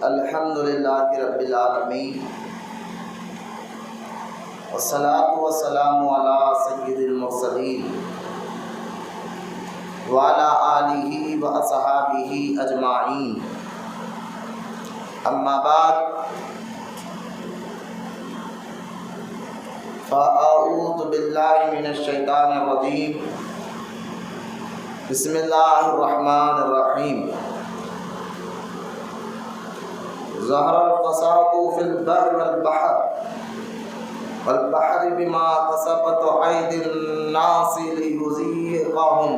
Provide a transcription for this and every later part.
الحمد للہ رب العالمین والصلاة والسلام علی سید المرسلین وعلی آلہ واصحابہ اجمعین، اما بعد فاعوذ باللہ من الشیطان الرجیم، بسم اللہ الرحمن الرحیم۔ ظہر الفساد فی البر والبحر بما کسبت ایدی الناس لیذیقہم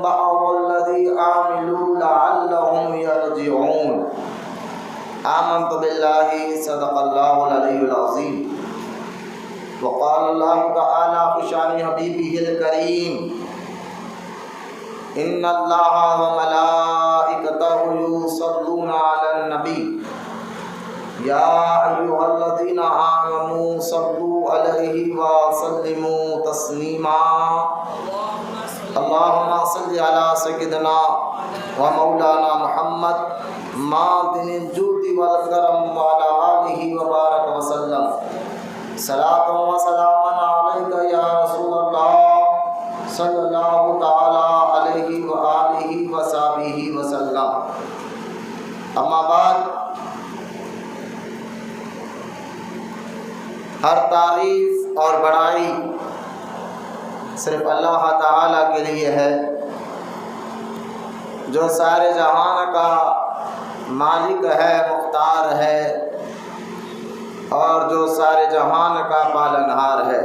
بعض الذی عملوا لعلہم یرجعون۔ آمنت باللہ صدق اللہ العلی العظیم۔ وقال اللہ تعالی فی شان حبیبہ الکریم، ان اللہ وملائکتہ یصلون علی النبی یا ایھا الذین آمنوا صلوا علیہ وسلموا تسلیما۔ اللہم صل علی سیدنا ومولانا محمد معدن الجود والکرم وعلی آلہ وبارک وسلم۔ صلاۃ و سلام علیک یا رسول اللہ صلی اللہ تعالی علیہ وآلہ وصحبہ وسلم۔ اما بعد، ہر تعریف اور بڑائی صرف اللہ تعالی کے لیے ہے، جو سارے جہان کا مالک ہے، مختار ہے، اور جو سارے جہان کا پالنہار ہے۔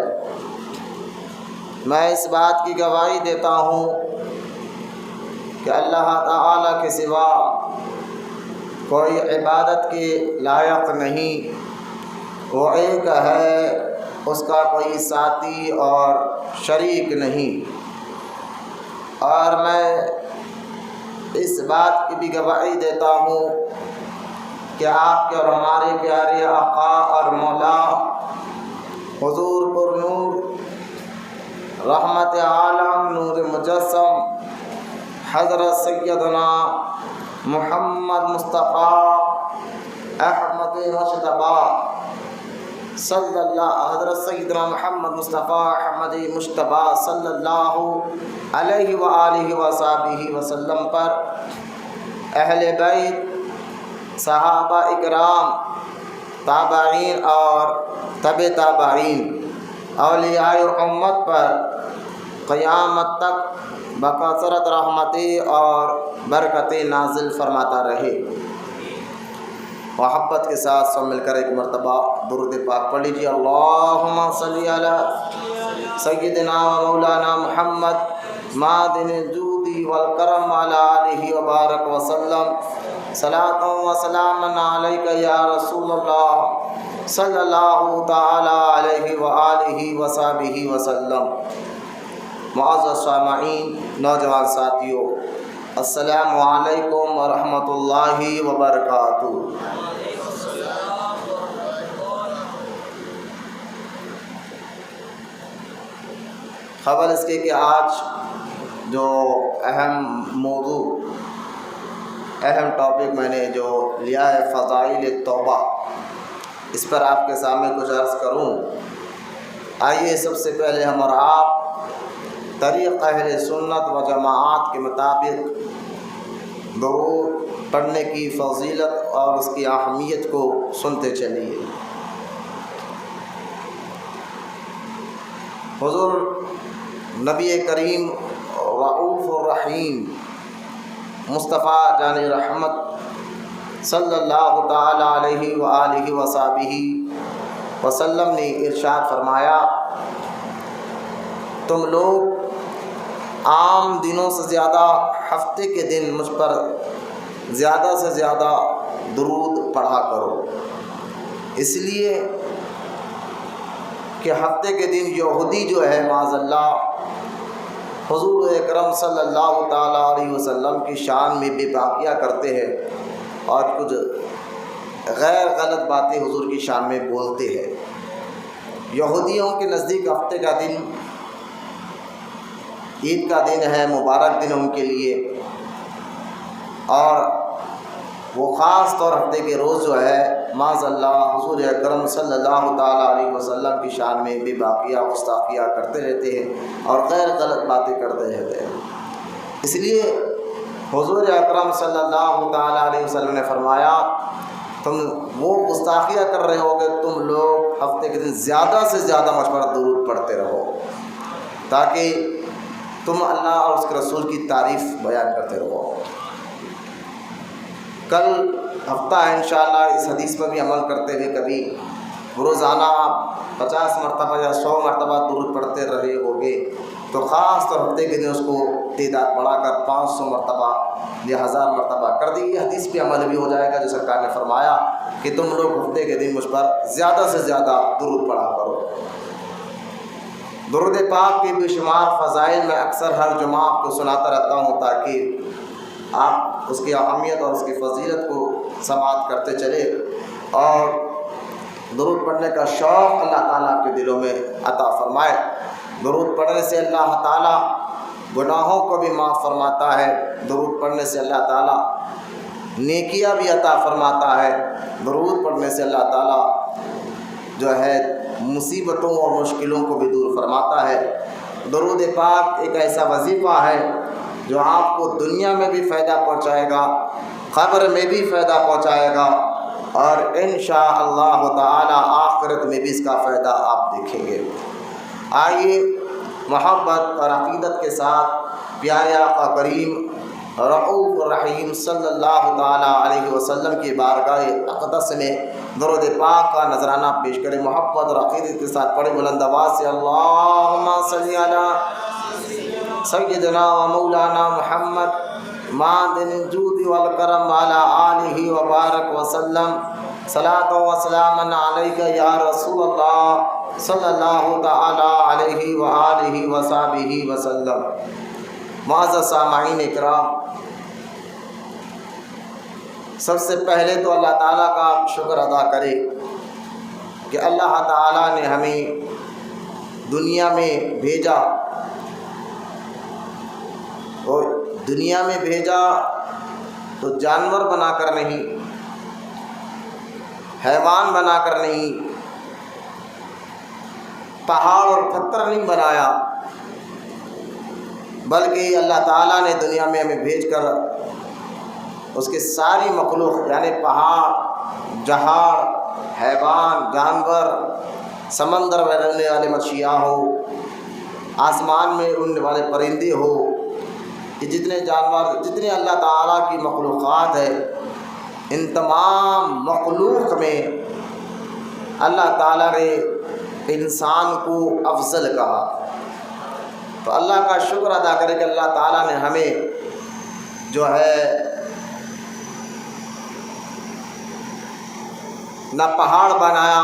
میں اس بات کی گواہی دیتا ہوں کہ اللہ تعالی کے سوا کوئی عبادت کے لائق نہیں، وہ ایک ہے، اس کا کوئی ساتھی اور شریک نہیں۔ اور میں اس بات کی بھی گواہی دیتا ہوں کہ آپ کے اور ہمارے پیارے آقا اور مولا حضور پر نور، رحمت عالم، نور مجسم حضرت سیدنا محمد مصطفیٰ احمد مجتبیٰ صلی اللہ، حضرت سیدنا محمد مصطفیٰ احمد مجتبیٰ صلی اللہ علیہ وآلہ وصحبہ وسلم پر، اہل بیت، صحابہ اکرام، تابعین اور تبع تابعین، اولیاء امت پر قیامت تک بکثرت رحمتیں اور برکتیں نازل فرماتا رہے۔ محبت کے ساتھ سب مل کر ایک مرتبہ درود پاک پڑھ لیجیے۔ اللہم صلی علی سیدنا و مولانا محمد معدن الجود والکرم علی آلہ وبارک وسلم۔ صلاۃ و سلام علیک یا رسول اللہ صلی اللہ تعالی علیہ وآلہ وصحبہ وسلم۔ معزز سامعین، نوجوان ساتھیوں، السلام علیکم ورحمۃ اللہ وبرکاتہ۔ خبر اس کے کہ آج جو اہم موضوع، اہم ٹاپک میں نے جو لیا ہے، فضائل توبہ، اس پر آپ کے سامنے کچھ عرض کروں۔ آئیے سب سے پہلے ہم اور آپ طریق اہل سنت و جماعت کے مطابق درود پڑھنے کی فضیلت اور اس کی اہمیت کو سنتے چلیے۔ حضور نبی کریم رؤوف الرحیم مصطفیٰ جان رحمت صلی اللہ تعالی علیہ وآلہ وصحبہ وسلم نے ارشاد فرمایا، تم لوگ عام دنوں سے زیادہ ہفتے کے دن مجھ پر زیادہ سے زیادہ درود پڑھا کرو، اس لیے کہ ہفتے کے دن یہودی جو ہے معاذ اللہ حضور اکرم صلی اللہ تعالیٰ علیہ وسلم کی شان میں بے باکیہ کرتے ہیں اور کچھ غیر غلط باتیں حضور کی شان میں بولتے ہیں۔ یہودیوں کے نزدیک ہفتے کا دن عید کا دن ہے، مبارک دن ان کے لیے، اور وہ خاص طور ہفتے کے روز جو ہے معاذ اللہ حضور اکرم صلی اللہ تعالیٰ علیہ وسلم کی شان میں بے باقیہ گستاخیاں کرتے رہتے ہیں اور غیر غلط باتیں کرتے رہتے ہیں۔ اس لیے حضور اکرم صلی اللہ تعالیٰ علیہ وسلم نے فرمایا تم وہ گستاخیاں کر رہے ہو کہ تم لوگ ہفتے کے دن زیادہ سے زیادہ مجھ پر درود پڑھتے رہو تاکہ تم اللہ اور اس کے رسول کی تعریف بیان کرتے رہو۔ کل ہفتہ ہے انشاءاللہ اس حدیث پر بھی عمل کرتے ہوئے کبھی روزانہ آپ 50 مرتبہ یا 100 مرتبہ درود پڑھتے رہے ہوگے تو خاص طور ہفتے کے دن اس کو تعداد بڑھا کر 500 مرتبہ یا 1000 مرتبہ کر دی۔ یہ حدیث پہ عمل بھی ہو جائے گا جو سرکار نے فرمایا کہ تم لوگ ہفتے کے دن مجھ پر زیادہ سے زیادہ درود پڑھا کرو۔ درود پاک کے بے شمار فضائل میں اکثر ہر جمعہ آپ کو سناتا رہتا ہوں تاکہ آپ اس کی اہمیت اور اس کی فضیلت کو سماعت کرتے چلے اور درود پڑھنے کا شوق اللہ تعالیٰ آپ کے دلوں میں عطا فرمائے۔ درود پڑھنے سے اللہ تعالیٰ گناہوں کو بھی معاف فرماتا ہے، درود پڑھنے سے اللہ تعالیٰ نیکیاں بھی عطا فرماتا ہے، درود پڑھنے سے اللہ تعالیٰ جو ہے مصیبتوں اور مشکلوں کو بھی دور فرماتا ہے۔ درود پاک ایک ایسا وظیفہ ہے جو آپ کو دنیا میں بھی فائدہ پہنچائے گا، قبر میں بھی فائدہ پہنچائے گا اور انشاءاللہ تعالی آخرت میں بھی اس کا فائدہ آپ دیکھیں گے۔ آئیے محبت اور عقیدت کے ساتھ پیارے آقا کریم رؤوف الرحیم صلی اللہ تعالیٰ علیہ وسلم کی بارگاہ اقدس میں درود پاک کا نذرانہ پیش کریں۔ محبت اور عقیدت کے ساتھ پڑھیں بلند آواز سے اللہم صلی علی سیدنا و مولانا محمد معدن الجود والکرم علی آلہ وبارک وسلم صلاۃ و سلام علیک یا رسول اللہ صلی اللہ تعالیٰ علیہ وآلہ وصحبہ وسلم۔ معزز سامعین اکرام، سب سے پہلے تو اللہ تعالیٰ کا شکر ادا کرے کہ اللہ تعالیٰ نے ہمیں دنیا میں بھیجا اور دنیا میں بھیجا تو جانور بنا کر نہیں، حیوان بنا کر نہیں، پہاڑ اور پتھر نہیں بنایا، بلکہ اللہ تعالیٰ نے دنیا میں ہمیں بھیج کر اس کے ساری مخلوق یعنی پہاڑ، جہاڑ، حیوان، جانور، سمندر میں رہنے والے مچھلیاں ہو، آسمان میں اڑنے والے پرندے ہو، یہ جتنے جانور، جتنے اللہ تعالیٰ کی مخلوقات ہے، ان تمام مخلوق میں اللہ تعالیٰ نے انسان کو افضل کہا۔ تو اللہ کا شکر ادا کرے کہ اللہ تعالیٰ نے ہمیں جو ہے نہ پہاڑ بنایا،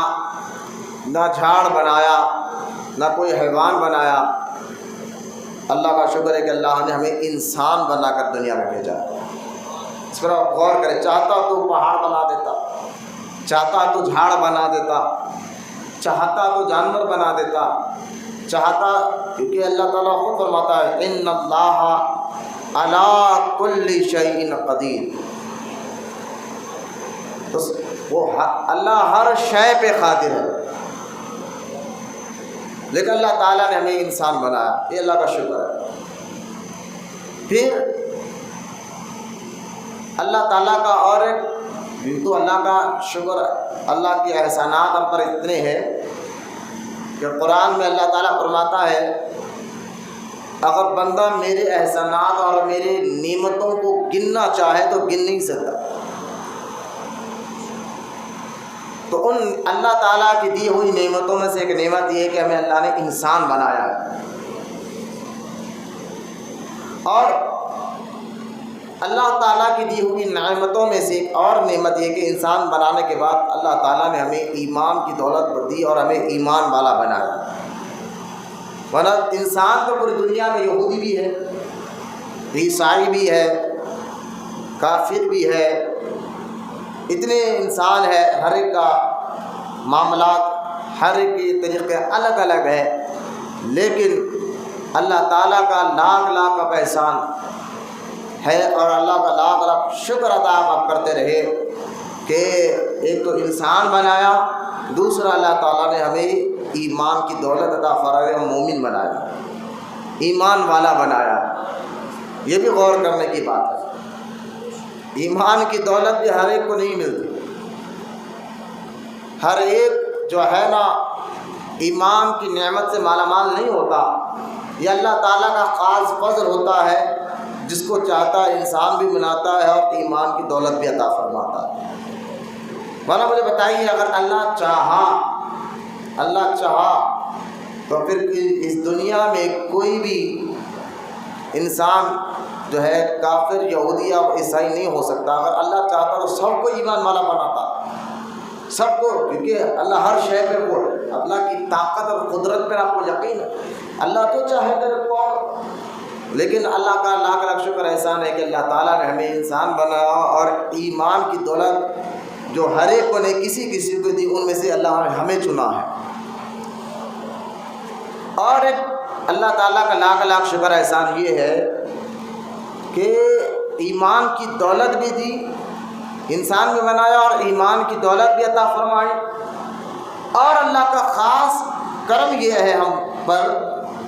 نہ جھاڑ بنایا، نہ کوئی حیوان بنایا۔ اللہ کا شکر ہے کہ اللہ نے ہمیں انسان بنا کر دنیا میں بھیجا۔ اس پر آپ غور کریں، چاہتا تو پہاڑ بنا دیتا، چاہتا تو جھاڑ بنا دیتا، چاہتا تو جانور بنا دیتا، چاہتا، کیونکہ اللہ تعالیٰ خود فرماتا ہے ان اللہ علی کل شیء قدیر، تو وہ اللہ ہر شے پہ قادر ہے، لیکن اللہ تعالیٰ نے ہمیں انسان بنایا، یہ اللہ کا شکر ہے۔ پھر اللہ تعالیٰ کا اور ایک تو اللہ کا شکر، اللہ کے احسانات ہم پر اتنے ہیں کہ قرآن میں اللہ تعالیٰ فرماتا ہے اگر بندہ میرے احسانات اور میرے نعمتوں کو گننا چاہے تو گن نہیں سکتا۔ تو ان اللہ تعالیٰ کی دی ہوئی نعمتوں میں سے ایک نعمت یہ ہے کہ ہمیں اللہ نے انسان بنایا ہے، اور اللہ تعالیٰ کی دی ہوئی نعمتوں میں سے ایک اور نعمت یہ کہ انسان بنانے کے بعد اللہ تعالیٰ نے ہمیں ایمان کی دولت دی اور ہمیں ایمان والا بنایا۔ ورنہ انسان تو پوری دنیا میں یہودی بھی ہے، عیسائی بھی ہے، کافر بھی ہے، اتنے انسان ہے، ہر ایک کا معاملات، ہر ایک کے طریقے الگ الگ ہے، لیکن اللہ تعالیٰ کا لاکھ لاکھ کا احسان ہے اور اللہ کا لاکھ لاکھ شکر ادا آپ کرتے رہے کہ ایک تو انسان بنایا، دوسرا اللہ تعالیٰ نے ہمیں ایمان کی دولت عطا فرمایا، مومن بنایا، ایمان والا بنایا۔ یہ بھی غور کرنے کی بات ہے، ایمان کی دولت بھی ہر ایک کو نہیں ملتی۔ ہر ایک جو ہے نا ایمان کی نعمت سے مالا مال نہیں ہوتا، یہ اللہ تعالیٰ کا خاص فضل ہوتا ہے، جس کو چاہتا ہے انسان بھی بناتا ہے اور ایمان کی دولت بھی عطا فرماتا ہے۔ ورنہ مجھے بتائیے، اگر اللہ چاہا تو پھر اس دنیا میں کوئی بھی انسان جو ہے کافر، یہودی یا عیسائی نہیں ہو سکتا۔ اگر اللہ چاہتا تو سب کو ایمان والا بناتا، سب کو، کیونکہ اللہ ہر شے پہ وہ اللہ کی طاقت اور قدرت پر آپ کو یقین ہے۔ اللہ تو چاہے تو کون، لیکن اللہ کا لاکھ لاکھ شکر احسان ہے کہ اللہ تعالیٰ نے ہمیں انسان بنایا اور ایمان کی دولت جو ہر ایک کو نے کسی کسی کو دی، ان میں سے اللہ نے ہمیں چنا ہے۔ اور ایک اللہ تعالیٰ کا لاکھ لاکھ شکر احسان یہ ہے کہ ایمان کی دولت بھی دی، انسان بھی بنایا اور ایمان کی دولت بھی عطا فرمائی۔ اور اللہ کا خاص کرم یہ ہے ہم پر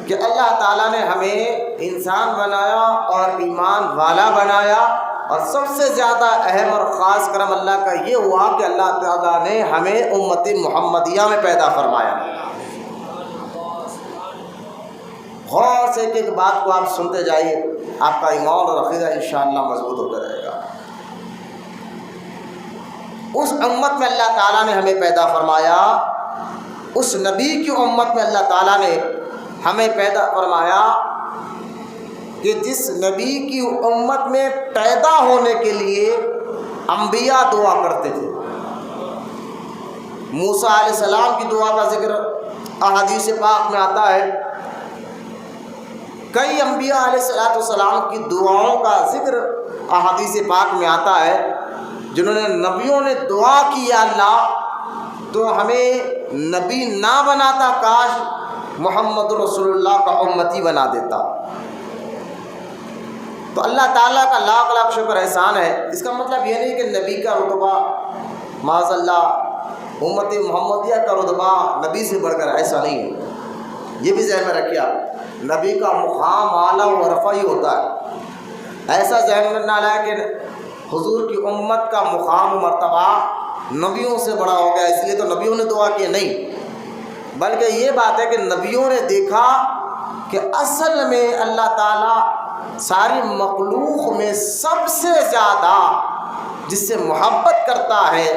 کہ اللہ تعالیٰ نے ہمیں انسان بنایا اور ایمان والا بنایا، اور سب سے زیادہ اہم اور خاص کرم اللہ کا یہ ہوا کہ اللہ تعالیٰ نے ہمیں امت محمدیہ میں پیدا فرمایا۔ غور سے ایک بات کو آپ سنتے جائیے، آپ کا ایمان اور عقیدہ انشاءاللہ مضبوط ہوتا رہے گا۔ اس امت میں اللہ تعالیٰ نے ہمیں پیدا فرمایا، اس نبی کی امت میں اللہ تعالیٰ نے ہمیں پیدا فرمایا کہ جس نبی کی امت میں پیدا ہونے کے لیے انبیاء دعا کرتے تھے۔ موسیٰ علیہ السلام کی دعا کا ذکر احادیث پاک میں آتا ہے، کئی انبیاء علیہ السلام کی دعاؤں کا ذکر احادیث پاک میں آتا ہے، جنہوں نے نبیوں نے دعا کی، یا اللہ تو ہمیں نبی نہ بناتا، کاش محمد رسول اللہ کا امتی بنا دیتا۔ تو اللہ تعالیٰ کا لاکھ لاکھ شکر احسان ہے۔ اس کا مطلب یہ نہیں کہ نبی کا رتبہ معاذ اللہ امت محمدیہ کا رتبہ نبی سے بڑھ کر، ایسا نہیں ہے۔ یہ بھی ذہن میں رکھیے آپ، نبی کا مقام اعلیٰ و رفعی ہوتا ہے۔ ایسا ذہن میں نہ لائے کہ حضور کی امت کا مقام و مرتبہ نبیوں سے بڑا ہو گیا، اس لیے تو نبیوں نے دعا کی، نہیں، بلکہ یہ بات ہے کہ نبیوں نے دیکھا کہ اصل میں اللہ تعالیٰ ساری مخلوق میں سب سے زیادہ جس سے محبت کرتا ہے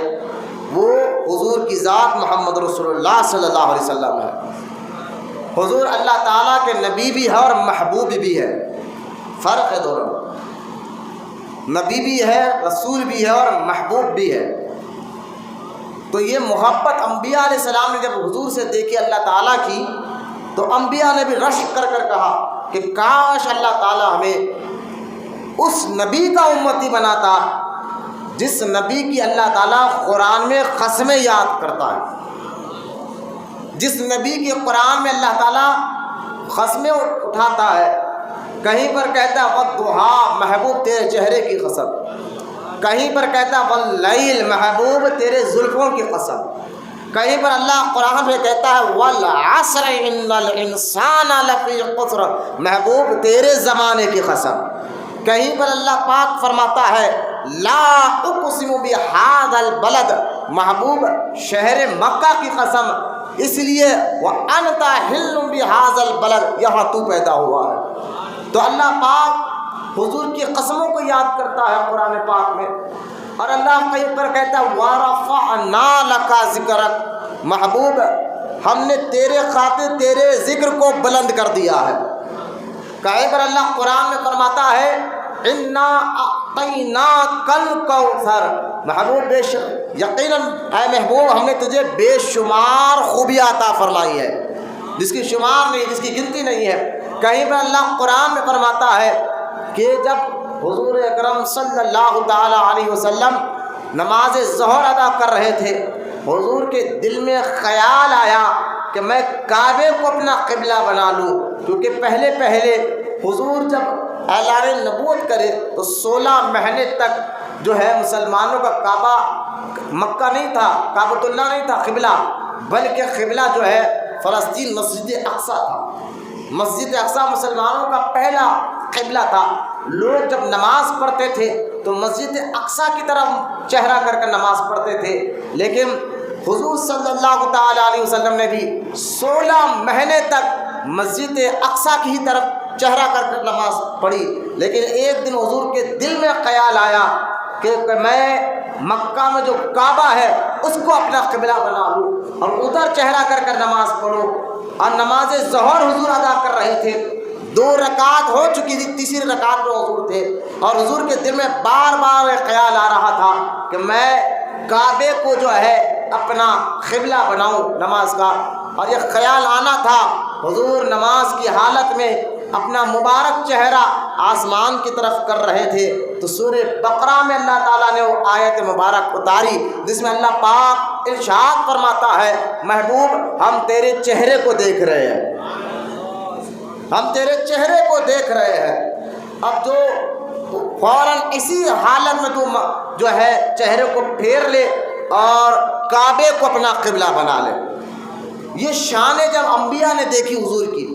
وہ حضور کی ذات محمد رسول اللہ صلی اللہ علیہ وسلم ہے۔ حضور اللہ تعالیٰ کے نبی بھی ہے اور محبوب بھی ہے، فرق ہے دونوں، نبی بھی ہے، رسول بھی ہے اور محبوب بھی ہے۔ تو یہ محبت انبیاء علیہ السلام نے جب حضور سے دیکھی اللہ تعالیٰ کی، تو انبیاء نے بھی رشک کر کر کہا کہ کاش اللہ تعالیٰ ہمیں اس نبی کا امتی بناتا جس نبی کی اللہ تعالیٰ قرآن میں قسمیں یاد کرتا ہے، جس نبی کے قرآن میں اللہ تعالیٰ قسمیں اٹھاتا ہے۔ کہیں پر کہتا ہے والضحیٰ، محبوب تیرے چہرے کی قسم، کہیں پر کہتا ہے واللیل، محبوب تیرے زلفوں کی قسم، کہیں پر اللہ قرآن میں کہتا ہے والعصر ان الانسان لفی خسر، محبوب تیرے زمانے کی قسم، کہیں پر اللہ پاک فرماتا ہے لا اقسم بہذا البلد، محبوب شہر مکہ کی قسم، اس لیے وانت حل بہذا البلد، یہاں تو پیدا ہوا ہے۔ تو اللہ پاک حضور کی قسموں کو یاد کرتا ہے قرآن پاک میں، اور اللہ کہیں پر کہتا ہے وَرَفَعْنَا لَكَ ذِكْرَكَ، محبوب ہم نے تیرے خاطر تیرے ذکر کو بلند کر دیا ہے۔ کہیں پر اللہ قرآن میں فرماتا ہے اِنَّا أَعْطَيْنَاكَ الْكَوْثَرَ، محبوب بے شک یقیناً اے محبوب ہم نے تجھے بے شمار خوبیاں عطا فرمائی ہے، جس کی شمار نہیں، جس کی گنتی نہیں ہے۔ کہیں پر اللہ قرآن میں فرماتا ہے کہ جب حضور اکرم صلی اللہ تعالی علیہ وسلم نماز ظہر ادا کر رہے تھے، حضور کے دل میں خیال آیا کہ میں کعبے کو اپنا قبلہ بنا لوں، کیونکہ پہلے حضور جب اعلان نبوت کرے تو 16 مہینے تک جو ہے مسلمانوں کا کعبہ مکہ نہیں تھا، کعبۃ اللہ نہیں تھا قبلہ، بلکہ قبلہ جو ہے فلسطین مسجد اقصی تھا۔ مسجد اقصی مسلمانوں کا پہلا قبلہ تھا۔ لوگ جب نماز پڑھتے تھے تو مسجد اقصی کی طرف چہرہ کر کر نماز پڑھتے تھے، لیکن حضور صلی اللہ تعالی علیہ وسلم نے بھی 16 مہینے تک مسجد اقصی کی ہی طرف چہرہ کر کر نماز پڑھی۔ لیکن ایک دن حضور کے دل میں خیال آیا کہ میں مکہ میں جو کعبہ ہے اس کو اپنا قبلہ بنا لوں اور ادھر چہرہ کر کر نماز پڑھوں۔ اور نماز ظہر حضور ادا کر رہے تھے، 2 رکعت ہو چکی تھی، تیسری رکعت میں حضور تھے، اور حضور کے دل میں بار بار خیال آ رہا تھا کہ میں کعبے کو جو ہے اپنا قبلہ بناؤں نماز کا۔ اور یہ خیال آنا تھا، حضور نماز کی حالت میں اپنا مبارک چہرہ آسمان کی طرف کر رہے تھے تو سورہ بقرہ میں اللہ تعالیٰ نے وہ آیت مبارک اتاری جس میں اللہ پاک ارشاد فرماتا ہے، محبوب ہم تیرے چہرے کو دیکھ رہے ہیں، ہم تیرے چہرے کو دیکھ رہے ہیں۔ اب جو فوراً اسی حالت میں تو جو ہے چہرے کو پھیر لے اور کعبے کو اپنا قبلہ بنا لے۔ یہ شان جب انبیاء نے دیکھی حضور کی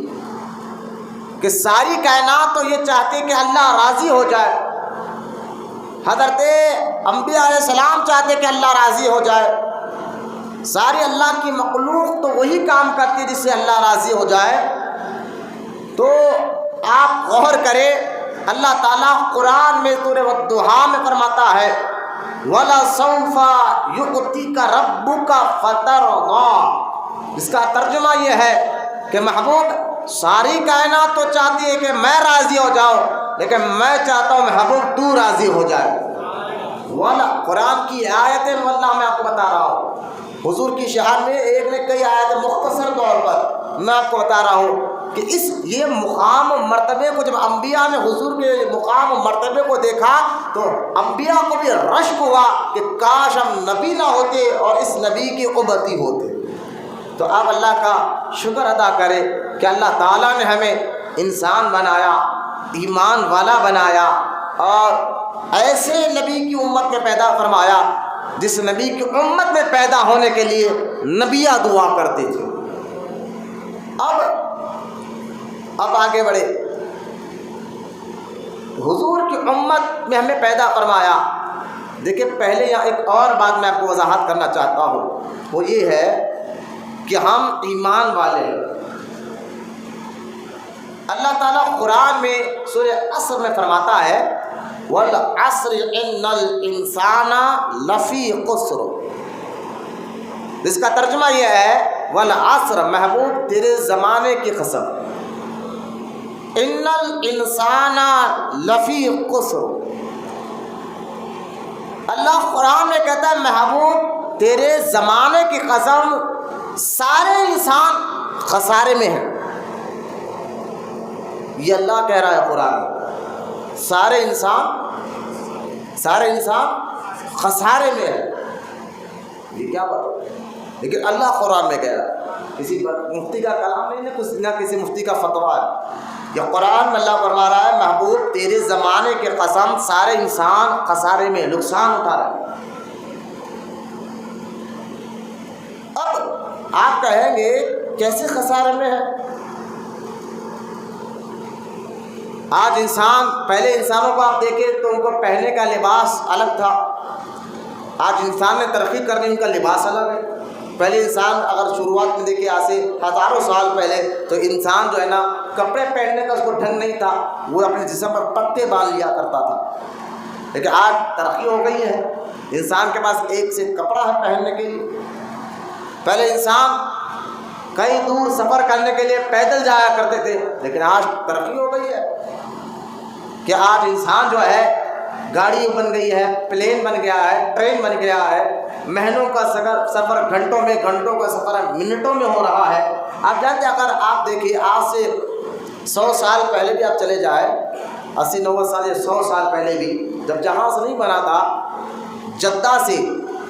کہ ساری کائنات تو یہ چاہتے کہ اللہ راضی ہو جائے، حضرت انبیاء علیہ السلام چاہتے کہ اللہ راضی ہو جائے، ساری اللہ کی مخلوق تو وہی کام کرتی ہے جس سے اللہ راضی ہو جائے۔ تو آپ غور کریں، اللہ تعالیٰ قرآن میں سورہ والضحیٰ میں فرماتا ہے وَلَسَوْفَ يُعْطِيكَ رَبُّكَ فَتَرْضَىٰ۔ اس کا ترجمہ یہ ہے کہ محبوب ساری کائنات تو چاہتی ہے کہ میں راضی ہو جاؤں، لیکن میں چاہتا ہوں محبوب تو راضی ہو جائے۔ قرآن کی آیتیں واللہ میں آپ کو بتا رہا ہوں، حضور کی شان میں ایک نے کئی آیتیں مختصر طور پر میں آپ کو بتا رہا ہوں کہ یہ مقام و مرتبے کو جب انبیاء نے حضور کے مقام و مرتبے کو دیکھا تو انبیاء کو بھی رشک ہوا کہ کاش ہم نبی نہ ہوتے اور اس نبی کے امتی ہوتے۔ تو آپ اللہ کا شکر ادا کریں کہ اللہ تعالیٰ نے ہمیں انسان بنایا، ایمان والا بنایا اور ایسے نبی کی امت میں پیدا فرمایا جس نبی کی امت میں پیدا ہونے کے لیے نبیاں دعا کرتے تھے۔ اب آگے بڑھے، حضور کی امت میں ہمیں پیدا فرمایا۔ دیکھیں پہلے یہاں ایک اور بات میں آپ کو وضاحت کرنا چاہتا ہوں، وہ یہ ہے کہ ہم ایمان والے ہیں۔ اللہ تعالیٰ قرآن میں سورہ عصر میں فرماتا ہے وَالْعَصْرِ إِنَّ الْإِنسَانَ لَفِي خُسْرٍ۔ اس کا ترجمہ یہ ہے وَالْعَصْرِ، محبوب تیرے زمانے کی قسم، إِنَّ الْإِنسَانَ لَفِي خُسْرٍ۔ اللہ قرآن میں کہتا ہے محبوب تیرے زمانے کی قسم سارے انسان خسارے میں ہیں۔ یہ اللہ کہہ رہا ہے قرآن میں، سارے انسان خسارے میں ہیں۔ یہ کیا بات ہے؟ لیکن اللہ قرآن میں کہہ رہا ہے، کسی مفتی کا کلام نہیں، نہ کسی مفتی کا فتویٰ ہے، یہ قرآن میں اللہ فرما رہا ہے محبوب تیرے زمانے کی قسم سارے انسان خسارے میں، نقصان اٹھا رہے ہیں۔ اب آپ کہیں گے کیسے خسارے میں ہے؟ آج انسان، پہلے انسانوں کو آپ دیکھیں تو ان کو پہننے کا لباس الگ تھا، آج انسان نے ترقی کر لی، ان کا لباس الگ ہے۔ پہلے انسان اگر شروعات میں دیکھیں آج سے ہزاروں سال پہلے تو انسان جو ہے نا کپڑے پہننے کا اس کو ڈھنگ نہیں تھا، وہ اپنے جسم پر پٹے باندھ لیا کرتا تھا۔ لیکن آج ترقی ہو گئی ہے، انسان کے پاس ایک سے کپڑا ہے پہننے کے لیے۔ پہلے انسان کئی دور سفر کرنے کے لیے پیدل جایا کرتے تھے، لیکن آج ترقی ہو گئی ہے کہ آج انسان جو ہے گاڑی بن گئی ہے، پلین بن گیا ہے، ٹرین بن گیا ہے، مہینوں کا سفر گھنٹوں کا سفر منٹوں میں ہو رہا ہے۔ آپ جانتے ہیں اگر آپ دیکھیے آج سے 100 سال پہلے بھی آپ چلے جائیں، 80-90 سال یا 100 سال پہلے بھی جب جہاز نہیں بنا تھا، جدہ سے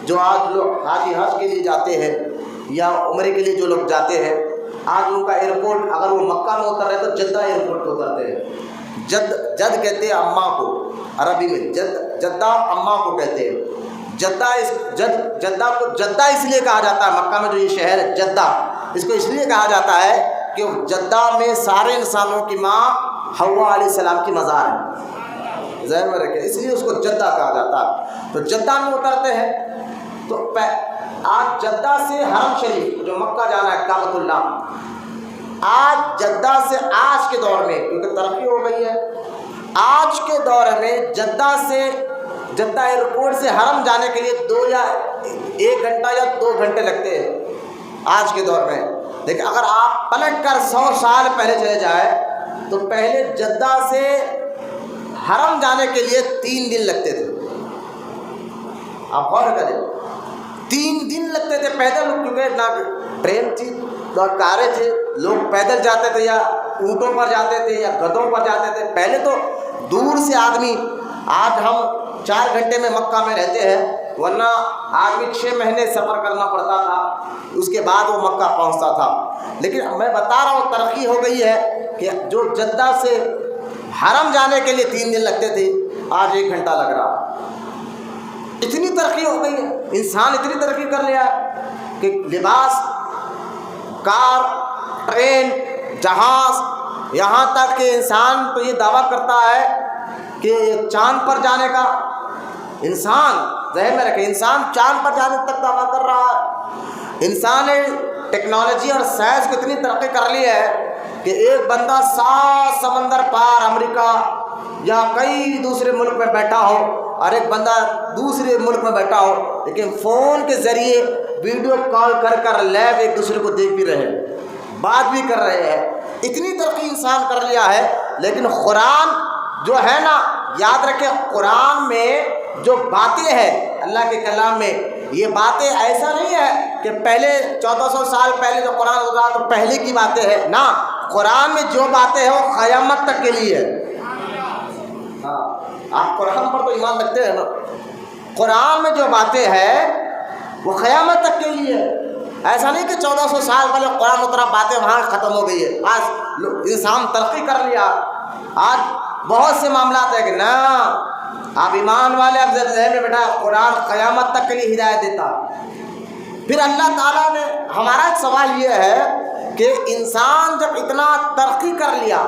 جو آج لوگ حج کے لیے جاتے ہیں یا عمرے کے لیے جو لوگ جاتے ہیں، آج ان کا ایئرپورٹ اگر وہ مکہ میں اتر رہے تو جدہ ایئرپورٹ پہ اترتے ہیں۔ جد کہتے ہیں اماں کو، عربی میں جدہ اماں کو کہتے ہیں۔ جدہ کو جدہ اس لیے کہا جاتا ہے، مکہ میں جو یہ شہر ہے جدہ، اس کو اس لیے کہا جاتا ہے کہ جدہ میں سارے انسانوں کی ماں حوا علیہ السلام کی مزار ہے، ذہن میں رکھیں، اس لیے اس کو جدہ کہا جاتا ہے۔ تو جدہ میں اترتے ہیں، تو آج جدہ سے حرم شریف جو مکہ جانا ہے کعبۃ اللہ، آج جدہ سے آج کے دور میں کیونکہ ترقی ہو گئی ہے، آج کے دور میں جدہ ایئرپورٹ سے حرم جانے کے لیے 1 گھنٹہ یا 2 گھنٹے لگتے ہیں آج کے دور میں۔ لیکن اگر آپ پلٹ کر 100 سال پہلے چلے جائیں تو پہلے جدہ سے حرم جانے کے لیے 3 دن لگتے تھے۔ آپ غور کریں، 3 دن لگتے تھے پیدل، کیونکہ نہ ٹرین تھی نہ کاریں تھے، لوگ پیدل جاتے تھے یا اونٹوں پر جاتے تھے یا گدھوں پر جاتے تھے۔ پہلے تو دور سے آدمی، آج ہم 4 گھنٹے میں مکہ میں رہتے ہیں، ورنہ آدمی 6 مہینے سفر کرنا پڑتا تھا، اس کے بعد وہ مکہ پہنچتا تھا۔ لیکن میں بتا رہا ہوں ترقی ہو گئی ہے کہ جو جدہ سے حرم جانے کے لیے 3 دن لگتے تھے، آج 1 گھنٹہ لگ رہا ہے۔ اتنی ترقی ہو گئی ہے، انسان اتنی ترقی کر لیا کہ لباس، کار، ٹرین، جہاز، یہاں تک کہ انسان تو یہ دعویٰ کرتا ہے کہ چاند پر جانے کا، انسان ذہن میں رکھے، انسان چاند پر جانے تک دعویٰ کر رہا ہے۔ انسان نے ٹیکنالوجی اور سائنس کو اتنی ترقی کر لی ہے کہ ایک بندہ 7 سمندر پار امریکہ یا کئی دوسرے ملک میں بیٹھا ہو اور ایک بندہ دوسرے ملک میں بیٹھا ہو، لیکن فون کے ذریعے ویڈیو کال کر لائیو ایک دوسرے کو دیکھ بھی رہے ہیں، بات بھی کر رہے ہیں۔ اتنی ترقی انسان کر لیا ہے، لیکن قرآن جو ہے نا، یاد رکھیں قرآن میں جو باتیں ہیں اللہ کے کلام میں، یہ باتیں ایسا نہیں ہے کہ پہلے 1400 سال پہلے جو قرآن اترا تو پہلے کی باتیں ہیں، نہ، قرآن میں جو باتیں ہیں وہ قیامت تک کے لیے ہے۔ ہاں، آپ قرآن پر تو ایمان رکھتے ہیں نا، قرآن میں جو باتیں ہیں وہ قیامت تک کے لیے ہے۔ ایسا نہیں کہ 1400 سال پہلے قرآن اترا باتیں وہاں ختم ہو گئی ہے، آج انسان ترقی کر لیا، آج بہت سے معاملات ہیں کہ نا، آپ ایمان والے اب ذہن میں بیٹھا قرآن قیامت تک کے لیے ہدایت دیتا۔ پھر اللہ تعالیٰ نے، ہمارا ایک سوال یہ ہے کہ انسان جب اتنا ترقی کر لیا،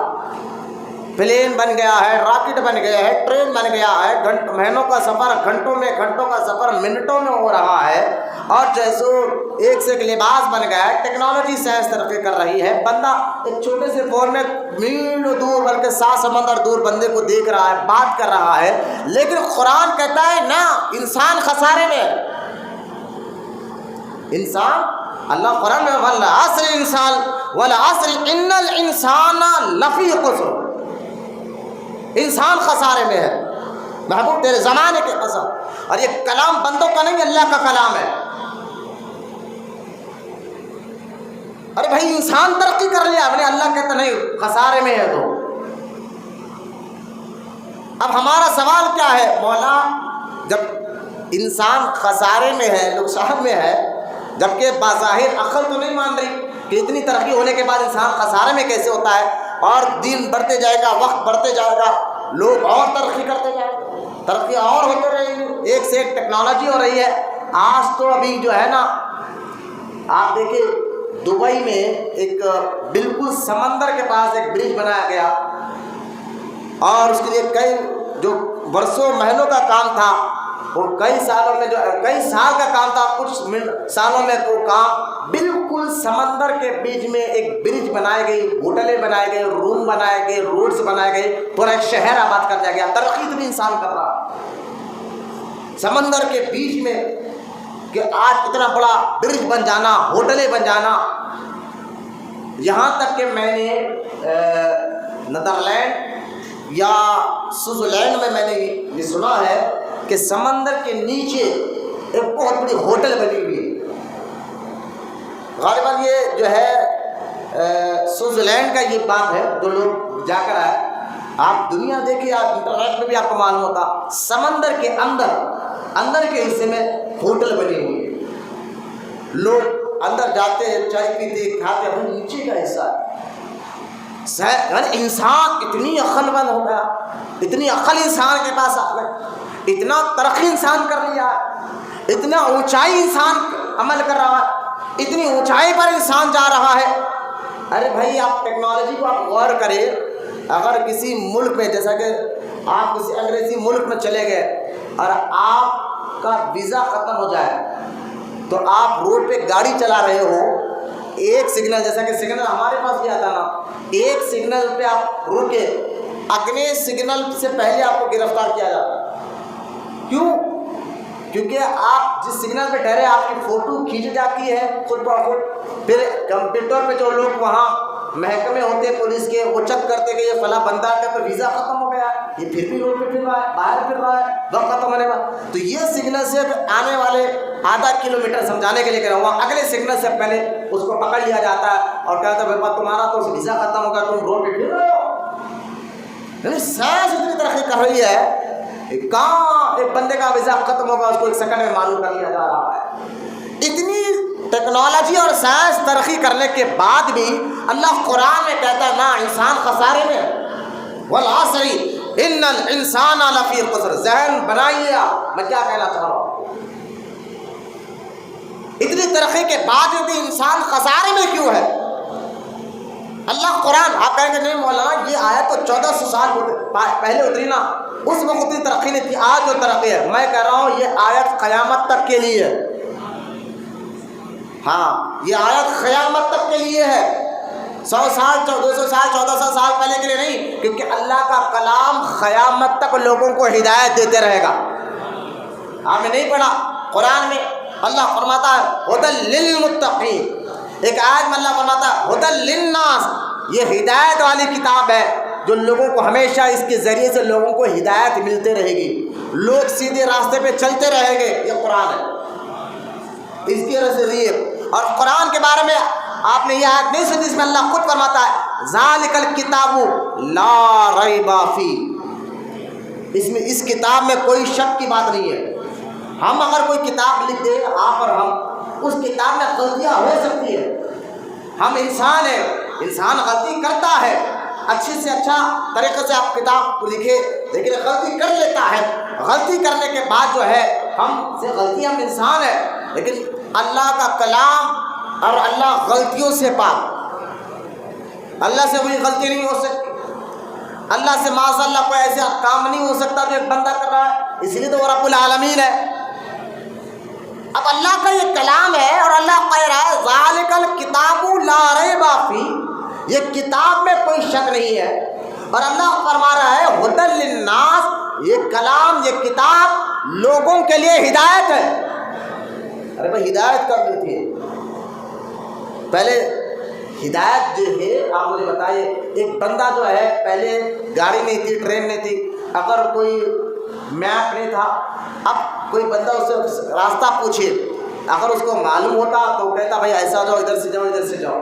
پلین بن گیا ہے، راکٹ بن گیا ہے، ٹرین بن گیا ہے، مہینوں کا سفر گھنٹوں کا سفر منٹوں میں ہو رہا ہے، اور جیسے ایک سے ایک لباس بن گیا ہے، ٹیکنالوجی سائنس ترقی کر رہی ہے، بندہ ایک چھوٹے سے فون میں میلوں دور بلکہ 7 سمندر دور بندے کو دیکھ رہا ہے، بات کر رہا ہے، لیکن قرآن کہتا ہے نا، انسان خسارے میں، انسان، اللہ قرآن میں والعصر انسان والعصر ان الانسان لفی خسر، انسان خسارے میں ہے، محبوب تیرے زمانے کے قسم۔ اور یہ کلام بندوں کا نہیں، اللہ کا کلام ہے۔ ارے بھائی انسان ترقی کر لیا، اپنے اللہ کہتا نہیں خسارے میں ہے۔ تو اب ہمارا سوال کیا ہے، مولا جب انسان خسارے میں ہے، نقصان میں ہے، جبکہ بظاہر عقل تو نہیں مان رہی کہ اتنی ترقی ہونے کے بعد انسان خسارے میں کیسے ہوتا ہے، اور دین بڑھتے جائے گا، وقت بڑھتے جائے گا، لوگ اور ترقی کرتے جائیں گے، ترقی اور ہوتے رہے گی، ایک سے ایک ٹیکنالوجی ہو رہی ہے۔ آج تو ابھی جو ہے نا، آپ دیکھیں دبئی میں ایک بالکل سمندر کے پاس ایک برج بنایا گیا، اور اس کے لیے کئی جو برسوں مہینوں کا کام تھا، وہ کئی سالوں میں، جو کئی سال کا کام تھا، کچھ سالوں میں وہ کام بالکل سمندر کے بیچ میں ایک برج بنائے گئی، ہوٹلیں بنائے گئے، روم بنائے گئے، روڈز بنائے گئے، پورا ایک شہر آباد کر دیا گیا۔ ترقی اتنی انسان کر رہا سمندر کے بیچ میں کہ آج اتنا بڑا برج بن جانا، ہوٹلیں بن جانا، یہاں تک کہ میں نے نیدرلینڈ یا سوئٹزرلینڈ میں نے یہ سنا ہے کہ سمندر کے نیچے ایک بہت بڑی ہوٹل بنی ہوئی ہے۔ غالباً یہ جو ہے سوئٹزرلینڈ کا یہ بات ہے، جو لوگ جا کر آئے، آپ دنیا دیکھیے، آپ انٹرنیٹ میں بھی آپ کو معلوم ہوتا، سمندر کے اندر کے حصے میں ہوٹل بنی ہوئی ہے، لوگ اندر جاتے ہیں، چائے پیتے کھاتے ہیں، نیچے کا حصہ ہے یعنی انسان اتنی عقل مند ہو گیا، اتنی عقل انسان کے پاس آ گئی، اتنا ترقی انسان کر لیا ہے، اتنا اونچائی انسان عمل کر رہا ہے، اتنی اونچائی پر انسان جا رہا ہے۔ ارے بھائی آپ ٹیکنالوجی کو آپ غور کریں، اگر کسی ملک میں، جیسا کہ آپ کسی انگریزی ملک میں چلے گئے اور آپ کا ویزا ختم ہو جائے تو آپ روڈ پہ گاڑی چلا رہے ہو، ایک سگنل، جیسا کہ سگنل ہمارے پاس بھی آتا نا، ایک سگنل پہ آپ رکے، اگلے سگنل سے پہلے آپ کو گرفتار کیا جاتا ہے۔ کیوں؟ کیونکہ آپ جس سگنل پہ ٹھہرے آپ کی فوٹو کھینچ جاتی ہے خود بخود، پھر کمپیوٹر پہ جو لوگ وہاں محکمے ہوتے پولیس کے، وہ چیک کرتے کہ یہ فلاں بندہ کا تو ویزا ختم ہو گیا، یہ پھر بھی روڈ پہ پھر رہا ہے، باہر پھر رہا ہے، وقت ختم ہونے والا، تو یہ سگنل سے آنے والے آدھا کلومیٹر سمجھانے کے لیے کہ وہاں اگلے سگنل سے پہلے اس کو پکڑ لیا جاتا ہے اور کہتا ہے بھائی تمہارا تو ویزا ختم ہوگا، تم روڈ پہ پھر رہے ہو۔ یعنی سائنس اتنی ترقی کر رہی ہے، کہاں ایک بندے کا ویزا ختم ہوگا اس کو ایک سیکنڈ میں معلوم کر لیا جا رہا ہے۔ اتنی ٹیکنالوجی اور سائنس ترقی کرنے کے بعد بھی اللہ قرآن میں کہتا ہے نا انسان خسارے میں، والعصر ان الانسان لفی خسر۔ ذہن بنائیے آپ میں کیا کہنا چاہ رہا ہوں، اتنی ترقی کے بعد بھی انسان خسارے میں کیوں ہے؟ اللہ قرآن، آپ کہیں گے نہیں مولانا یہ آیت تو 1400 سال پہلے اتری نا، اس وقت اتنی ترقی نہیں تھی، آج جو ترقی ہے، میں کہہ رہا ہوں یہ آیت قیامت تک کے لیے ہے۔ ہاں یہ آیت قیامت تک کے لیے ہے، 100 سال 200 سال 1400 سال پہلے کے لیے نہیں، کیونکہ اللہ کا کلام قیامت تک لوگوں کو ہدایت دیتے رہے گا۔ آپ نے نہیں پڑھا قرآن میں اللہ فرماتا ہے ھدی للمتقین، ایک آیت میں اللہ فرماتا ہے ھدی للناس، یہ ہدایت والی کتاب ہے جو لوگوں کو ہمیشہ اس کے ذریعے سے لوگوں کو ہدایت ملتے رہے گی، لوگ سیدھے راستے پہ چلتے رہیں گے، یہ قرآن ہے، اس کی وجہ سے ذریعے۔ اور قرآن کے بارے میں آپ نے یہ آیت نہیں سنی، اس میں اللہ خود فرماتا ہے ذالک الکتاب لا ریب فی، اس کتاب میں کوئی شک کی بات نہیں ہے۔ ہم اگر کوئی کتاب لکھ دیں آپ اور ہم، اس کتاب میں غلطیاں ہو سکتی ہے، ہم انسان ہیں، انسان غلطی کرتا ہے، اچھے سے اچھا طریقے سے آپ کتاب کو لکھے لیکن غلطی کر لیتا ہے، غلطی کرنے کے بعد جو ہے ہم سے غلطی، ہم انسان ہیں، لیکن اللہ کا کلام اور اللہ غلطیوں سے پاک، اللہ سے کوئی غلطی نہیں ہو سکتی، اللہ سے معاذ اللہ کوئی ایسا کام نہیں ہو سکتا جو ایک بندہ کر رہا ہے، اس لیے تو وہ رب العالمین ہے۔ اب اللہ کا یہ کلام ہے اور اللہ کہہ رہا ہے ذالک الکتاب لا ریب فی، یہ کتاب میں کوئی شک نہیں ہے، اور اللہ فرما رہا ہے ھدی للناس، یہ کلام یہ کتاب لوگوں کے لیے ہدایت ہے۔ ارے بھائی ہدایت کب ملتی ہے؟ پہلے ہدایت جو ہے آپ مجھے بتائیے، ایک بندہ جو ہے پہلے گاڑی نہیں تھی، ٹرین نہیں تھی، اگر کوئی میپ نہیں تھا، اب کوئی بندہ اس سے راستہ پوچھے، اگر اس کو معلوم ہوتا تو کہتا بھائی ایسا جاؤ، ادھر سے جاؤ، ادھر سے جاؤ۔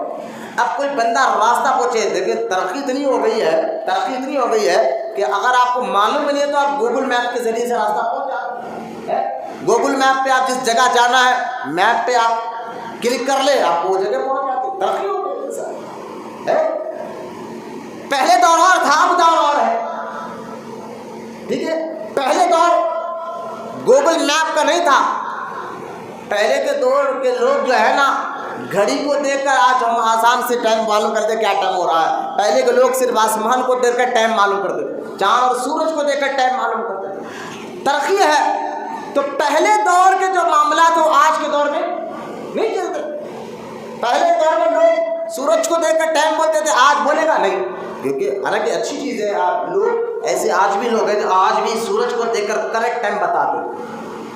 اب کوئی بندہ راستہ پوچھے، دیکھیے ترقی اتنی ہو گئی ہے کہ اگر آپ کو معلوم نہیں ہے تو آپ گوگل میپ کے ذریعے سے راستہ پہنچ جاتے ہیں۔ گوگل میپ پہ آپ جس جگہ جانا ہے، میپ پہ آپ کلک کر لے، آپ کو وہ جگہ پہنچ جاتے ہیں، ترقی ہو گئی ہے۔ پہلے دور اور تھا، اب دور اور ہے، ٹھیک ہے؟ پہلے دور گوگل میپ کا نہیں تھا، پہلے کے دور کے لوگ جو ہے نا گھڑی کو دیکھ کر، آج ہم آسان سے ٹائم معلوم کرتے کیا ٹائم ہو رہا ہے، پہلے کے لوگ صرف آسمان کو دیکھ کر ٹائم معلوم کرتے، چاند اور سورج کو دیکھ کر ٹائم معلوم کرتے۔ ترقی ہے تو پہلے دور کے جو معاملات وہ آج کے دور میں نہیں چلتے۔ پہلے دور میں لوگ سورج کو دیکھ کر ٹائم بولتے تھے، آج بولے گا نہیں، کیونکہ حالانکہ اچھی چیز ہے، آپ لوگ ایسے آج بھی لوگ ہیں جو آج بھی سورج کو دیکھ کر کریکٹ ٹائم بتاتے،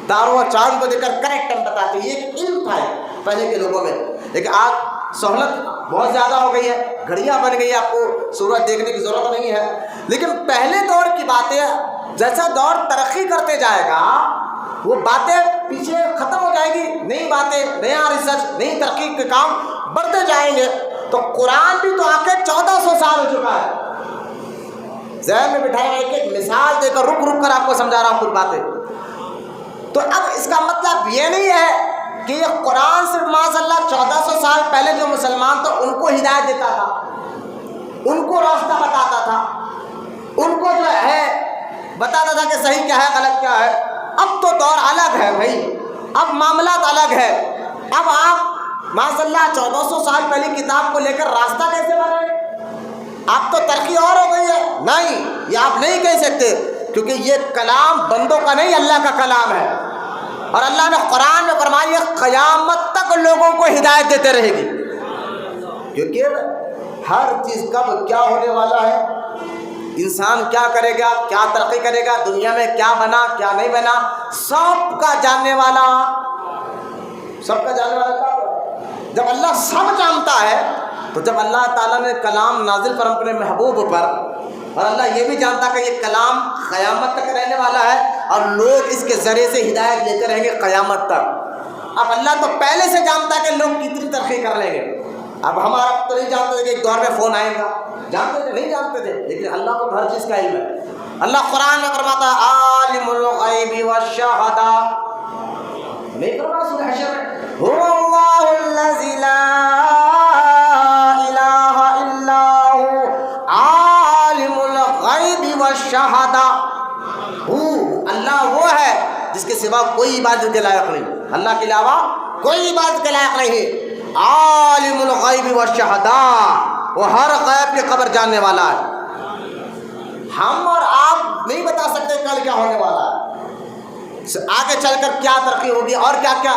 تاروں اور چاند کو دیکھ کر کریکٹ ٹائم بتاتے، یہ ایک علم تھا پہلے کے لوگوں میں۔ لیکن آج سہولت بہت زیادہ ہو گئی ہے، گھڑیاں بن گئی، آپ کو سورج دیکھنے کی ضرورت نہیں ہے۔ لیکن پہلے دور کی باتیں، جیسا دور ترقی کرتے جائے گا وہ باتیں پیچھے ختم ہو جائے گی، نئی باتیں، نیا ریسرچ، نئی ترقی کے کام بڑھتے جائیں گے۔ تو قرآن بھی تو آ کے 1400 سال ہو چکا ہے، ذہن میں بٹھائے، ایک مثال دے کر رک کر آپ کو سمجھا رہا ہوں کچھ باتیں۔ تو اب اس کا مطلب یہ نہیں ہے کہ یہ قرآن صرف معاذ اللہ 1400 سال پہلے جو مسلمان تھے ان کو ہدایت دیتا تھا، ان کو راستہ بتاتا تھا، ان کو جو ہے بتاتا تھا کہ صحیح کیا ہے غلط کیا ہے۔ اب تو دور الگ ہے بھائی، اب معاملات الگ ہے۔ اب آپ ماشاء اللہ 1400 سال پہلے کتاب کو لے کر راستہ کیسے بنائیں گے؟ اب تو ترقی اور ہو گئی ہے، نہیں یہ آپ نہیں کہہ سکتے، کیونکہ یہ کلام بندوں کا نہیں اللہ کا کلام ہے، اور اللہ نے قرآن میں فرمایا قیامت تک لوگوں کو ہدایت دیتے رہے گی، کیونکہ ہر چیز کب کیا ہونے والا ہے، انسان کیا کرے گا، کیا ترقی کرے گا، دنیا میں کیا بنا کیا نہیں بنا، سب کا جاننے والا، سب کا جاننے والا کیا ہے؟ جب اللہ سب جانتا ہے تو جب اللہ تعالیٰ نے کلام نازل پر اپنے محبوب پر، اور اللہ یہ بھی جانتا کہ یہ کلام قیامت تک رہنے والا ہے اور لوگ اس کے ذریعے سے ہدایت لیتے رہیں گے قیامت تک۔ اب اللہ تو پہلے سے جانتا ہے کہ لوگ کتنی ترقی کر لیں گے۔ اب ہمارا تو نہیں جانتے تھے کہ ایک دور میں فون آئے گا، جانتے تھے نہیں جانتے تھے، لیکن اللہ کو ہر چیز کا علم ہے۔ اللہ قرآن میں فرماتا ہے عالم الغیب والشہادہ، نہیں فرمایا سورہ حشر میں هو اللہ الذی لا الہ الا هو عالم الغیب والشہادہ، اللہ وہ ہے جس کے سوا کوئی عبادت کے لائق نہیں، اللہ کے علاوہ کوئی عبادت کے لائق نہیں۔ عالم الغیب والشہادہ، وہ ہر غیب کی خبر جاننے والا ہے۔ ہم اور آپ نہیں بتا سکتے کل کیا ہونے والا ہے، آگے چل کر کیا ترقی ہوگی، اور کیا کیا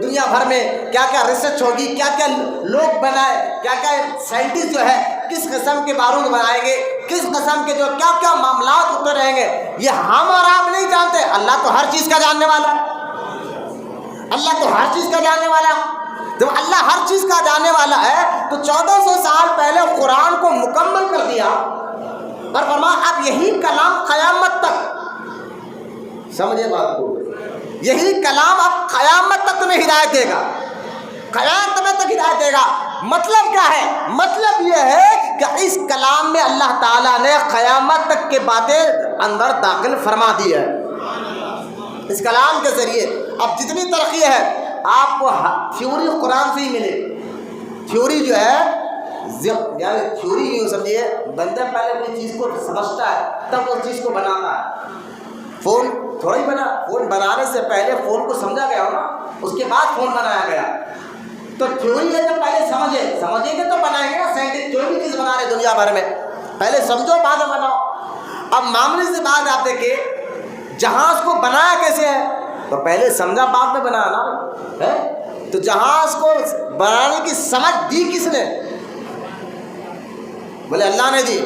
دنیا بھر میں کیا کیا ریسرچ ہوگی، کیا کیا لوگ بنائے، کیا کیا سائنٹسٹ جو ہے کس قسم کے بارود بنائیں گے، کس قسم کے جو کیا کیا معاملات ہوتے رہیں گے، یہ ہم اور آپ نہیں جانتے۔ اللہ تو ہر چیز کا جاننے والا ہے، اللہ تو ہر چیز کا جاننے والا ہے۔ جب اللہ ہر چیز کا جاننے والا ہے تو 1400 سال پہلے قرآن کو مکمل کر دیا اور فرمایا اب یہی کلام قیامت تک، سمجھے بات کو، یہی کلام اب قیامت تک تمہیں ہدایت دے گا، قیامت تک ہدایت دے گا۔ مطلب کیا ہے؟ مطلب یہ ہے کہ اس کلام میں اللہ تعالیٰ نے قیامت تک کے باتیں اندر داخل فرما دی ہے اس کلام کے ذریعے۔ اب جتنی ترقی ہے آپ کو تھیوری قرآن سے ہی ملے، تھیوری جو ہے یعنی تھیوری یوں سمجھیے بندہ پہلے کوئی چیز کو سمجھتا ہے تب اس چیز کو بناتا ہے۔ فون تھوڑا ہی بنا، فون بنانے سے پہلے فون کو سمجھا گیا ہو نا، اس کے بعد فون بنایا گیا۔ تو تھیوری ہے جب پہلے سمجھیں گے تو بنائیں گے نا، سائنٹسٹ جو بھی چیز بنا رہے دنیا بھر میں پہلے سمجھو بعد میں بناؤ۔ اب معاملے سے بعد آپ دیکھیں جہاز کو بنایا کیسے ہے، تو پہلے سمجھا بعد میں بنایا نا ہے۔ تو جہاز کو بنانے کی سمجھ دی کس نے؟ بولے اللہ نے دی،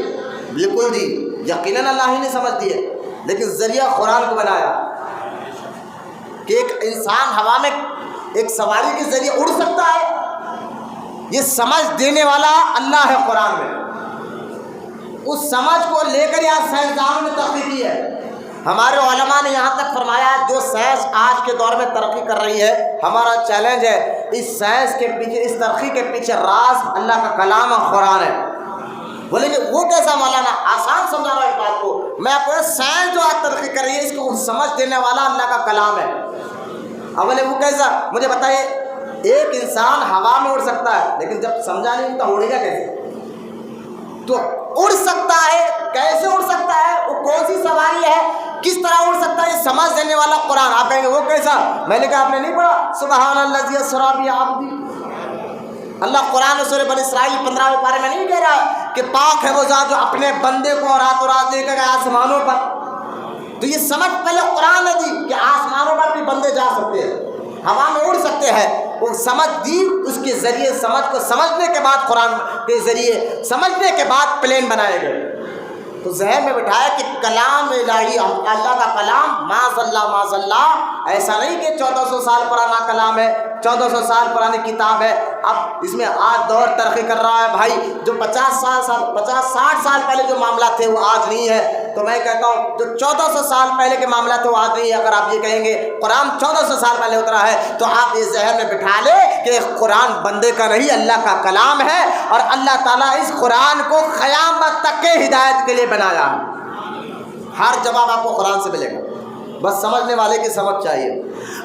بالکل دی، یقیناً اللہ ہی نے سمجھ دی ہے، لیکن ذریعہ قرآن کو بنایا کہ ایک انسان ہوا میں ایک سواری کے ذریعے اڑ سکتا ہے، یہ سمجھ دینے والا اللہ ہے قرآن میں۔ اس سمجھ کو لے کر یہاں سائنسدانوں نے ترقی کی ہے۔ ہمارے علماء نے یہاں تک فرمایا جو سائنس آج کے دور میں ترقی کر رہی ہے، ہمارا چیلنج ہے اس سائنس کے پیچھے، اس ترقی کے پیچھے راز اللہ کا کلام اور قرآن ہے۔ بولے کہ وہ کیسا مولانا؟ آسان سمجھا رہا ہے بات کو میں آپ کو، سائنس جو آج ترقی کر رہی ہے اس کو سمجھ دینے والا اللہ کا کلام ہے۔ اب بولے وہ کیسا؟ مجھے بتائیے، ایک انسان ہوا میں اڑ سکتا ہے لیکن جب سمجھا نہیں تو اڑے گا کیسے؟ تو اڑ سکتا ہے، کیسے اڑ سکتا ہے، وہ کون سی سواری ہے، کس طرح اڑ سکتا ہے، یہ سمجھ دینے والا قرآن۔ آپ کہیں گے وہ کیسا؟ میں نے کہا آپ نے نہیں پڑھا سبحان الذی اسریٰ بعبدہ؟ اللہ قرآن میں سورہ بنی اسرائیل 15ویں پارے میں نہیں کہہ رہا کہ پاک ہے وہ ذات جو اپنے بندے کو راتوں رات لے کر گئے آسمانوں پر؟ تو یہ سمجھ پہلے قرآن نے دی کہ آسمانوں پر بھی بندے جا سکتے ہیں، ہوا میں اڑ سکتے ہیں، وہ سمجھ دی، اس کے ذریعے سمجھ کو سمجھنے کے بعد قرآن کے ذریعے سمجھنے کے بعد پلین بنائے گئے۔ تو ذہن میں بٹھایا کہ کلام الہی اللہ کا کلام معاذ اللہ ایسا نہیں کہ 1400 سال پرانا کلام ہے، 1400 سال پرانی کتاب ہے، اب اس میں آج دور ترقی کر رہا ہے بھائی، جو 50-60 سال پہلے جو معاملات تھے وہ آج نہیں ہے۔ تو میں کہتا ہوں جو 1400 سال پہلے کے معاملات تھے وہ آج نہیں ہے۔ اگر آپ یہ کہیں گے قرآن 1400 سال پہلے اترا ہے تو آپ یہ ذہن میں بٹھا لیں کہ قرآن بندے کا نہیں اللہ کا کلام ہے، اور اللہ تعالیٰ اس قرآن کو قیامت تک کے ہدایت کے لیے بنایا۔ ہر جواب آپ کو قرآن سے ملے گا، بس سمجھنے والے کی سمجھ چاہیے۔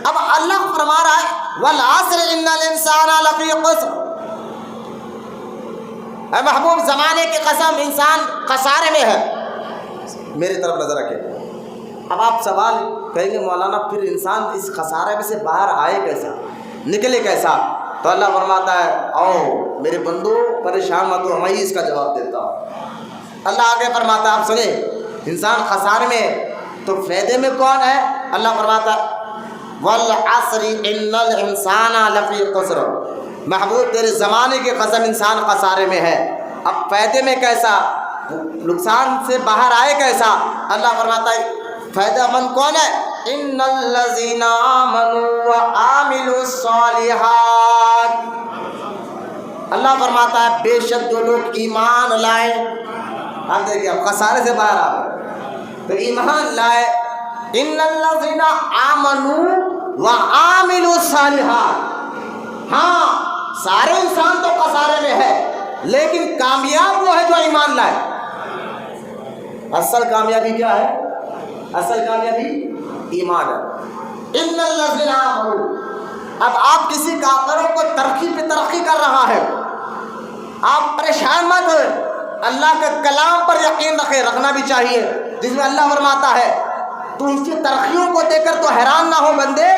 اب اللہ فرما رہا ہے وَالْعَصْرِ إِنَّ الْإِنسَانَ لَفِي خُسْرٍ، اے محبوب زمانے کی قسم انسان خسارے میں ہے. میری طرف نظر رکھیں. اب آپ سوال کہیں گے مولانا پھر انسان اس خسارے میں سے باہر آئے کیسا, نکلے کیسا؟ تو اللہ فرماتا ہے آؤ میرے بندو پریشان مت ہو, میں ہی اس کا جواب دیتا ہوں. اللہ آگے فرماتا ہے, آپ سنیں, انسان خسارے میں تو فائدے میں کون ہے؟ اللہ فرماتا ہے والعصر ان الانسان لفی خسر. محبوب تیرے زمانے کی قسم انسان خسارے میں ہے. اب فائدے میں کیسا, نقصان سے باہر آئے کیسا؟ اللہ فرماتا ہے فائدہ مند کون ہے؟ ان الذین آمنوا وعملوا الصالحات. اللہ فرماتا ہے بے شک جو لوگ ایمان لائے, آپ دیکھیں اب خسارے سے باہر آ گئے تو ایمان لائے. ان الذین آمنوا وعملوا الصالحات. ہاں سارے انسان تو خسارے میں ہے, لیکن کامیاب وہ ہے جو ایمان لائے. اصل کامیابی کیا ہے؟ اصل کامیابی ایمان ہے. ان الذین آمنوا. اب آپ کسی کافروں کو ترقی پہ ترقی کر رہا ہے, آپ پریشان مت ہوئے, اللہ کے کلام پر یقین رکھنا بھی چاہیے جس میں اللہ فرماتا ہے تو اس کی ترقیوں کو دیکھ کر تو حیران نہ ہو بندے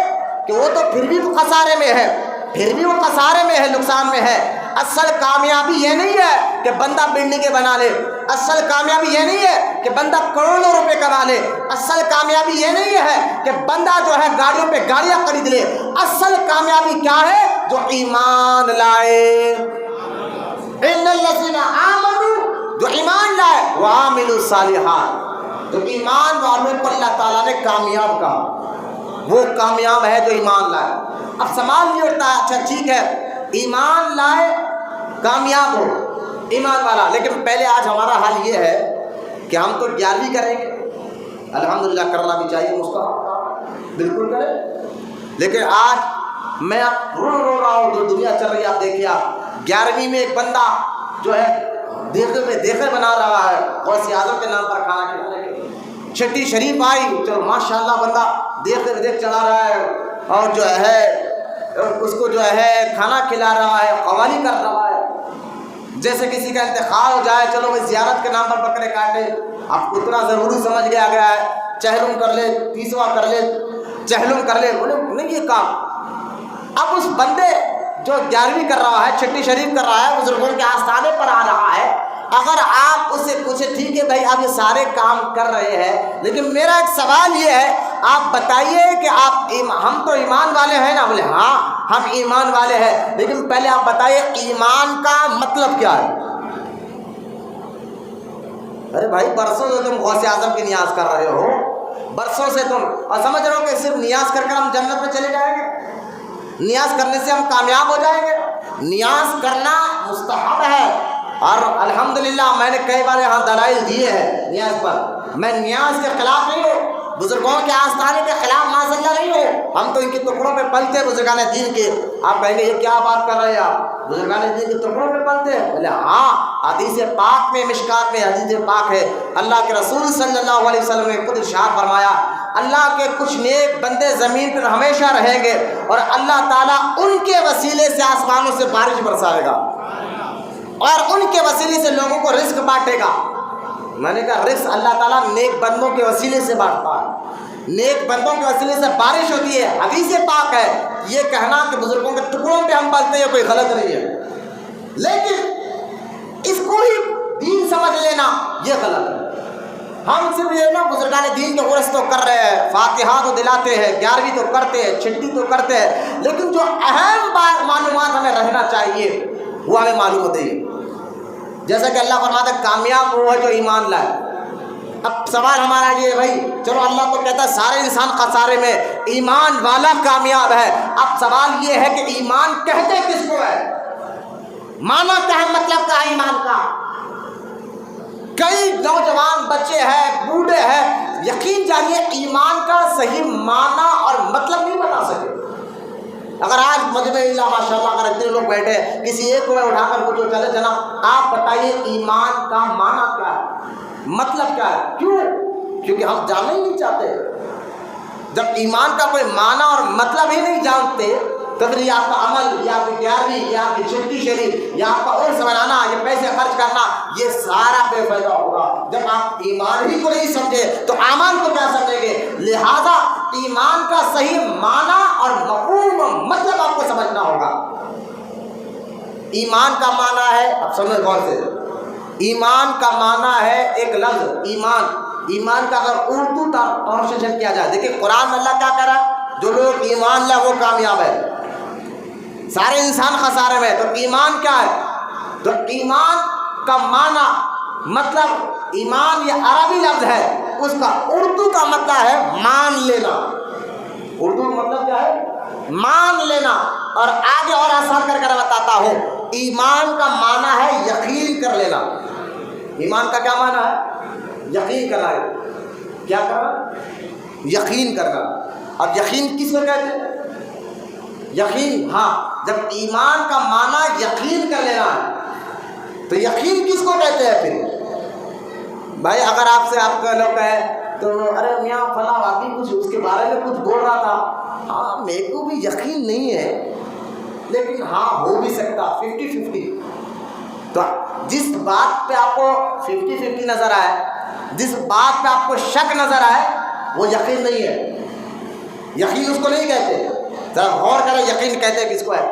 کہ وہ تو پھر بھی خسارے میں ہے, پھر بھی وہ خسارے میں ہے, نقصان میں ہے. اصل کامیابی یہ نہیں ہے کہ بندہ بلڈنگیں بنا لے, اصل کامیابی یہ نہیں ہے کہ بندہ کروڑوں روپے کما لے, اصل کامیابی یہ نہیں ہے کہ بندہ جو ہے گاڑیوں پہ گاڑیاں خرید لے. اصل کامیابی کیا ہے؟ جو ایمان لائے. ان الذین آمنوا, جو ایمان لائے, وعملوا الصالحات. جو ایمان والوں کو اللہ تعالیٰ نے کامیاب کہا, وہ کامیاب ہے جو ایمان لائے. اب سوال یہ اٹھتا ہے اچھا ٹھیک ہے ایمان لائے کامیاب ہو ایمان والا, لیکن پہلے آج ہمارا حال یہ ہے کہ ہم تو 11ویں کریں گے, الحمدللہ کرنا بھی چاہیے, اس کا بالکل کریں, لیکن آج میں اب رو رہا ہوں, جو دنیا چل رہی ہے آپ دیکھیے. آپ 11ویں میں ایک بندہ جو ہے دیکھے بنا رہا ہے غوث اعظم کے نام پر کھانا کھلانے کے لیے. چھٹی شریف آئی, چلو ماشاء اللہ بندہ دیکھ چلا رہا ہے, اور جو ہے اس کو جو ہے کھانا کھلا رہا ہے, قوالی کر رہا ہے. جیسے کسی کا انتقال ہو جائے, چلو وہ زیارت کے نام پر بکرے کاٹے, اب اتنا ضروری سمجھ گیا ہے, چہلم کر لے, تیسوا کر لے, چہلم کر لے, بولے نہیں یہ کام. اب اس بندے جو 11ویں کر رہا ہے, چھٹی شریف کر رہا ہے, بزرگوں کے آستانے پر آ رہا ہے, اگر آپ اس سے پوچھیں ٹھیک ہے بھائی آپ یہ سارے کام کر رہے ہیں, لیکن میرا ایک سوال یہ ہے آپ بتائیے کہ آپ ہم تو ایمان والے ہیں نا؟ بولے ہاں ہم ایمان والے ہیں, لیکن پہلے آپ بتائیے ایمان کا مطلب کیا ہے؟ ارے بھائی برسوں سے تم غوث اعظم کی نیاز کر رہے ہو, برسوں سے تم, اور سمجھ رہے ہو کہ صرف نیاز کر ہم جنت میں چلے جائیں گے, نیاز کرنے سے ہم کامیاب ہو جائیں گے؟ نیاز کرنا مستحب ہے, اور الحمدللہ میں نے کئی بار یہاں دلائل دیے ہیں نیاز پر. میں نیاز کے خلاف نہیں ہوں, بزرگوں کے آستانے کے خلاف معذاللہ نہیں ہوں, ہم تو ان کے ٹکڑوں پہ پلتے ہیں بزرگان دین کے. آپ کہیں گے یہ کیا بات کر رہے ہیں آپ, بزرگان دین کے ٹکڑوں پہ پلتے ہیں؟ بولے ہاں, حدیث پاک میں, مشکات میں حدیث پاک ہے, اللہ کے رسول صلی اللہ علیہ وسلم نے خود ارشاد فرمایا اللہ کے کچھ نیک بندے زمین پر ہمیشہ رہیں گے, اور اللہ تعالیٰ ان کے وسیلے سے آسمانوں سے بارش برسائے گا, اور ان کے وسیلے سے لوگوں کو رزق بانٹے گا. میں نے کہا رزق اللہ تعالیٰ نیک بندوں کے وسیلے سے بانٹتا ہے, نیک بندوں کے وسیلے سے بارش ہوتی ہے, حدیث پاک ہے. یہ کہنا کہ بزرگوں کے ٹکڑوں پہ ہم پلتے ہیں کوئی غلط نہیں ہے, لیکن اس کو ہی دین سمجھ لینا یہ غلط ہے. ہم صرف یہ نا بزرگان دین کے عرس تو کر رہے ہیں, فاتحہ تو دلاتے ہیں, 11ویں تو کرتے ہیں, چھٹی تو کرتے ہیں, لیکن جو اہم معلومات ہمیں رہنا چاہیے وہ ہمیں معلوم ہوتی ہے. جیسا کہ اللہ فرماتا ہے کامیاب وہ ہے جو ایمان لائے. اب سوال ہمارا یہ ہے بھائی چلو اللہ تو کہتا ہے سارے انسان خسارے میں, ایمان والا کامیاب ہے. اب سوال یہ ہے کہ ایمان کہتے کس کو ہے, معنی کیا ہے, مطلب کیا ہے ایمان کا؟ کئی نوجوان بچے ہیں, بوڑھے ہیں, یقین جانیے ایمان کا صحیح معنی اور مطلب نہیں بتا سکے. اگر آج مجمع اللہ ماشاء اللہ اگر اتنے لوگ بیٹھے, کسی ایک کو میں اٹھا کر کچھ چلے جناب آپ بتائیے ایمان کا معنی کیا ہے, مطلب کیا ہے؟ کیوں؟ کیونکہ ہم جاننا ہی نہیں چاہتے. جب ایمان کا کوئی معنی اور مطلب ہی نہیں جانتے تو پھر یہ آپ کا عمل، یہ آپ کی تیاری، یہ آپ کی چھٹی شریف، یہ آپ کا عرس بنانا، یہ پیسے خرچ کرنا، یہ سارا بے فائدہ ہوگا جب آپ ایمان ہی کو نہیں سمجھے تو اعمال کو کیا سمجھیں گے؟ لہذا ایمان کا صحیح معنی اور مفہوم مطلب آپ کو سمجھنا ہوگا۔ ایمان کا معنی ہے، اب سمجھ غور سے، ایمان کا معنی ہے ایک لفظ ایمان۔ ایمان کا اگر اردو ٹرانسلیشن کیا جائے، دیکھیں قرآن میں اللہ کیا کہہ رہا ہے؟ جو لوگ ایمان لے وہ کامیاب ہے، سارے انسان خسارے میں۔ تو ایمان کیا ہے؟ تو ایمان کا معنی مطلب ایمان یہ عربی لفظ ہے، اس کا اردو کا مطلب ہے مان لینا۔ اردو کا مطلب کیا ہے؟ مان لینا۔ اور آگے اور آسان کر بتاتا ہوں، ایمان کا معنی ہے یقین کر لینا۔ ایمان کا کیا معنی ہے؟ یقین کرنا ہے۔ کیا کرنا؟ یقین کرنا۔ اب یقین کس کو کہتے ہیں؟ یقین، ہاں، جب ایمان کا معنی یقین کر لینا ہے تو یقین کس کو کہتے ہیں؟ پھر بھائی اگر آپ سے آپ کا لوگ کہے تو ارے میاں فلاں واقعی کچھ اس کے بارے میں کچھ بول رہا تھا، ہاں میرے کو بھی یقین نہیں ہے لیکن ہاں ہو بھی سکتا 50-50۔ تو جس بات پہ آپ کو 50-50 نظر آئے، جس بات پہ آپ کو شک نظر آئے، وہ یقین نہیں ہے۔ یقین اس کو نہیں کہتے، ذرا غور کریں، یقین کہتے ہیں کس کو ہے؟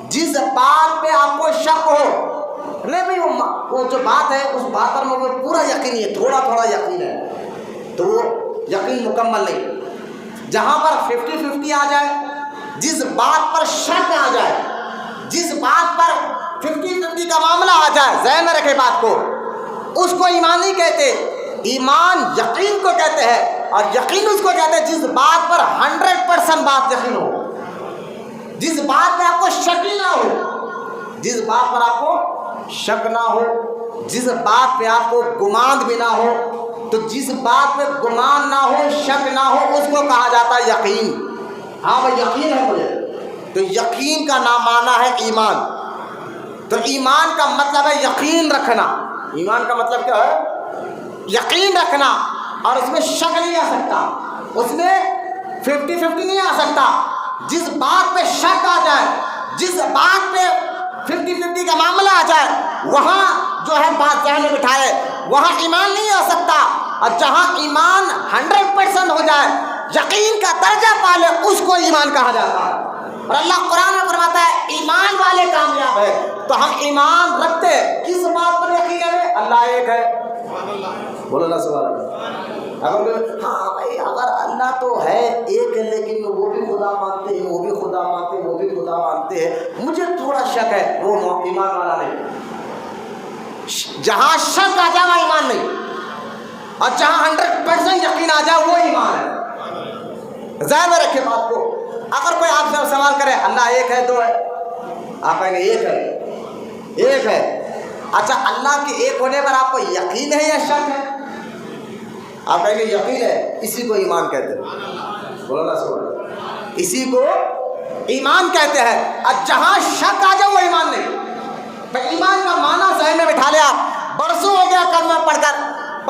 جس بات پہ آپ کو شک ہو، نہیں بھائی وہ جو بات ہے اس بات پر مجھے پورا یقین ہے، تھوڑا تھوڑا یقین ہے، تو وہ یقین مکمل نہیں۔ جہاں پر 50-50 آ جائے، جس بات پر شک آ جائے، جس بات پر 50-50 کا معاملہ آ جائے، ذہن میں رکھے بات کو، اس کو ایمان نہیں کہتے۔ ایمان یقین کو کہتے ہیں، اور یقین اس کو کہتے ہیں جس بات پر 100% بات یقین ہو، جس بات پہ آپ کو شک ہی نہ ہو، جس بات پر آپ کو شک نہ ہو، جس بات پہ آپ کو گمان بھی نہ ہو، تو جس بات پہ گمان نہ ہو، شک نہ ہو، اس کو کہا جاتا ہے یقین۔ ہاں بھائی یقین ہے مجھے، تو یقین کا نام معنی ہے ایمان۔ تو ایمان کا مطلب ہے یقین رکھنا۔ ایمان کا مطلب کیا ہے؟ یقین رکھنا، اور اس میں شک نہیں آ سکتا، اس میں 50-50 نہیں آ سکتا۔ جس بات پہ شک آ جائے، جس بات پہ 50-50 کا معاملہ آ جائے، وہاں جو ہے بات ذہن میں بٹھائے، وہاں ایمان نہیں آ سکتا۔ اور جہاں ایمان 100% ہو جائے، یقین کا درجہ پالے، اس کو ایمان کہا جاتا ہے۔ اور اللہ قرآن میں فرماتا ہے ایمان والے کامیاب ہے۔ تو ہم ایمان رکھتے کس بات پر یقین ہے؟ اللہ ایک ہے، بولو نا سبحان اللہ۔ ہاں بھائی اگر اللہ تو ہے ایک ہے لیکن وہ بھی خدا مانتے ہیں، وہ بھی خدا مانتے ہیں، وہ بھی خدا مانتے ہیں، مجھے تھوڑا شک ہے، وہ ایمان والا نہیں۔ جہاں شک آ جائے وہاں ایمان نہیں، اور جہاں 100% یقین آ جائے وہ ایمان ہے۔ ذہن میں رکھے بات کو۔ اگر کوئی آپ سے سوال کرے اللہ ایک ہے دو ہے، آپ کہیں گے ایک ہے، ایک ہے۔ اچھا اللہ کے ایک ہونے پر آپ کو یقین ہے یا شک ہے؟ آپ کہیں گے یقین ہے، اسی کو ایمان کہتے ہیں، بولو نا سبحان اللہ، اسی کو ایمان کہتے ہیں۔ اور جہاں شک آ جائے وہ ایمان نہیں۔ تو ایمان کا معنی ذہن میں بٹھا لے آپ۔ برسوں ہو گیا کلمہ پڑھ کر،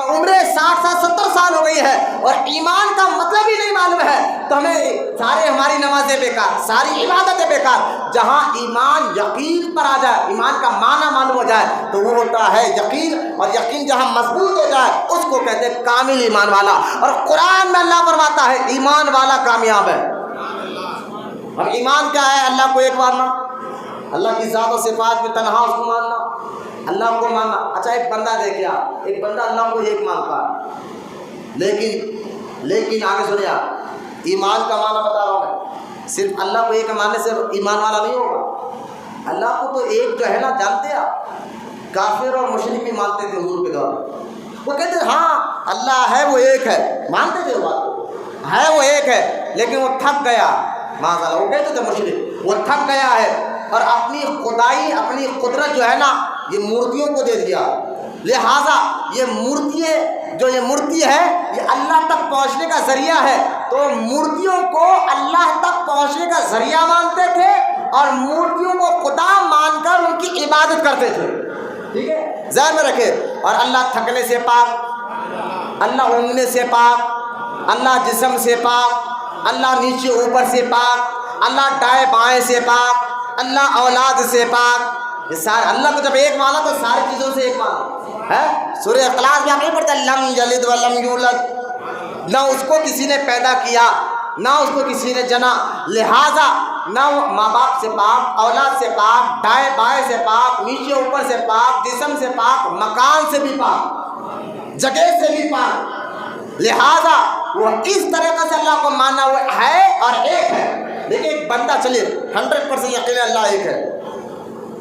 عمریں 60 سال 70 سال ہو گئی ہے، اور ایمان کا مطلب ہی نہیں معلوم ہے، تو ہمیں سارے ہماری نمازیں بیکار، ساری عبادتیں بیکار۔ جہاں ایمان یقین پر آ جائے، ایمان کا معنی معلوم ہو جائے، تو وہ ہوتا ہے یقین، اور یقین جہاں مضبوط ہو جائے اس کو کہتے ہیں کامل ایمان والا۔ اور قرآن میں اللہ فرماتا ہے ایمان والا کامیاب ہے۔ اور ایمان کیا ہے؟ اللہ کو ایک ماننا، اللہ کی ذات و صفات میں تنہا اس کو ماننا، اللہ کو ماننا۔ اچھا ایک بندہ دیکھیں آپ، ایک بندہ اللہ کو ایک مانتا ہے، لیکن آگے سنیں آپ، ایمان کا معنی بتا رہا ہوں میں، صرف اللہ کو ایک ماننے سے ایمان والا نہیں ہوگا۔ اللہ کو تو ایک جو ہے نا، جانتے ہیں آپ، کافر اور مشرک بھی مانتے تھے حضور کے دور میں، وہ کہتے ہیں ہاں اللہ ہے، وہ ایک ہے، مانتے تھے وہ بات ہے، وہ ایک ہے، لیکن وہ تھک گیا، معاذ وہ کہتے تھے مشرک، وہ تھک گیا ہے اور اپنی خدائی، اپنی قدرت جو ہے نا یہ مورتیوں کو دے دیا۔ لہٰذا یہ مورتی ہے یہ اللہ تک پہنچنے کا ذریعہ ہے، تو مورتیوں کو اللہ تک پہنچنے کا ذریعہ مانتے تھے اور مورتیوں کو خدا مان کر ان کی عبادت کرتے تھے۔ ٹھیک ہے، ذہن میں رکھے۔ اور اللہ تھکنے سے پاک، اللہ اونگنے سے پاک، اللہ جسم سے پاک، اللہ نیچے اوپر سے پاک، اللہ دائیں بائیں سے پاک، اللہ اولاد سے پاک. یہ سارے اللہ کو جب ایک مانا تو ساری چیزوں سے ایک مانا ہے. سورہ اخلاص میں آپ نہیں پڑھتے لم یلد ولم یولد، نہ اس کو کسی نے پیدا کیا نہ اس کو کسی نے جنا، لہٰذا نہ ماں باپ سے پاک، اولاد سے پاک، دائیں بائیں سے پاک، نیچے اوپر سے پاک، جسم سے پاک، مکان سے بھی پاک، جگہ سے بھی پاک. لہٰذا وہ اس طریقے سے اللہ کو ماننا وہ ہے اور ایک ہے. لیکن ایک بندہ چلیے 100% یقین اللہ ایک ہے،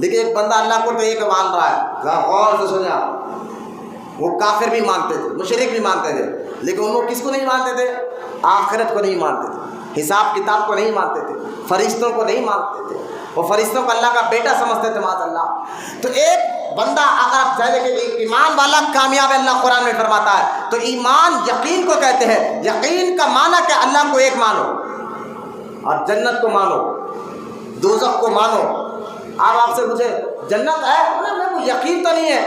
لیکن ایک بندہ اللہ کو تو ایک مان رہا ہے. غور سے سنیا، وہ کافر بھی مانتے تھے، مشرک بھی مانتے تھے، لیکن ان کو کس کو نہیں مانتے تھے؟ آخرت کو نہیں مانتے تھے، حساب کتاب کو نہیں مانتے تھے، فرشتوں کو نہیں مانتے تھے. وہ فرشتوں کو اللہ کا بیٹا سمجھتے تھے معاذ اللہ. تو ایک بندہ اگر آپ چاہتے کہ ایک ایمان والا کامیاب ہے، اللہ قرآن میں فرماتا ہے، تو ایمان یقین کو کہتے ہیں. یقین کا معنی کہ اللہ کو ایک مانو اور جنت کو مانو، دوزخ کو مانو. آپ سے پوچھے جنت ہے؟ میرے کو یقین تو نہیں ہے.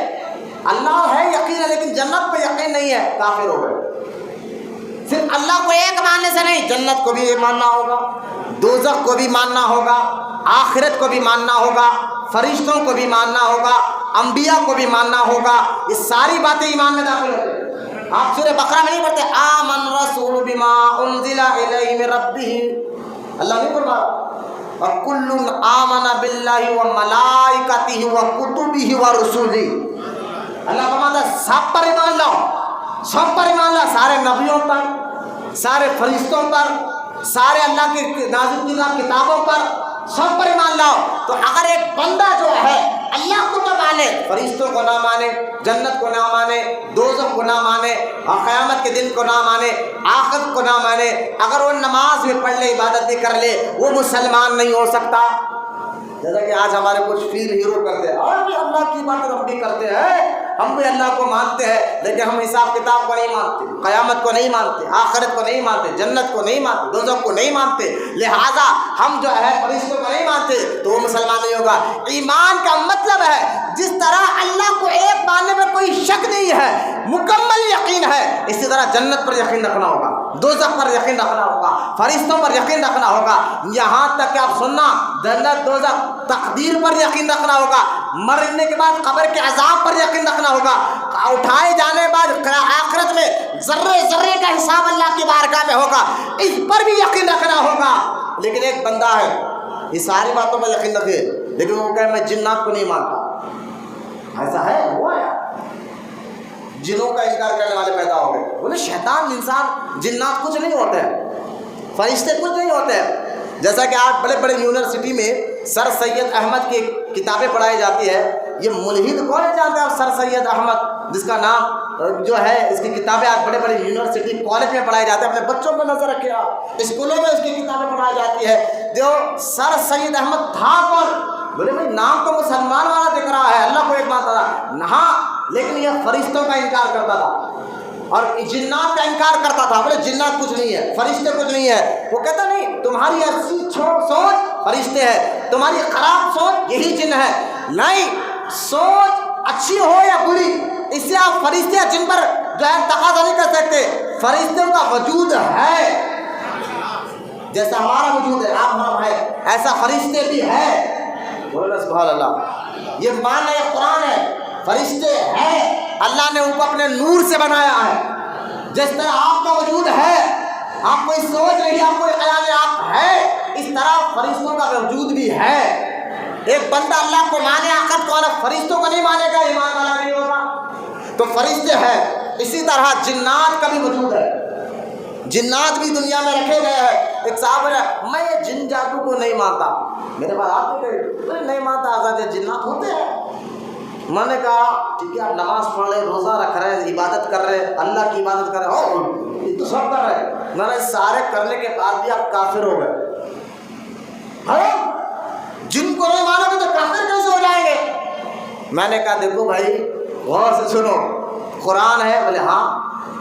اللہ ہے، یقین ہے، لیکن جنت پہ یقین نہیں ہے، کافر ہو گئے. صرف اللہ کو ایک ماننے سے نہیں، جنت کو بھی ماننا ہوگا، دوزخ کو بھی ماننا ہوگا، آخرت کو بھی ماننا ہوگا، فرشتوں کو بھی ماننا ہوگا، انبیاء کو بھی ماننا ہوگا. یہ ساری باتیں ایمان میں داخل ہوتی ہیں. آپ سورہ بقرہ میں نہیں پڑھتے آمن رسول بما انزل الیہ من ربہ؟ اللہ نہیں فرماتا وَكُلٌّ آمَنَ بِاللَّهِ وَمَلَائِكَتِهِ وَكُتُبِهِ وَرُسُلِهِ. اللہ فرماتا ہے سب پر ایمان لاؤ، سب پر ایمان لاؤ، سارے نبیوں پر، سارے فرشتوں پر، سارے اللہ کی نازل کردہ کتابوں پر، سب پر ایمان لاؤ. تو اگر ایک بندہ جو ہے اللہ کو نہ مانے، فرشتوں کو نہ مانے، جنت کو نہ مانے، دوزخ کو نہ مانے، اور قیامت کے دن کو نہ مانے، آخرت کو نہ مانے، اگر وہ نماز بھی پڑھ لے، عبادت بھی کر لے، وہ مسلمان نہیں ہو سکتا. جیسا کہ آج ہمارے کچھ فلم ہیرو کرتے ہیں، اور بھی اللہ کی بات ہم بھی کرتے ہیں، ہم بھی اللہ کو مانتے ہیں، لیکن ہم حساب کتاب کو نہیں مانتے، قیامت کو نہیں مانتے، آخرت کو نہیں مانتے، جنت کو نہیں مانتے، دوزخ کو نہیں مانتے. لہٰذا ہم جو ہے فرشتوں کو نہیں مانتے تو وہ مسلمان نہیں ہوگا. ایمان کا مطلب ہے جس طرح اللہ کو ایک ماننے میں کوئی شک نہیں ہے، مکمل یقین ہے، اسی طرح جنت پر یقین رکھنا ہوگا، دوزخ پر یقین رکھنا ہوگا، فرشتوں پر یقین رکھنا ہوگا. یہاں تک کہ آپ سننا، جنت دوزخ تقدیر پر یقین رکھنا ہوگا، مرنے کے بعد قبر کے عذاب پر یقین رکھنا ہوگا، اٹھائے جانے کے بعد آخرت میں ذرے ذرے کا حساب اللہ کی بارگاہ میں ہوگا، اس پر بھی یقین رکھنا ہوگا. لیکن ایک بندہ ہے یہ ساری باتوں پر یقین رکھے، لیکن وہ کہے میں جنات کو نہیں مانتا. ایسا ہے؟ ہوا ہے. جنوں کا انکار کرنے والے پیدا ہو گئے. بولے شیطان، انسان، جنات کچھ نہیں ہوتے ہیں، فرشتے کچھ نہیں ہوتے ہیں. جیسا کہ آج بڑے بڑے یونیورسٹی میں سر سید احمد کی کتابیں پڑھائی جاتی ہے. یہ ملحد کون جانتا ہے سر سید احمد، جس کا نام جو ہے، اس کی کتابیں آج بڑے بڑے یونیورسٹی کالج میں پڑھائی جاتی ہے. اپنے بچوں کو نظر رکھے آپ، اسکولوں میں اس کی کتابیں پڑھائی جاتی ہے. جو سر سید احمد تھا کون؟ بولے بھائی نام تو مسلمان والا دکھ رہا ہے، اللہ کو ایک مانتا تھا، ہاں، لیکن یہ فرشتوں کا انکار کرتا تھا اور جنات کا انکار کرتا تھا. بولے جنات کچھ نہیں ہے، فرشتے کچھ نہیں ہے. وہ کہتا نہیں، تمہاری اچھی سوچ فرشتے ہیں، تمہاری خراب سوچ یہی جن ہے. نہیں، سوچ اچھی ہو یا بری، اس سے آپ فرشتے جن پر جو ہے تقاضا نہیں کر سکتے. فرشتوں کا وجود ہے، جیسا ہمارا وجود ہے، آپ ہمارا ہے، ایسا فرشتے بھی ہے. بولو سبحان اللہ. یہ ماننا یہ قرآن ہے. فرشتے ہیں، اللہ نے ان کو اپنے نور سے بنایا ہے. جس طرح آپ کا وجود ہے، آپ کوئی سوچ نہیں، آپ کوئی خیال آپ ہے، اس طرح فرشتوں کا وجود بھی ہے. ایک بندہ اللہ کو مانے، آخرت کو مانے، فرشتوں کو نہیں مانے گا، ایمان والا نہیں ہوگا. تو فرشتے ہیں. اسی طرح جنات کا بھی وجود ہے، جنات بھی دنیا میں رکھے گئے ہیں. ایک صاحب ہے، میں یہ جن جادو کو نہیں مانتا. میرے پاس آتے گئے، نہیں مانتا، آزاد جنات ہوتے ہیں. میں نے کہا ٹھیک ہے، آپ نماز پڑھ رہے، روزہ رکھ رہے، عبادت کر رہے، اللہ کی عبادت کر رہے، اور یہ تو سب کر رہے. میں نے سارے کرنے کے بعد بھی آپ کافر ہو گئے. جن کو نہیں مانو گے تو کافر کیسے ہو جائیں گے؟ میں نے کہا دیکھو بھائی، غور سے سنو، قرآن ہے. بولے ہاں.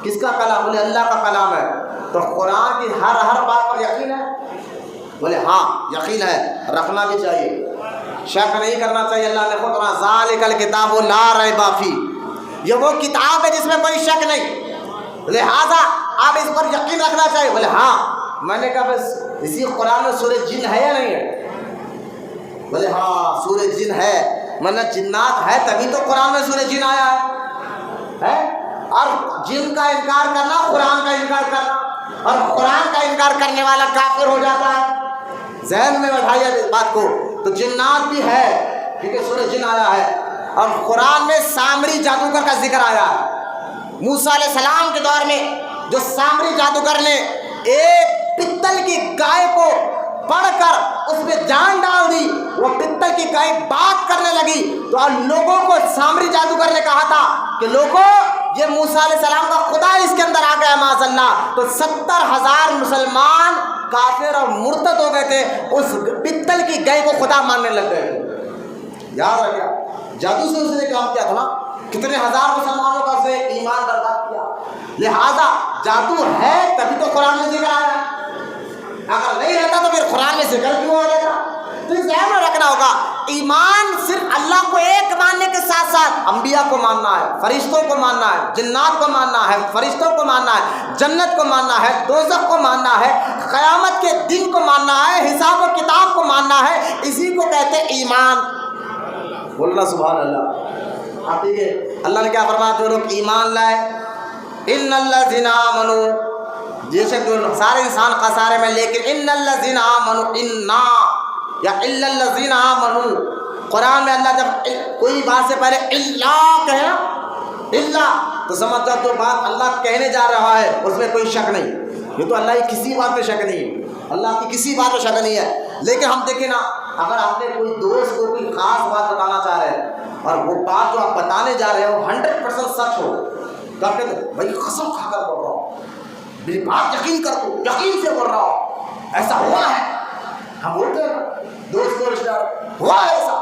کس کا کلام؟ بولے اللہ کا کلام ہے. تو قرآن کی ہر بات پر یقین ہے؟ بولے ہاں یقین ہے، رکھنا بھی چاہیے، شک نہیں کرنا چاہیے. اللہ نے خود ذالک الکتاب لا ریب فیہ، یہ وہ کتاب ہے جس میں کوئی شک نہیں، لہذا آپ اس پر یقین رکھنا چاہیے. بولے ہاں. میں نے کہا بس اسی قرآن میں سورہ جن ہے یا نہیں ہے؟ بولے ہاں سورہ جن ہے، ورنہ جنات ہے تبھی تو قرآن میں سورہ جن آیا ہے۔ اور جن کا انکار کرنا قرآن کا انکار کرنا، اور قرآن کا انکار کرنے والا کافر ہو جاتا ہے۔ ذہن میں بٹھائیے اس بات کو۔ تو جنات بھی ہے کیونکہ سورہ جن آیا ہے، اور قرآن میں سامری جادوگر کا ذکر آیا ہے۔ موسیٰ علیہ السلام کے دور میں جو سامری جادوگر نے ایک پتل کی گائے کو پڑھ کر اس میں جان ڈال دی، وہ پتل کی گائے بات کرنے لگی، تو لوگوں کو سامری جادوگر نے کہا تھا کہ لوگوں یہ موسیٰ علیہ السلام کا خدا اس کے اندر آ گیا معاذ اللہ، تو 70,000 مسلمان کافر اور مرتد ہو گئے تھے، اس پتل کی گائے کو خدا ماننے لگ گئے۔ یاد ہے کیا؟ جادو سے اس نے کام کیا تھا نا، کتنے ہزار مسلمانوں کا اسے ایمان برباد کیا۔ لہذا جادو ہے تبھی تو قرآن میں ذکر آیا، اگر نہیں رہتا تو پھر قرآن میں ذکر کیوں آ جاتا؟ تو اس ذہن میں رکھنا ہوگا، ایمان صرف اللہ کو ایک ماننے کے ساتھ ساتھ انبیاء کو ماننا ہے، فرشتوں کو ماننا ہے، جنات کو ماننا ہے، فرشتوں کو ماننا ہے، جنت کو ماننا ہے، دوزخ کو ماننا ہے، قیامت کے دن کو ماننا ہے، حساب و کتاب کو ماننا ہے، اسی کو کہتے ہیں ایمان۔ بولنا سبحان اللہ۔ آپ دیکھیے اللہ نے کیا فرمایا، جو لوگ ایمان لائے، ان الذین آمنوا، جیسے سارے انسان خسارے میں، لیکن ان الذین آمنوا، انا یا الا الذین آمنوا، قرآن میں اللہ جب کوئی بات سے پہلے اللہ کہے نا، اللہ، تو سمجھ جاؤ جو بات اللہ کہنے جا رہا ہے اس میں کوئی شک نہیں، یہ تو اللہ کی کسی بات پہ شک نہیں ہے، اللہ کی کسی بات پہ شک نہیں ہے۔ لیکن ہم دیکھیں نا، اگر آپ نے کوئی دوست کو کوئی خاص بات بتانا چاہ رہے ہیں اور وہ بات جو آپ بتانے جا رہے ہو 100% سچ ہو، تو آپ کہتے ہیں بھائی قسم کھا کر بول رہا ہوں، میری بات یقین کر دو، یقین سے بول رہا ہوں، ایسا ہوا ہے۔ ہم بولتے ہیں دوست کو رشتہ دار ہوا ہے ایسا،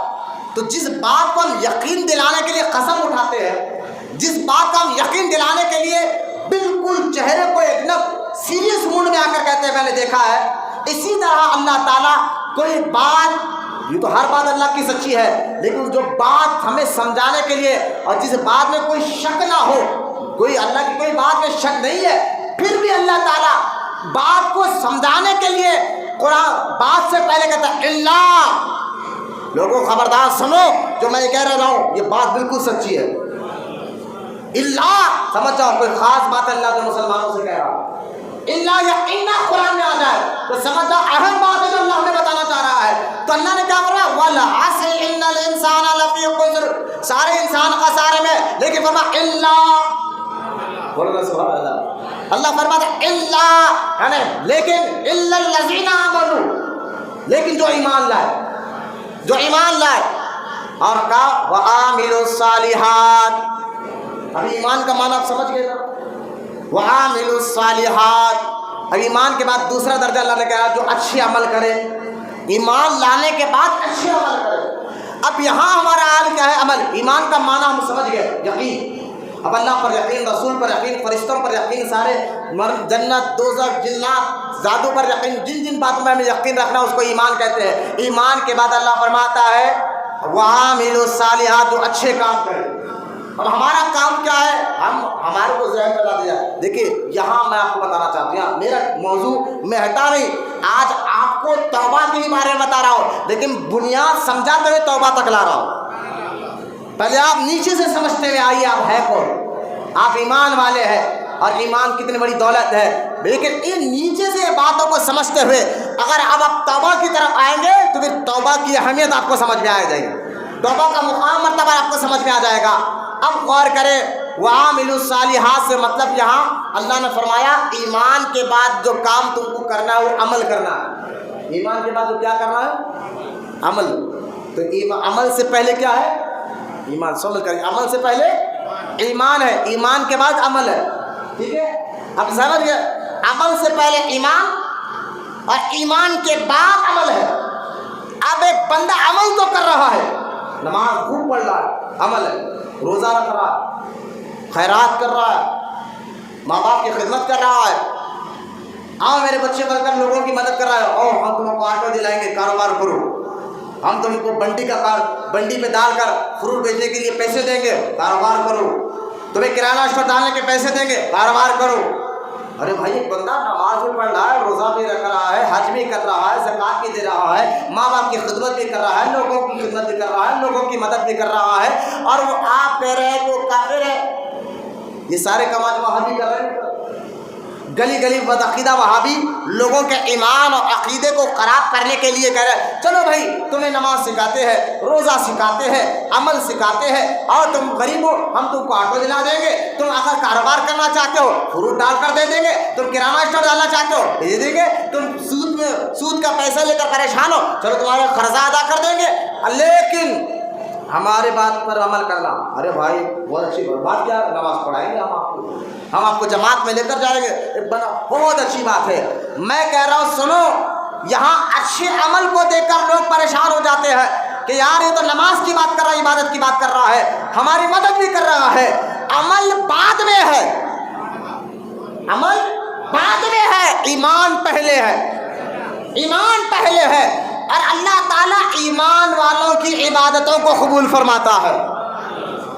تو جس بات کو ہم یقین دلانے کے لیے قسم اٹھاتے ہیں، جس بات کا ہم یقین دلانے کے لیے بالکل چہرے کو ایک دم سیریس موڈ میں آ کر کہتے ہیں میں نے دیکھا ہے، اسی طرح اللہ تعالیٰ کوئی بات، یہ تو ہر بات اللہ کی سچی ہے، لیکن جو بات ہمیں سمجھانے کے لیے اور جس بات میں کوئی شک نہ ہو، کوئی اللہ کی کوئی بات میں شک نہیں ہے، پھر بھی اللہ تعالیٰ بات کو سمجھانے کے لیے قرآن بات سے پہلے کہتا ہے اللہ، لوگوں خبردار سنو جو میں یہ کہہ رہا ہوں یہ بات بالکل سچی ہے۔ اللہ سمجھ جاؤ کوئی خاص بات اللہ کے مسلمانوں سے کہہ رہا، اللہ یا انا قرآن میں آ جائے تو سمجھ جاؤ اہم بات ہے جو اللہ ہمیں بتانا چاہ رہا ہے۔ تو اللہ نے کیا فرمایا، والعصر ان الانسان لفی خسر، سارے انسان خسارے میں، لیکن فرمایا اللہ، بولنا سبحان اللہ، اللہ فرماتا اللہ یعنی لیکن الا الذین آمنوا، لیکن جو ایمان لائے، جو ایمان لائے، اور کہا وعاملوا الصالحات، اب ایمان کا معنی آپ سمجھ گئے نا، وعاملوا الصالحات، اب ایمان کے بعد دوسرا درجہ اللہ نے کہا جو اچھے عمل کرے، ایمان لانے کے بعد اچھے عمل کرے۔ اب یہاں ہمارا حال کیا ہے، عمل، ایمان کا معنی ہم سمجھ گئے، یقین، اب اللہ پر یقین، رسول پر یقین، فرشتوں پر یقین، سارے جنت، دوزخ، جنات، جادو پر یقین، جن جن باتوں میں ہمیں یقین رکھنا اس کو ایمان کہتے ہیں۔ ایمان کے بعد اللہ فرماتا ہے وَعَامِلُوا الصَّالِحَاتِ، جو اچھے کام کرے۔ اب ہمارا کام کیا ہے، ہمارے کو ذہن میں لا دیا۔ دیکھیے یہاں میں آپ کو بتانا چاہتی ہوں، میرا موضوع میں ہٹا نہیں، آج آپ کو توبہ کے بارے میں بتا رہا ہوں، لیکن بنیاد سمجھاتے ہوئے توبہ تک لا رہا ہوں۔ پہلے آپ نیچے سے سمجھتے ہوئے آئیے آپ ہے کون، آپ ایمان والے ہیں، اور ایمان کتنی بڑی دولت ہے، لیکن ان نیچے سے باتوں کو سمجھتے ہوئے اگر آپ توبہ کی طرف آئیں گے تو پھر توبہ کی اہمیت آپ کو سمجھ میں آ جائے گی، توبہ کا مقام مرتبہ آپ کو سمجھ میں آ جائے گا۔ اب غور کریں، وَعَامِلُوا الصَّالِحَاتِ سے مطلب یہاں اللہ نے فرمایا ایمان کے بعد جو کام تم کو کرنا ہے وہ عمل کرنا ہے۔ ایمان کے بعد جو کیا کرنا ہے، عمل۔ تو عمل سے پہلے کیا ہے، ایمان، سمجھ کر، عمل سے پہلے ایمان ہے، ایمان کے بعد عمل ہے، ٹھیک ہے؟ اب سمجھ گئے، عمل سے پہلے ایمان اور ایمان کے بعد عمل ہے۔ اب ایک بندہ عمل تو کر رہا ہے، نماز خوب پڑھ رہا ہے، عمل ہے، روزہ رکھ رہا ہے، خیرات کر رہا ہے، ماں باپ کی خدمت کر رہا ہے، آؤ میرے بچے بن کر لوگوں کی مدد کر رہا ہے، او ہم تم کو آٹو دلائیں گے، کاروبار کرو، ہم تم کو بنڈی پہ ڈال کر فروٹ بیچنے کے لیے پیسے دیں گے، کاروبار کرو، تمہیں کرانہ اسٹور ڈالنے کے پیسے دیں گے، کاروبار کرو۔ ارے بھائی ایک بندہ نماز بھی پڑھ رہا ہے، روزہ بھی رکھ رہا ہے، حج بھی کر رہا ہے، زکوٰۃ بھی دے رہا ہے، ماں باپ کی خدمت بھی کر رہا ہے، لوگوں کی خدمت بھی کر رہا ہے، لوگوں کی مدد بھی کر رہا ہے، اور وہ آپ کہہ رہے ہیں کہ وہ کافر ہے۔ یہ سارے کمال وہابی کر رہے ہیں۔ گلی گلی بدعقیدہ وہابی لوگوں کے ایمان اور عقیدے کو خراب کرنے کے لیے کہہ رہے ہیں چلو بھائی تمہیں نماز سکھاتے ہیں، روزہ سکھاتے ہیں، عمل سکھاتے ہیں، اور تم غریب ہو ہم تم کو آٹو دلا دیں گے، تم اگر کاروبار کرنا چاہتے ہو فروٹ ڈال کر دے دیں گے، تم کرانہ اسٹور ڈالنا چاہتے ہو دے دیں گے، تم سود کا پیسہ لے کر پریشان ہو چلو تمہارا قرضہ ادا کر دیں گے، لیکن ہمارے بات پر عمل کرنا۔ ارے بھائی بہت اچھی بات، کیا نماز پڑھائیں گے ہم آپ کو جماعت میں لے کر جائیں گے، بہت اچھی بات ہے۔ میں کہہ رہا ہوں سنو، یہاں اچھے عمل کو دیکھ کر لوگ پریشان ہو جاتے ہیں کہ یار یہ تو نماز کی بات کر رہا ہے، عبادت کی بات کر رہا ہے، ہماری مدد بھی کر رہا ہے۔ عمل بعد میں ہے، عمل بعد میں ہے، ایمان پہلے ہے، ایمان پہلے ہے، اور اللہ تعالیٰ ایمان والوں کی عبادتوں کو قبول فرماتا ہے۔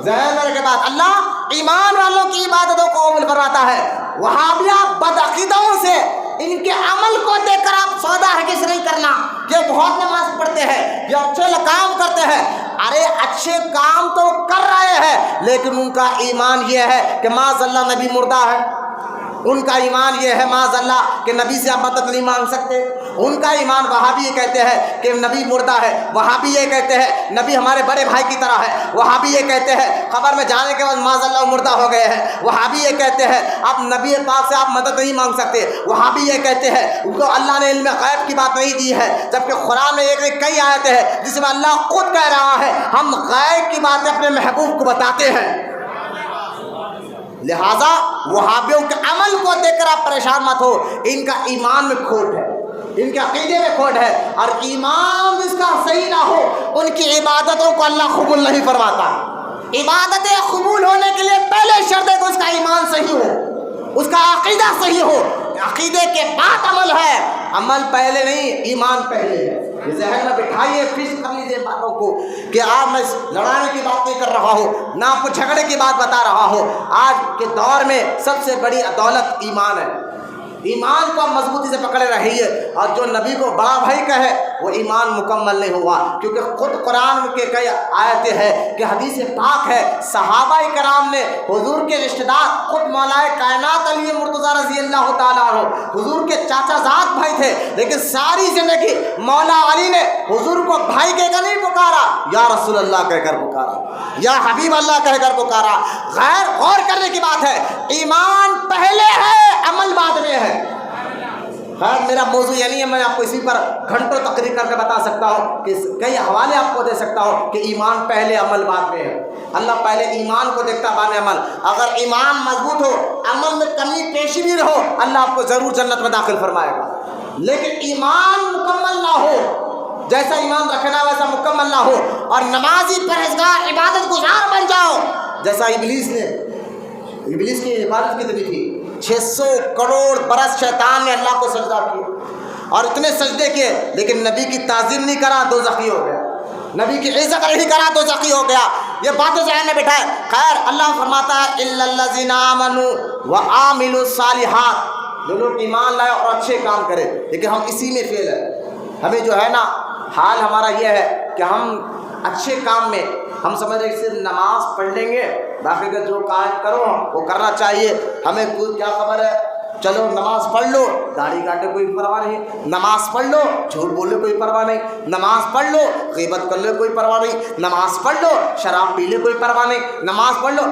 ذہن کے بعد اللہ ایمان والوں کی عبادتوں کو قبول فرماتا ہے۔ وہابیہ بدعقیدوں سے ان کے عمل کو دیکھ کر آپ سودا ہرگز نہیں کرنا کہ بہت نماز پڑھتے ہیں یا اچھے کام کرتے ہیں۔ ارے اچھے کام تو کر رہے ہیں لیکن ان کا ایمان یہ ہے کہ معاذ اللہ نبی مردہ ہے، ان کا ایمان یہ ہے معاذ اللہ کہ نبی سے آپ مدد نہیں مانگ سکتے، ان کا ایمان وہابی یہ کہتے ہیں کہ نبی مردہ ہے، وہابی یہ کہتے ہیں نبی ہمارے بڑے بھائی کی طرح ہے، وہابی یہ کہتے ہیں قبر میں جانے کے بعد معاذ اللہ مردہ ہو گئے ہیں، وہابی یہ کہتے ہیں آپ نبی پاک سے آپ مدد نہیں مانگ سکتے، وہابی یہ کہتے ہیں ان کو اللہ نے علم غیب کی بات نہیں دی ہے، جبکہ قرآن میں ایک کئی آیتیں ہیں جس میں اللہ خود کہہ رہا ہے ہم غیب کی باتیں اپنے محبوب کو بتاتے ہیں۔ لہٰذا وہابیوں کے عمل کو دیکھ کر آپ پریشان مت ہو، ان کا ایمان میں کھوٹ ہے، ان کے عقیدے میں کھوٹ ہے، اور ایمان اس کا صحیح نہ ہو ان کی عبادتوں کو اللہ قبول نہیں فرماتا۔ عبادتیں قبول ہونے کے لیے پہلے شرط ہے کہ اس کا ایمان صحیح ہو، اس کا عقیدہ صحیح ہو، عقیدے کے بعد عمل ہے، عمل پہلے نہیں، ایمان پہلے ہے۔ یہ ذہن میں بٹھائیے، فکس کر لیجیے باتوں کو کہ آج میں لڑانے کی بات نہیں کر رہا ہوں، نہ آپ کو جھگڑے کی بات بتا رہا ہوں۔ آج کے دور میں سب سے بڑی دولت ایمان ہے، ایمان کو آپ مضبوطی سے پکڑے رہیے، اور جو نبی کو بڑا بھائی کہے وہ ایمان مکمل نہیں ہوا، کیونکہ خود قرآن کے کئی آیتیں ہیں کہ حدیث پاک ہے صحابہ کرام نے حضور کے رشتہ دار خود مولا کائنات علی مرتضیٰ رضی اللہ تعالیٰ عنہ حضور کے چاچا زاد بھائی تھے، لیکن ساری زندگی مولا علی نے حضور کو بھائی کہہ کر نہیں پکارا، یا رسول اللہ کہہ کر پکارا، یا حبیب اللہ کہہ کر پکارا۔ غور کرنے کی بات ہے، ایمان پہلے ہے، عمل بعد میں ہے۔ خیر میرا موضوع یہ نہیں ہے، میں آپ کو اسی پر گھنٹوں تقریر کر کے بتا سکتا ہوں کہ کئی حوالے آپ کو دے سکتا ہوں کہ ایمان پہلے عمل بعد میں ہے۔ اللہ پہلے ایمان کو دیکھتا بعد میں عمل۔ اگر ایمان مضبوط ہو، عمل میں کمی پیشی بھی رہو، اللہ آپ کو ضرور جنت میں داخل فرمائے گا، لیکن ایمان مکمل نہ ہو، جیسا ایمان رکھنا ویسا مکمل نہ ہو، اور نمازی پرہیزگار عبادت گزار بن جاؤ جیسا ابلیس کی عبادت کتنی تھی، 600 کروڑ برس شیطان نے اللہ کو سجدہ کیا اور اتنے سجدے کیے، لیکن نبی کی تعظیم نہیں کرا دوزخی ہو گیا، نبی کی عزت نہیں کرا دوزخی ہو گیا۔ یہ باتیں ذہن میں بٹھائے۔ خیر اللہ فرماتا ہے الا الذین آمنوا وعملوا الصالحات، جو لوگ ایمان لائے اور اچھے کام کرے، لیکن ہم اسی میں فیل ہے۔ ہمیں جو ہے نا حال ہمارا یہ ہے کہ ہم اچھے کام میں ہم سمجھ رہے صرف نماز پڑھ لیں گے، باقی کا جو کام کرو وہ کرنا چاہیے، ہمیں کوئی کیا خبر ہے، چلو نماز پڑھ لو، داڑھی کاٹے کوئی پرواہ نہیں، نماز پڑھ لو، جھوٹ بولے کوئی پرواہ نہیں، نماز پڑھ لو، غیبت کر لے کوئی پرواہ نہیں، نماز پڑھ لو، شراب پی لے کوئی پرواہ نہیں، نماز پڑھ لو۔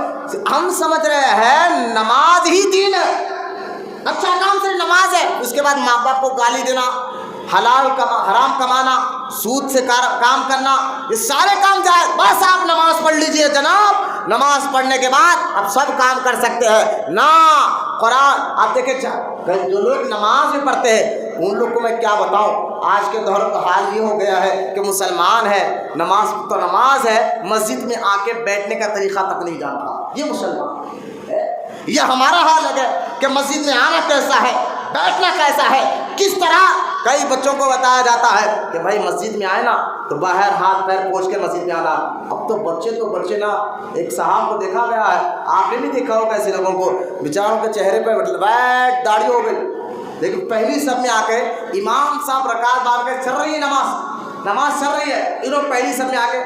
ہم سمجھ رہے ہیں نماز ہی دین ہے، اچھا کام صرف نماز ہے، اس کے بعد ماں باپ کو گالی دینا، حلال حرام کمانا، سود سے کام کرنا، یہ سارے کام جائز، بس آپ نماز پڑھ لیجئے جناب، نماز پڑھنے کے بعد آپ سب کام کر سکتے ہیں نا۔ قرآن آپ دیکھیں جو لوگ نماز بھی پڑھتے ہیں ان لوگ کو میں کیا بتاؤں، آج کے دور کا حال یہ ہو گیا ہے کہ مسلمان ہے، نماز تو نماز ہے، مسجد میں آ کے بیٹھنے کا طریقہ تک نہیں جانتا، یہ مسلمان ہے۔ یہ ہمارا حال ہے کہ مسجد میں آنا کیسا ہے، بیٹھنا کیسا ہے، کس طرح کئی بچوں کو بتایا جاتا ہے کہ بھائی مسجد میں آئے نا تو باہر ہاتھ پیر پوچھ کے مسجد میں آنا. اب تو بچے نا، ایک صاحب کو دیکھا گیا ہے، آپ نے بھی دیکھا ہوگا ایسے لوگوں کو، بیچاروں کے چہرے پہ بیٹھ داڑھی ہو گئی، لیکن پہلی سب میں آ کے امام صاحب رکعت باندھ کے چل رہی ہے نماز چل رہی ہے، انہوں پہلی سب میں آ کے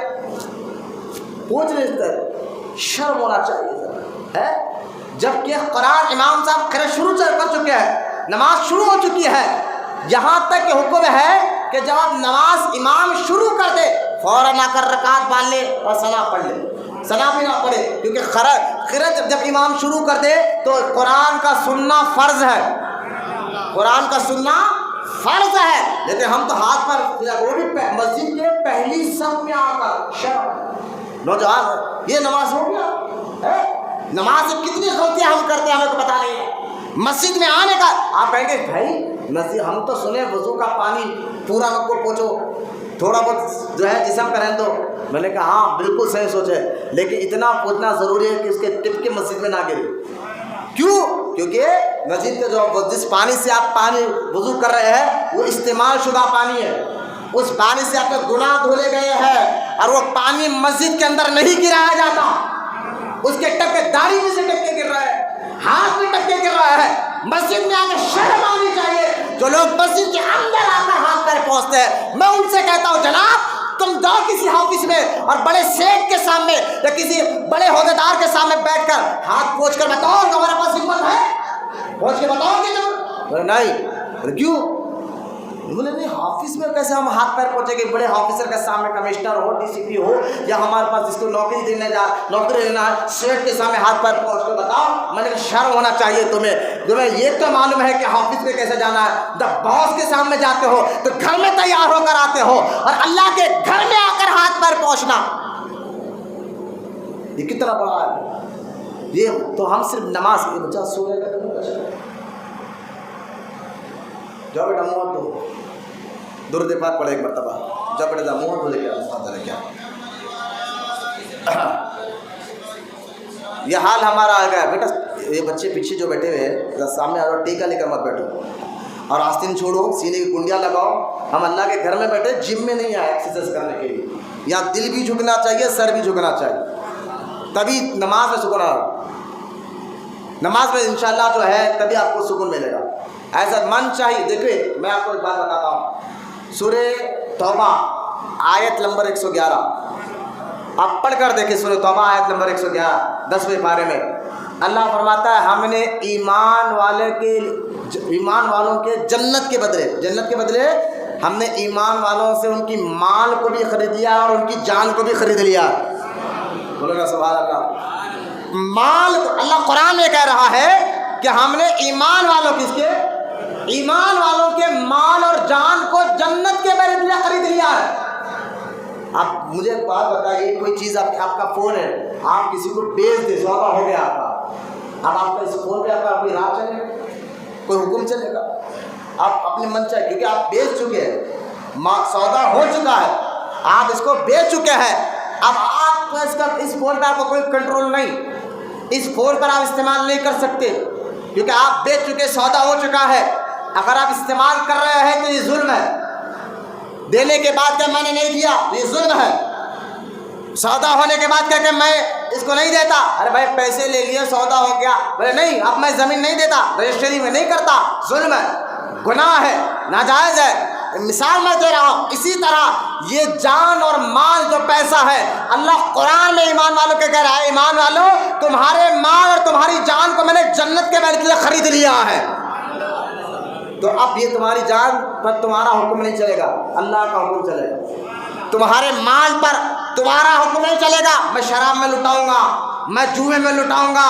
پوچھ رہے. شرم ہونا چاہیے ہے. جبکہ قرآن امام صاحب قرأت شروع کر چکے ہیں، نماز شروع ہو چکی ہے. یہاں تک کہ حکم ہے کہ جب نماز امام شروع کر دے فوراً آ کر رکعت باندھ لے اور ثنا پڑھ لے. ثنا بھی نہ پڑھے، کیونکہ قرأت جب امام شروع کر دے تو قرآن کا سننا فرض ہے، قرآن کا سننا فرض ہے. لیکن ہم تو ہاتھ پر، وہ بھی مسجد کے پہلی صف میں آ کر شرم. نوجوان یہ نماز ہو گیا ہے؟ نماز میں کتنی غلطیاں ہم کرتے ہیں ہمیں تو پتہ نہیں ہے. مسجد میں آنے کا آپ کہیں گے بھائی مسجد ہم تو سنے وضو کا پانی پورا وقت کو پہنچو، تھوڑا بہت جو ہے جسم کا رہن دو. میں نے کہا ہاں بالکل صحیح سوچے، لیکن اتنا پوچھنا ضروری ہے کہ اس کے ٹپ کے مسجد میں نہ گرے. کیوں؟ کیونکہ مسجد کے جو جس پانی سے آپ پانی وضو کر رہے ہیں وہ استعمال شدہ پانی ہے، اس پانی سے آپ کے گناہ دھولے گئے ہیں، اور وہ پانی مسجد کے اندر نہیں گرایا جاتا. اس کے ٹپکے داڑھی میں سے ٹپکے گر رہا ہے، ہاتھ میں ٹپکے گر رہا ہے. مسجد میں آنے شرم آنی چاہیے. جو لوگ مسجد کے اندر آ کر ہاتھ پیر پہنچتے ہیں، میں ان سے کہتا ہوں جناب تم جاؤ کسی آفس میں اور بڑے سیٹ کے سامنے یا کسی بڑے عہدیدار کے سامنے بیٹھ کر ہاتھ پوچھ کر بتاؤ کہ ہمارے پاس ہمت ہے، پوچھ کے بتاؤ کہ تم نہیں. کیوں؟ بولے نہیں آفس میں کیسے ہم ہاتھ پیر پہنچے گے؟ بڑے آفیسر کے سامنے، کمشنر ہو، ڈی سی پی ہو، یا ہمارے پاس جس کو نوکری دینا ہے سیٹ کے سامنے ہاتھ پیر پہنچ کے بتاؤ. میں نے شرم ہونا چاہیے تمہیں یہ تو معلوم ہے کہ آفس میں کیسے جانا ہے. جب باس کے سامنے جاتے ہو تو گھر میں تیار ہو کر آتے ہو، اور اللہ کے گھر میں آ کر ہاتھ پیر پہنچنا یہ کتنا بڑا ہے. یہ تو ہم صرف نماز کے بچہ سوئے گا جاؤ بیٹا منہ دو، درود پاک پڑھے ایک مرتبہ، جاؤ بیٹا جا منہ دھو لے کے مقدر ہے کیا. یہ حال ہمارا آ گیا بیٹا. یہ بچے پیچھے جو بیٹھے ہوئے ہیں سامنے آ جاؤ، ٹیکا لے کر مت بیٹھو اور آستین چھوڑو، سینے کی کنڈیاں لگاؤ. ہم اللہ کے گھر میں بیٹھے، جم میں نہیں آئے ایکسرسائز کرنے کے لیے. یا دل بھی جھکنا چاہیے، سر بھی جھکنا چاہیے، تبھی نماز میں سکون آئے. نماز میں انشاءاللہ جو ہے تبھی آپ کو سکون ملے گا. ایسا من چاہیے. دیکھیں میں آپ کو ایک بات بتاتا ہوں، سورہ توبہ آیت نمبر 111 آپ پڑھ کر دیکھیں. سورہ توبہ آیت نمبر 111 10ویں پارے میں اللہ فرماتا ہے ہم نے ایمان والوں کے جنت کے بدلے ہم نے ایمان والوں سے ان کی مال کو بھی خرید لیا اور ان کی جان کو بھی خرید لیا. بولو نا سبحان اللہ. مال کو اللہ قرآن میں کہہ رہا ہے کہ ہم نے ایمان والوں کے مال اور جان کو جنت کے بدلے خرید لیا ہے. آپ مجھے ایک بات بتائیے، کوئی چیز آپ کا فون ہے، آپ کسی کو بیچ دے، سودا ہو گیا آپ کا، اب آپ کا اس فون پہ آپ کا کوئی راہ چلے گا، کوئی حکم چلے گا؟ آپ اپنے من چاہے، کیونکہ آپ بیچ چکے ہیں، سودا ہو چکا ہے، آپ اس کو بیچ چکے ہیں. اب آپ اس فون پہ آپ کو کوئی کنٹرول نہیں، اس فون پر آپ استعمال نہیں کر سکتے کیونکہ آپ بیچ چکے، سودا ہو چکا ہے. اگر آپ استعمال کر رہے ہیں تو یہ ظلم ہے. دینے کے بعد کہ میں نے نہیں دیا یہ ظلم ہے. سودا ہونے کے بعد کہ میں اس کو نہیں دیتا، ارے بھائی پیسے لے لیے سودا ہو گیا، بولے نہیں اب میں زمین نہیں دیتا، رجسٹری میں نہیں کرتا، ظلم ہے، گناہ ہے، ناجائز ہے. مثال میں دے رہا ہوں. اسی طرح یہ جان اور مال جو پیسہ ہے، اللہ قرآن میں ایمان والوں کے کہہ رہا ہے ایمان والوں تمہارے مال اور تمہاری جان کو میں نے جنت کے بدلے خرید لیا ہے. تو اب یہ تمہاری جان پر تمہارا حکم نہیں چلے گا، اللہ کا حکم چلے گا. تمہارے مال پر تمہارا حکم نہیں چلے گا، میں شراب میں لٹاؤں گا، میں جوئے میں لٹاؤں گا،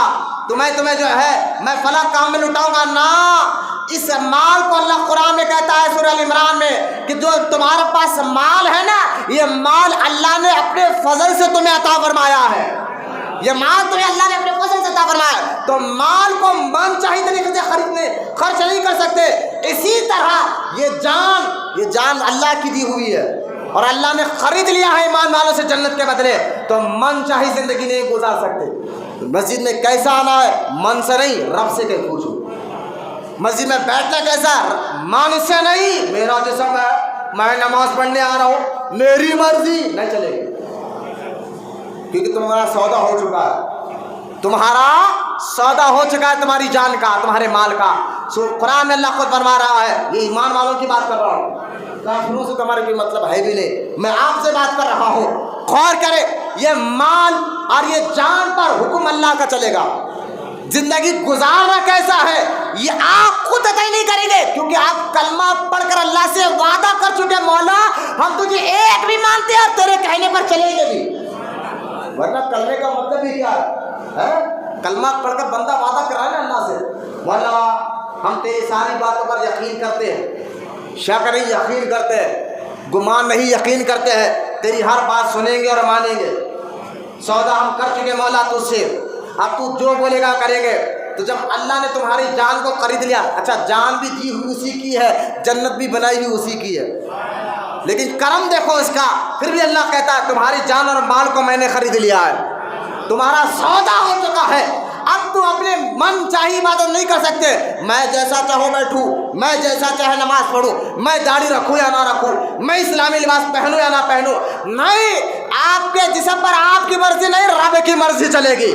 تمہیں جو ہے میں فلاں کام میں لٹاؤں گا. نہ، اس مال کو اللہ قرآن میں کہتا ہے سورہ ال عمران میں کہ جو تمہارے پاس مال ہے نا، یہ مال اللہ نے اپنے فضل سے تمہیں عطا فرمایا ہے. یہ مال تمہیں اللہ نے اپنے فضل سے عطا فرمایا ہے. تو مال کو من چاہیے طریقے سے خرچ نہیں کر سکتے. اسی طرح یہ جان اللہ کی دی ہوئی ہے اور اللہ نے خرید لیا ہے ایمان والوں سے جنت کے بدلے. تو من چاہی زندگی نہیں گزار سکتے. مسجد میں کیسا آنا ہے؟ من سے نہیں، رب سے کہ پوچھو. مسجد میں بیٹھنا کیسا مان سے نہیں، میرا جسم ہے، میں نماز پڑھنے آ رہا ہوں، میری مرضی نہیں چلے گی، کیونکہ تمہارا سودا ہو چکا ہے، تمہارا سودا ہو چکا ہے تمہاری جان کا، تمہارے مال کا۔ قرآن میں اللہ خود فرما رہا ہے، یہ ایمان والوں کی بات کر رہا ہوں، کافروں سے تمہارے کوئی مطلب ہے بھی نہیں، میں آپ سے بات کر رہا ہوں۔ غور کرے، یہ مال اور یہ جان پر حکم اللہ کا چلے گا۔ زندگی گزارنا کیسا ہے یہ آپ خود طے نہیں کریں گے، کیونکہ آپ کلمہ پڑھ کر اللہ سے وعدہ کر چکے، مولا ہم تجھے ایک بھی مانتے ہیں اور تیرے کہنے پر چلیں گے بھی، ورنہ کلمے کا مطلب ہی کیا ہے؟ کلمہ پڑھ کر بندہ وعدہ کرائے نا اللہ سے، مولا ہم تیری ساری باتوں پر یقین کرتے ہیں، شک نہیں یقین کرتے ہیں، گمان نہیں یقین کرتے ہیں، تیری ہر بات سنیں گے اور مانیں گے، سودا ہم کر چکے مولا تجھ سے، اب تو جو بولے گا کریں گے۔ تو جب اللہ نے تمہاری جان کو خرید لیا، اچھا جان بھی دی ہوئی اسی کی ہے، جنت بھی بنائی ہوئی اسی کی ہے، لیکن کرم دیکھو اس کا، پھر بھی اللہ کہتا ہے تمہاری جان اور مال کو میں نے خرید لیا ہے، تمہارا سودا ہو چکا ہے، اب تو اپنے من چاہی عبادت نہیں کر سکتے، میں جیسا چاہوں بیٹھوں، میں جیسا چاہے نماز پڑھوں، میں داڑھی رکھوں یا نہ رکھوں، میں اسلامی لباس پہنوں یا نہ پہنوں، نہیں، آپ کے جسم پر آپ کی مرضی نہیں، رب کی مرضی چلے گی،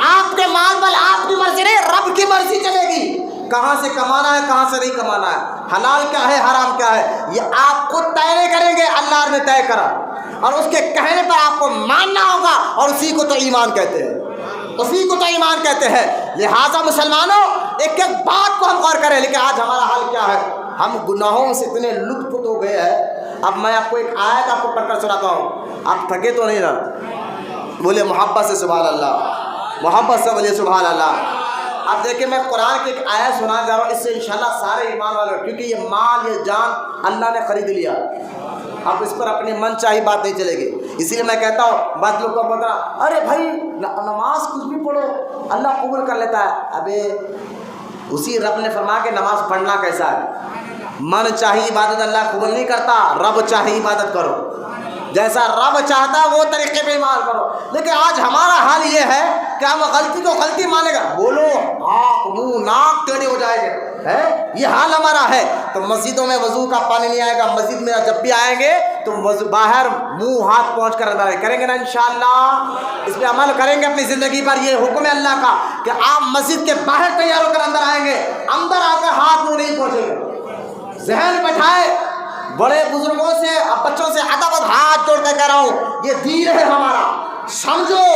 آپ کے مال پر آپ کی مرضی نہیں، رب کی مرضی چلے گی، کہاں سے کمانا ہے کہاں سے نہیں کمانا ہے، حلال کیا ہے حرام کیا ہے، یہ آپ خود طے نہیں کریں گے، اللہ نے طے کرا، اور اس کے کہنے پر آپ کو ماننا ہوگا، اور اسی کو تو ایمان کہتے ہیں، اسی کو تو ایمان کہتے ہیں۔ لہٰذا مسلمانوں ایک ایک بات کو ہم غور کریں، لیکن آج ہمارا حال کیا ہے، ہم گناہوں سے اتنے لطف ہو گئے ہیں۔ اب میں آپ کو ایک آیت آپ کو پڑھ کر سناتا ہوں، آپ تھکے تو نہیں نا؟ بولے محبت سے سبحان اللہ، محبت سے بولے سبحان اللہ۔ اب دیکھیں میں قرآن کی ایک آیت سنا جا رہا ہوں، اس سے انشاءاللہ سارے ایمان والے، کیونکہ یہ مال یہ جان اللہ نے خرید لیا، اب اس پر اپنی من چاہی بات نہیں چلے گی، اسی لیے میں کہتا ہوں بعض لوگ کو بولتا ارے بھائی نماز کچھ بھی پڑھو اللہ قبول کر لیتا ہے، ابے اسی رب نے فرمایا کہ نماز پڑھنا کیسا ہے، من چاہی عبادت اللہ قبول نہیں کرتا، رب چاہی عبادت کرو، جیسا رب چاہتا وہ طریقے پہ عمل کرو، لیکن آج ہمارا حال یہ ہے کہ ہم غلطی کو غلطی مانے گا، بولو آنکھ منہ ناک ٹیڑھے ہو جائے گا، ہے یہ حال ہمارا ہے۔ تو مسجدوں میں وضو کا پانی نہیں آئے گا، مسجد میں جب بھی آئیں گے تو باہر منہ ہاتھ پہنچ کر اندر کریں گے نا انشاءاللہ، اس پہ عمل کریں گے اپنی زندگی پر، یہ حکم ہے اللہ کا کہ آپ مسجد کے باہر تیار ہو کر اندر آئیں گے، اندر آ کر ہاتھ منہ نہیں پہنچے گا، ذہن بٹھائے، بڑے بزرگوں سے اب بچوں سے ادب ہاتھ جوڑ کر کہہ رہا ہوں یہ دین ہے ہمارا، سمجھو۔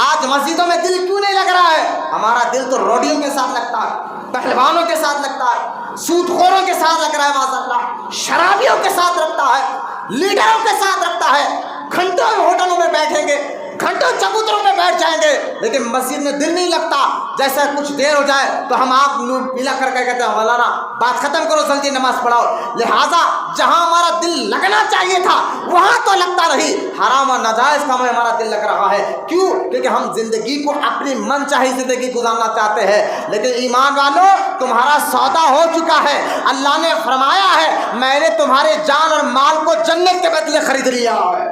آج مسجدوں میں دل کیوں نہیں لگ رہا ہے؟ ہمارا دل تو روڈیوں کے ساتھ لگتا ہے، پہلوانوں کے ساتھ لگتا ہے، سود خوروں کے ساتھ لگ رہا ہے معاذ اللہ، شرابیوں کے ساتھ رکھتا ہے، لیڈروں کے ساتھ رکھتا ہے، گھنٹوں ہوٹلوں میں بیٹھیں گے، گھنٹوں چبوتروں میں بیٹھ جائیں گے، لیکن مسجد میں دل نہیں لگتا، جیسا کچھ دیر ہو جائے تو ہم آپ پیلا کر کے کہتے ہیں مولانا بات ختم کرو جلدی نماز پڑھاؤ، لہٰذا جہاں ہمارا دل لگنا چاہیے تھا وہاں تو لگتا نہیں، حرام اور ناجائز کام میں ہمارا دل لگ رہا ہے، کیوں؟ کیونکہ ہم زندگی کو اپنی من چاہی زندگی گزارنا چاہتے ہیں، لیکن ایمان والوں تمہارا سودا ہو چکا ہے، اللہ نے فرمایا ہے میں نے تمہارے جان اور مال کو جنت کے بدلے خرید لیا ہے،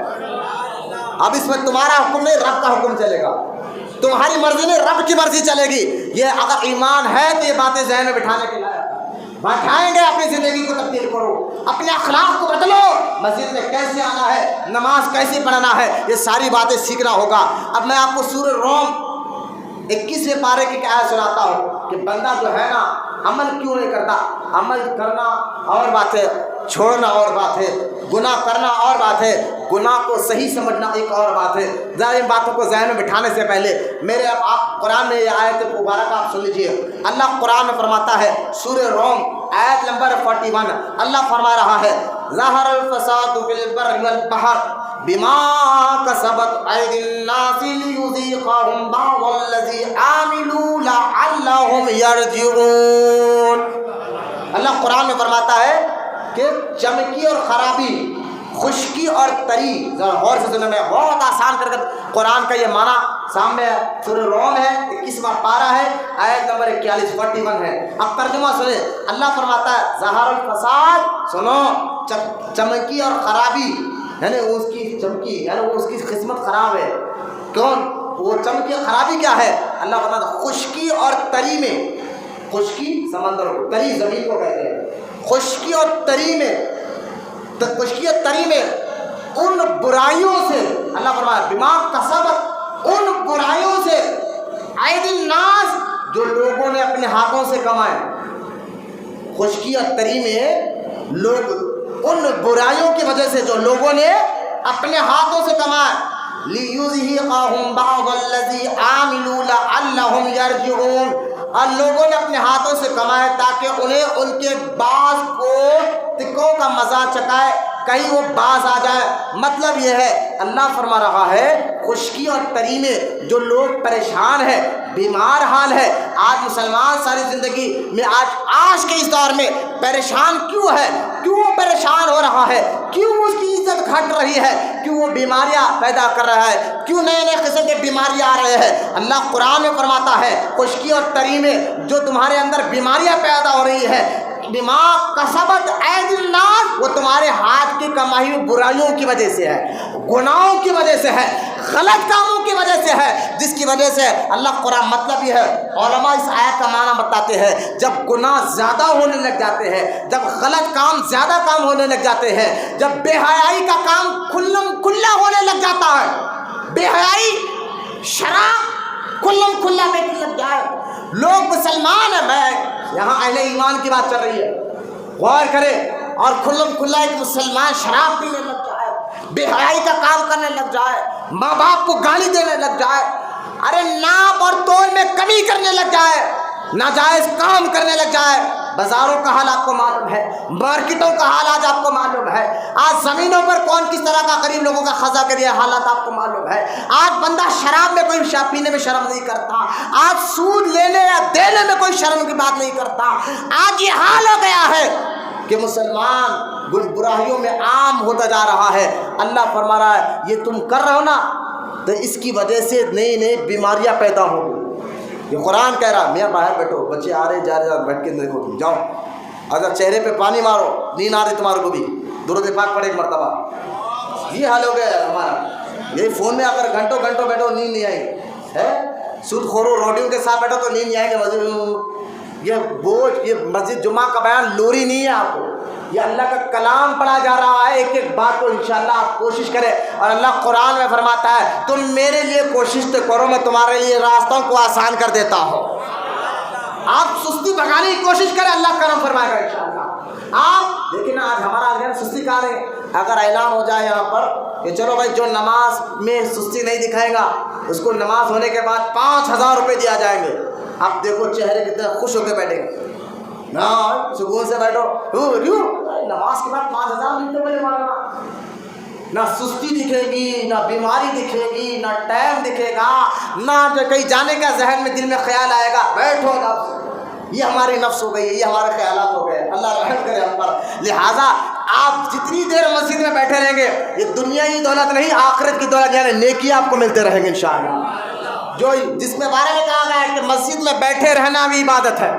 اب اس میں تمہارا حکم نہیں رب کا حکم چلے گا، تمہاری مرضی نہیں رب کی مرضی چلے گی۔ یہ اگر ایمان ہے تو یہ باتیں ذہن میں بٹھانے کے لائق، بٹھائیں گے، اپنی زندگی کو تبدیل کرو، اپنے اخلاق کو بدلو، مسجد میں کیسے آنا ہے، نماز کیسے پڑھنا ہے، یہ ساری باتیں سیکھنا ہوگا۔ اب میں آپ کو سورہ روم 21ویں پارے کی آیت سناتا ہوں کہ بندہ جو ہے نا عمل کیوں نہیں کرتا، عمل کرنا اور بات ہے، چھوڑنا اور بات ہے، گناہ کرنا اور بات ہے، گناہ کو صحیح سمجھنا ایک اور بات ہے۔ ذرا ان باتوں کو ذہن میں بٹھانے سے پہلے میرے آپ قرآن میں یہ آیت مبارکہ آپ سن لیجیے، اللہ قرآن میں فرماتا ہے سورہ روم آیت نمبر 41، اللہ فرما رہا ہے ظہر الفساد فی البر والبحر بما کسبت ایدی الناس لیذیقہم بعض الذی عملوا لعلہم یرجعون۔ اللہ قرآن میں فرماتا ہے کہ چمکی اور خرابی، خشکی اور تری، ذرا غور سے سنیں، میں بہت آسان کر قرآن کا یہ معنی سامنے سورہ روم ہے 21واں پارہ ہے آیت نمبر 41 ہے، اب ترجمہ سنیں، اللہ فرماتا ہے ظہر الفساد، سنو چمکی اور خرابی، یعنی اس کی چمکی یعنی اس کی قسمت خراب ہے، کون وہ چمکی خرابی کیا ہے؟ اللہ فرماتا ہے خشکی اور تری میں، خشکی سمندر کو، تری زمین کو کہتے ہیں. خشکی اور تری میں ان برائیوں سے اللہ فرمایا بما کسبت، ان برائیوں سے ایدی الناس جو لوگوں نے اپنے ہاتھوں سے کمائے. خشکی اور تری میں لوگ ان برائیوں کی وجہ سے جو لوگوں نے اپنے ہاتھوں سے کمائے، لِيُذْهِقَهُمْ بَعْضَ الَّذِي عَمِلُوا لَعَلَّهُمْ يَرْجِعُونَ. اور لوگوں نے اپنے ہاتھوں سے کمائے تاکہ انہیں ان کے بعض کو تکوں کا مزہ چکائے، کہیں وہ باز آ جائے. مطلب یہ ہے اللہ فرما رہا ہے خشکی اور تری میں جو لوگ پریشان ہیں، بیمار حال ہے. آج مسلمان ساری زندگی میں آج کے اس دور میں پریشان کیوں ہے؟ کیوں وہ پریشان ہو رہا ہے؟ کیوں اس کی عزت گھٹ رہی ہے؟ کیوں وہ بیماریاں پیدا کر رہا ہے؟ کیوں نئے نئے قسم کے بیماریاں آ رہے ہیں؟ اللہ قرآن میں فرماتا ہے خشکی اور تری میں جو تمہارے اندر بیماریاں پیدا ہو رہی ہے، بما کسبت ایدی الناس، وہ تمہارے ہاتھ کی کمائی ہوئی برائیوں کی وجہ سے ہے، گناہوں کی وجہ سے ہے، غلط کاموں کی وجہ سے ہے، جس کی وجہ سے اللہ قرآن. مطلب یہ ہے علماء اس آیت کا معنی بتاتے ہیں جب گناہ زیادہ ہونے لگ جاتے ہیں، جب غلط کام زیادہ کام ہونے لگ جاتے ہیں، جب بے حیائی کا کام کھلا ہونے لگ جاتا ہے، بے حیائی شراب کھلا بیٹھنے لگ جائے. لوگ مسلمان ہیں، میں یہاں اہل ایمان کی بات چل رہی ہے، غور کرے، اور کھلا ایک مسلمان شراب پینے لگ جائے، بے حیائی کا کام کرنے لگ جائے، ماں باپ کو گالی دینے لگ جائے، ارے ناپ اور تول میں کمی کرنے لگ جائے، ناجائز کام کرنے لگ جائے. بازاروں کا حال آپ کو معلوم ہے، مارکیٹوں کا حال آج آپ کو معلوم ہے، آج زمینوں پر کون کس طرح کا غریب لوگوں کا خزا کرے حالات آپ کو معلوم ہے. آج بندہ شراب میں کوئی شراب پینے میں شرم نہیں کرتا، آج سود لینے یا دینے میں کوئی شرم کی بات نہیں کرتا. آج یہ حال ہو گیا ہے کہ مسلمان برائیوں میں عام ہوتا جا رہا ہے. اللہ فرما رہا ہے یہ تم کر رہے ہو نا، تو اس کی وجہ سے نئی نئی بیماریاں پیدا ہوں گی. یہ قرآن کہہ رہا میاں باہر بیٹھو، بچے آ رہے جا رہے، بیٹھ کے دیکھو، تم جاؤ، اگر چہرے پہ پانی مارو نیند آ رہی تمہارے کو بھی درود پاک پڑھے ایک مرتبہ. یہ حال ہو گیا ہے ہمارا. یہ فون میں اگر گھنٹوں بیٹھو نیند نہیں آئے گی، ہے سود خورو روڈیوں کے ساتھ بیٹھو تو نیند نہیں آئے گی. یہ بوجھ، یہ مسجد جمعہ کا بیان لوری نہیں ہے آپ کو، یہ اللہ کا کلام پڑھا جا رہا ہے. ایک ایک بات کو انشاءاللہ آپ کوشش کریں. اور اللہ قرآن میں فرماتا ہے تم میرے لیے کوشش تو کرو، میں تمہارے لیے راستوں کو آسان کر دیتا ہوں. آپ سستی بھگانے کی کوشش کریں، اللہ کرم فرمائے گا انشاءاللہ. آپ دیکھیں نا آج ہمارا سستی کہاں ہے. اگر اعلان ہو جائے یہاں پر کہ چلو بھائی جو نماز میں سستی نہیں دکھائے گا اس کو نماز ہونے کے بعد 5,000 روپے دیا جائیں گے. آپ دیکھو چہرے کتنے خوش ہو کے بیٹھے گا، نا سکون سے بیٹھو. نماز کے بعد 5,000 ملتے مجھے مارنا، نہ سستی دکھے گی، نہ بیماری دکھے گی، نہ ٹائم دکھے گا، نہ کہیں جانے کا ذہن میں دل میں خیال آئے گا. بیٹھو نفس، یہ ہماری نفس ہو گئی، یہ ہمارے خیالات ہو گئے. اللہ رحم کرے ہم پر. لہٰذا آپ جتنی دیر مسجد میں بیٹھے رہیں گے یہ دنیائی دولت نہیں، آخرت کی دولت یعنی نیکی آپ کو ملتے رہیں گے انشاءاللہ. جو جس میں بارے میں کہا گیا ہے کہ مسجد میں بیٹھے رہنا بھی عبادت ہے.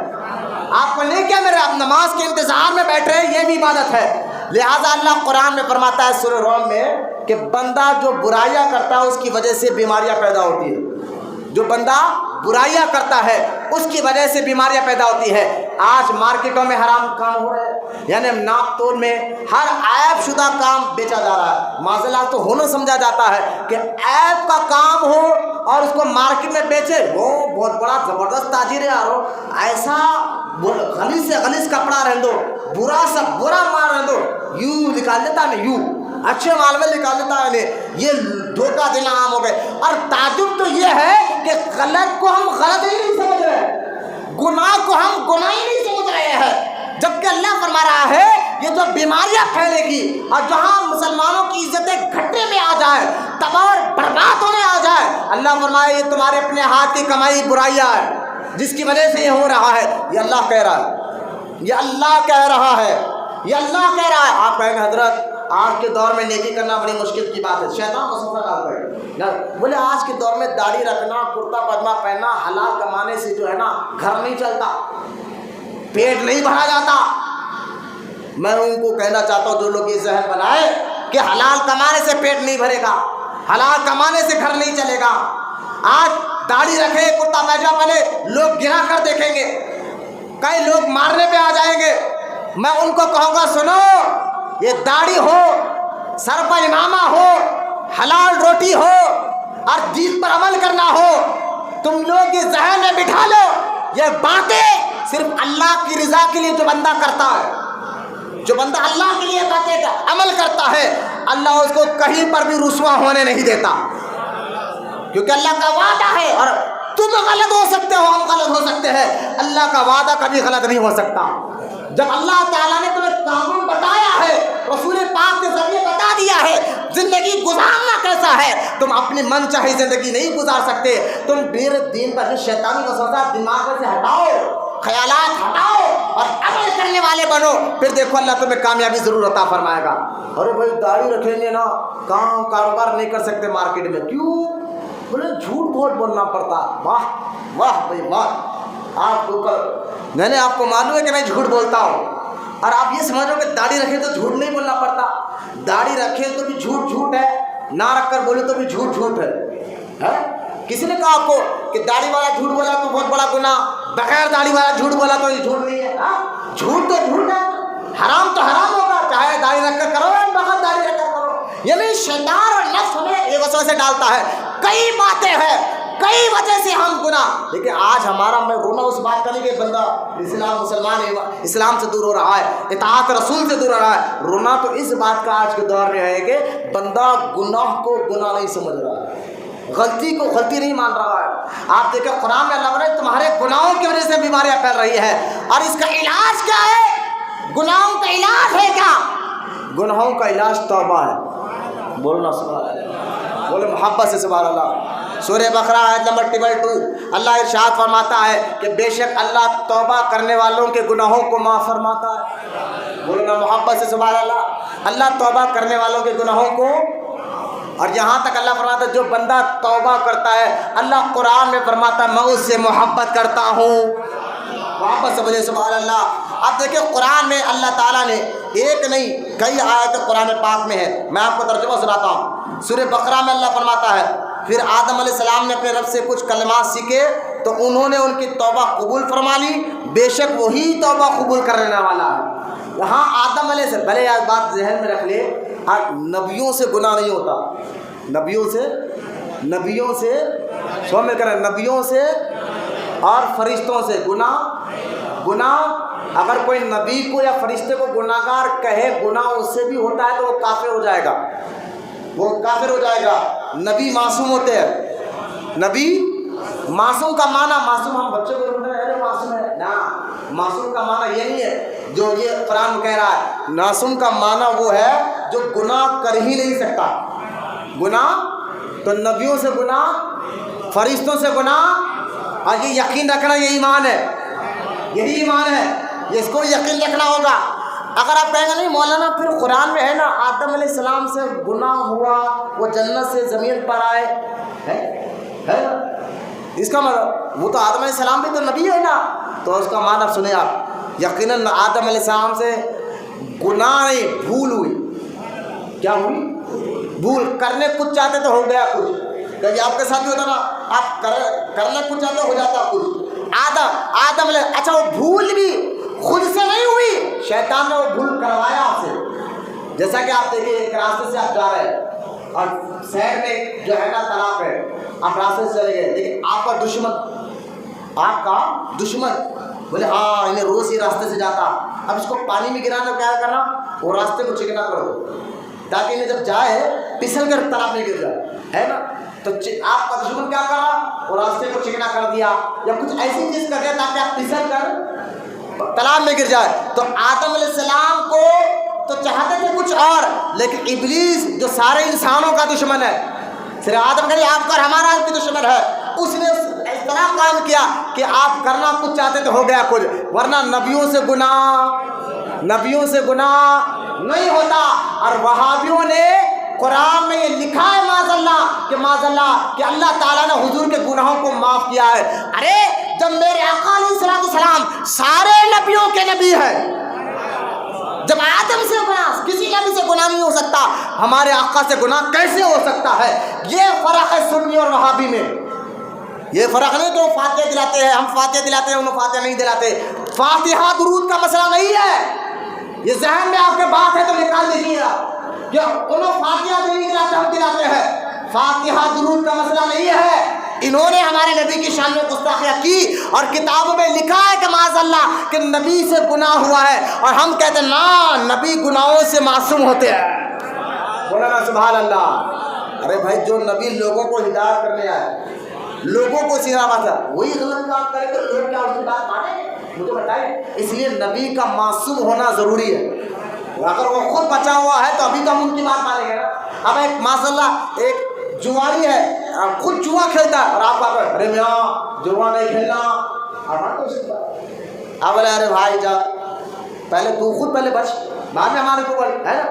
آپ کو نہیں کیا میرے آپ نماز کے انتظار میں بیٹھ رہے ہیں، یہ بھی عبادت ہے. لہٰذا اللہ قرآن میں فرماتا ہے سورہ روم میں کہ بندہ جو برائیاں کرتا ہے اس کی وجہ سے بیماریاں پیدا ہوتی ہے. جو بندہ برائیاں کرتا ہے اس کی وجہ سے بیماریاں پیدا ہوتی ہے. آج مارکیٹوں میں حرام کام ہو رہے ہیں، یعنی ناپ تول میں ہر عیب شدہ کام بیچا جا رہا ہے. معذلات تو ہنر سمجھا جاتا ہے کہ عیب کا کام ہو اور اس کو مارکیٹ میں بیچے، وہ بہت بڑا زبردست تاجر ہے. یارو ایسا غلیظ سے غلیظ کپڑا رہن دو، برا سا برا مال رہن دو، یوں نکال دیتا ہے یوں اچھے مال میں نکال دیتا ہے. یہ دھوکہ دینا عام ہو گئے. اور تعجب تو یہ ہے کہ غلط کو ہم غلط ہی نہیں سمجھ رہے، گناہ کو ہم گناہ ہی نہیں سمجھ رہے ہیں، جبکہ اللہ فرما رہا ہے یہ جو بیماریاں پھیلے گی اور جہاں مسلمانوں کی عزتیں گھٹنے میں آ جائے، تباہ اور برباد ہونے آ جائے، اللہ فرمائے یہ تمہارے اپنے ہاتھ کی کمائی برائیاں ہے جس کی وجہ سے یہ ہو رہا ہے. یہ اللہ کہہ رہا ہے، یہ اللہ کہہ رہا ہے، یہ اللہ کہہ رہا ہے. آپ کہیں گے حضرت آج کے دور میں نیکی کرنا بڑی مشکل کی بات ہے، شیطان کو سفر ڈال رہے. بولے آج کے دور میں داڑھی رکھنا، کرتا پاجامہ پہننا، حلال کمانے سے جو ہے نا گھر نہیں چلتا، پیٹ نہیں بھرا جاتا. میں ان کو کہنا چاہتا ہوں جو لوگ یہ ذہن بنائے کہ حلال کمانے سے پیٹ نہیں بھرے گا، حلال کمانے سے گھر نہیں چلے گا. آج داڑھی رکھے، کرتا پاجامہ پہنے، لوگ گرا کر دیکھیں گے. کئی لوگ مارنے پہ آ جائیں گے، میں ان کو کہوں گا سنو، یہ داڑھی ہو، سر پر امامہ ہو، حلال روٹی ہو اور دین پر عمل کرنا ہو، تم لوگ یہ ذہن میں بٹھا لو، یہ باتیں صرف اللہ کی رضا کے لیے جو بندہ کرتا ہے، جو بندہ اللہ کے لیے باتیں کا عمل کرتا ہے، اللہ اس کو کہیں پر بھی رسوا ہونے نہیں دیتا، کیونکہ اللہ کا وعدہ ہے، اور تم غلط ہو سکتے ہو، ہم غلط ہو سکتے ہیں، اللہ کا وعدہ کبھی غلط نہیں ہو سکتا۔ جب اللہ تعالیٰ نے تمہیں قانون بتایا ہے، رسول پاک کے ذریعے بتا دیا ہے زندگی گزارنا کیسا ہے، تم اپنی من چاہی زندگی نہیں گزار سکتے، تم دیر دین پر شیطانی وسوسہ دماغ سے ہٹاؤ، خیالات ہٹاؤ اور عمل کرنے والے بنو، پھر دیکھو اللہ تمہیں کامیابی ضرور عطا فرمائے گا۔ ارے بھائی داڑھی رکھیں گے نا کام کاروبار نہیں کر سکتے مارکیٹ میں، کیوں؟ بولے جھوٹ بہت بولنا پڑتا۔ واہ واہ بھائی واہ، آپ کو میں نے آپ کو معلوم ہے کہ میں جھوٹ بولتا ہوں، اور آپ یہ سمجھو کہ داڑھی رکھے تو جھوٹ نہیں بولنا پڑتا، داڑھی رکھے تو بھی جھوٹ جھوٹ ہے، نہ رکھ کر بولے تو بھی جھوٹ جھوٹ ہے۔ کسی نے کہا آپ کو کہ داڑھی والا جھوٹ بولا تو بہت بڑا گناہ، بغیر داڑھی والا جھوٹ بولا تو یہ جھوٹ نہیں ہے؟ جھوٹ تو جھوٹ ہے، حرام تو حرام ہوگا، چاہے داڑھی رکھ کر کرو یا بغیر داڑھی رکھ کر کرو۔ یعنی شیطان اور نفس ہمیں یہ وسوسے ڈالتا ہے، کئی باتیں ہیں، کئی وجہ سے ہم گناہ، لیکن آج ہمارا میں رونا اس بات کا نہیں کہ بندہ اسلام مسلمان ہے، اسلام سے دور ہو رہا ہے، اطاعت رسول سے دور ہو رہا ہے، رونا تو اس بات کا آج کے دور میں ہے کہ بندہ گناہ کو گناہ نہیں سمجھ رہا ہے، غلطی کو غلطی نہیں مان رہا ہے۔ آپ دیکھیں قرآن میں اللہ نے تمہارے گناہوں کی وجہ سے بیماریاں پھیل رہی ہے، اور اس کا علاج کیا ہے؟ گناہوں کا علاج ہے کیا؟ گناہوں کا علاج توبہ ہے۔ بولنا سبحان اللہ، بولے محبت سے سبحان اللہ۔ سورہ بقرہ آیت نمبر 2 اللہ ارشاد فرماتا ہے کہ بے شک اللہ توبہ کرنے والوں کے گناہوں کو معاف فرماتا ہے۔ بولنا محبت سے سبحان اللہ، اللہ توبہ کرنے والوں کے گناہوں کو، اور یہاں تک اللہ فرماتا ہے جو بندہ توبہ کرتا ہے اللہ قرآن میں فرماتا ہے میں اس سے محبت کرتا ہوں۔ محبت سے بولے سبحان اللہ۔ اب دیکھیں قرآن میں اللہ تعالیٰ نے ایک نہیں کئی آیتیں قرآن پاک میں ہے، میں آپ کو ترجمہ سناتا ہوں۔ سورہ بقرہ میں اللہ فرماتا ہے پھر آدم علیہ السلام نے اپنے رب سے کچھ کلمات سیکھے تو انہوں نے ان کی توبہ قبول فرما لی، بے شک وہی توبہ قبول کرنے والا ہے۔ یہاں آدم علیہ السلام، بھلے یہ بات ذہن میں رکھ لے، نبیوں سے گناہ نہیں ہوتا، نبیوں سے سو مل کر نبیوں سے اور فرشتوں سے گناہ اگر کوئی نبی کو یا فرشتے کو گناہ گار کہے گناہ اس سے بھی ہوتا ہے تو وہ کافر ہو جائے گا، وہ کافر ہو جائے گا۔ نبی معصوم ہوتے ہیں، نبی معصوم کا معنی، معصوم ہم بچوں کو بولتے ہیں ارے معصوم ہے، نا معصوم کا معنی یہ نہیں ہے جو یہ قرآن کہہ رہا ہے، معصوم کا معنی وہ ہے جو گناہ کر ہی نہیں سکتا۔ گناہ تو نبیوں سے گناہ، فرشتوں سے گناہ، اور یہ یقین رکھنا یہ ایمان ہے، یہی ایمان ہے، اس کو یقین رکھنا ہوگا۔ اگر آپ کہیں گے نہیں مولانا پھر قرآن میں ہے نا آدم علیہ السلام سے گناہ ہوا، وہ جنت سے زمین پر آئے، ہے نا، اس کا مطلب وہ تو آدم علیہ السلام بھی تو نبی ہے نا، تو اس کا معنی سنیں آپ، یقیناً آدم علیہ السلام سے گناہ نہیں بھول ہوئی، کیا ہوئی؟ بھول، کرنے کچھ چاہتے تو ہو گیا کچھ، کبھی آپ کے ساتھ بھی ہوتا نا، آپ کرنا کچھ چاہتے ہو جاتا کچھ۔ آدم علیہ، اچھا وہ بھول بھی خود سے نہیں ہوئی، شیطان نے وہ بھول کروایا آپ سے۔ جیسا کہ آپ دیکھیے ایک راستے سے آپ جا رہے ہیں اور شہر میں جو ہے نا تالاب ہے، آپ راستے سے چلے گئے، لیکن آپ کا دشمن بولے ہاں انہیں روز ہی راستے سے جاتا، اب اس کو پانی میں گرانا کیا کرنا، وہ راستے کو چکنا کرو تاکہ انہیں جب جائے پھسل کر تالاب میں گر جائے، ہے نا، تو آپ کا دشمن کیا کر رہا، وہ راستے کو چکنا کر دیا یا کچھ ایسی چیز کر دیا تاکہ آپ پھسل کر تالاب میں گر جائے۔ تو آدم علیہ السلام کو تو چاہتے تھے کچھ اور، لیکن ابلیس جو سارے انسانوں کا دشمن ہے، صرف آدم کا آپ کا ہمارا بھی دشمن ہے، اس نے اس طرح کام کیا کہ آپ کرنا کچھ چاہتے تو ہو گیا کچھ، ورنہ نبیوں سے گناہ نہیں ہوتا۔ اور وہابیوں نے قرآن میں یہ لکھا ہے معاذ اللہ کہ اللہ تعالیٰ نے حضور کے گناہوں کو معاف کیا ہے۔ ارے جب میرے آقا علیہ السلام سارے نبیوں کے نبی ہیں، جب آدم سے گناہ کسی نبی سے گناہ نہیں ہو سکتا، ہمارے آقا سے گناہ کیسے ہو سکتا ہے؟ یہ فرق ہے سنی اور وہابی میں، یہ فرق نہیں کہ وہ فاتحہ دلاتے ہیں ہم فاتحہ دلاتے ہیں انہوں فاتحہ نہیں دلاتے، فاتحہ درود کا مسئلہ نہیں ہے، یہ ذہن میں آپ کے بات ہے تو نکال دیجیے گا کہ انہوں فاتحہ نہیں دلاتے ہم دلاتے ہیں، فاتحہ درود کا مسئلہ نہیں ہے۔ انہوں نے ہمارے نبی کی شان میں گستاخیاں کی اور کتابوں میں لکھا ہے کہ معاذ اللہ کہ نبی سے گناہ ہوا ہے، اور ہم کہتے ہیں نا نبی گناہوں سے معصوم ہوتے ہیں۔ بولا نا سبحان اللہ۔ ارے بھائی جو نبی لوگوں کو ہدایت کرنے آئے، لوگوں کو سیدھا بات ہے، وہی غلط کام کرے تو لوگ کیا اس کی بات مانیں؟ مجھے بتائیں۔ اس لیے نبی کا معصوم ہونا ضروری ہے، اگر وہ خود بچا ہوا ہے تو ابھی تو ہم ان کی بات مانیں گے نا۔ اب ایک ماشاء اللہ ایک جواری ہے، خود جوا کھیلتا ہے اور آپ کا ارے میاں جوا نہیں کھیلنا، اب بولے ارے بھائی جا پہلے تو خود پہلے بچ، بعد میں ہمارے کو ہے نا۔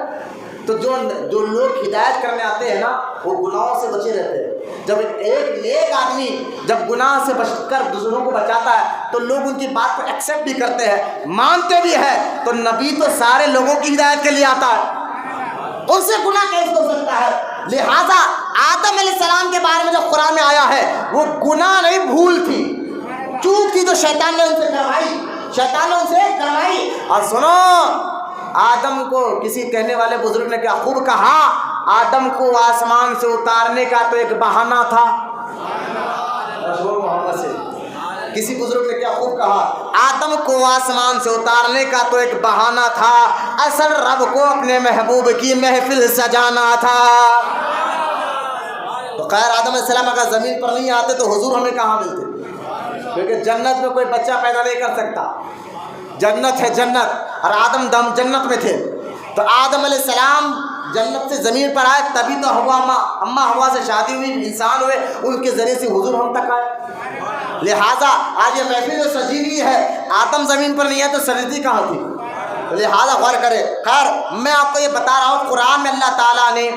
تو جو لوگ ہدایت کرنے آتے ہیں نا وہ گناہوں سے بچے رہتے ہیں۔ جب ایک نیک آدمی جب گناہ سے بچ کر دوسروں کو بچاتا ہے تو لوگ ان کی بات کو ایکسیپٹ بھی کرتے ہیں، مانتے بھی ہیں۔ تو نبی تو سارے لوگوں کی ہدایت کے لیے آتا ہے، ان سے گناہ کیسے ہو سکتا ہے؟ لہذا آدم علیہ السلام کے بارے میں جو قرآن میں آیا ہے وہ گناہ نہیں، بھول تھی، چوک تھی، تو شیطان نے ان سے کروائی، شیطان نے ان سے کروائی۔ اور سنو، آدم کو کسی کہنے والے بزرگ نے کیا خوب کہا، آدم کو آسمان سے اتارنے کا تو ایک بہانہ تھا۔ رسول محمد سے کسی بزرگ نے کیا خوب کہا، آدم کو آسمان سے اتارنے کا تو ایک بہانہ تھا، اصل رب کو اپنے محبوب کی محفل سجانا تھا۔ تو خیر آدم علیہ السلام اگر زمین پر نہیں آتے تو حضور ہمیں کہاں ملتے؟ کیونکہ جنت میں کوئی بچہ پیدا نہیں کر سکتا، جنت ہے جنت، اور آدم دم جنت میں تھے۔ تو آدم علیہ السلام جنت سے زمین پر آئے، تبھی تو اماں ہوا سے شادی ہوئی، انسان ہوئے، ان کے ذریعے سے حضور ہم تک آئے۔ لہٰذا آج یہ محفل جو سجی ہوئی ہے، آدم زمین پر نہیں ہے تو سجدی کہاں تھی؟ لہٰذا غور کرے۔ خیر میں آپ کو یہ بتا رہا ہوں، قرآن میں اللہ تعالیٰ نے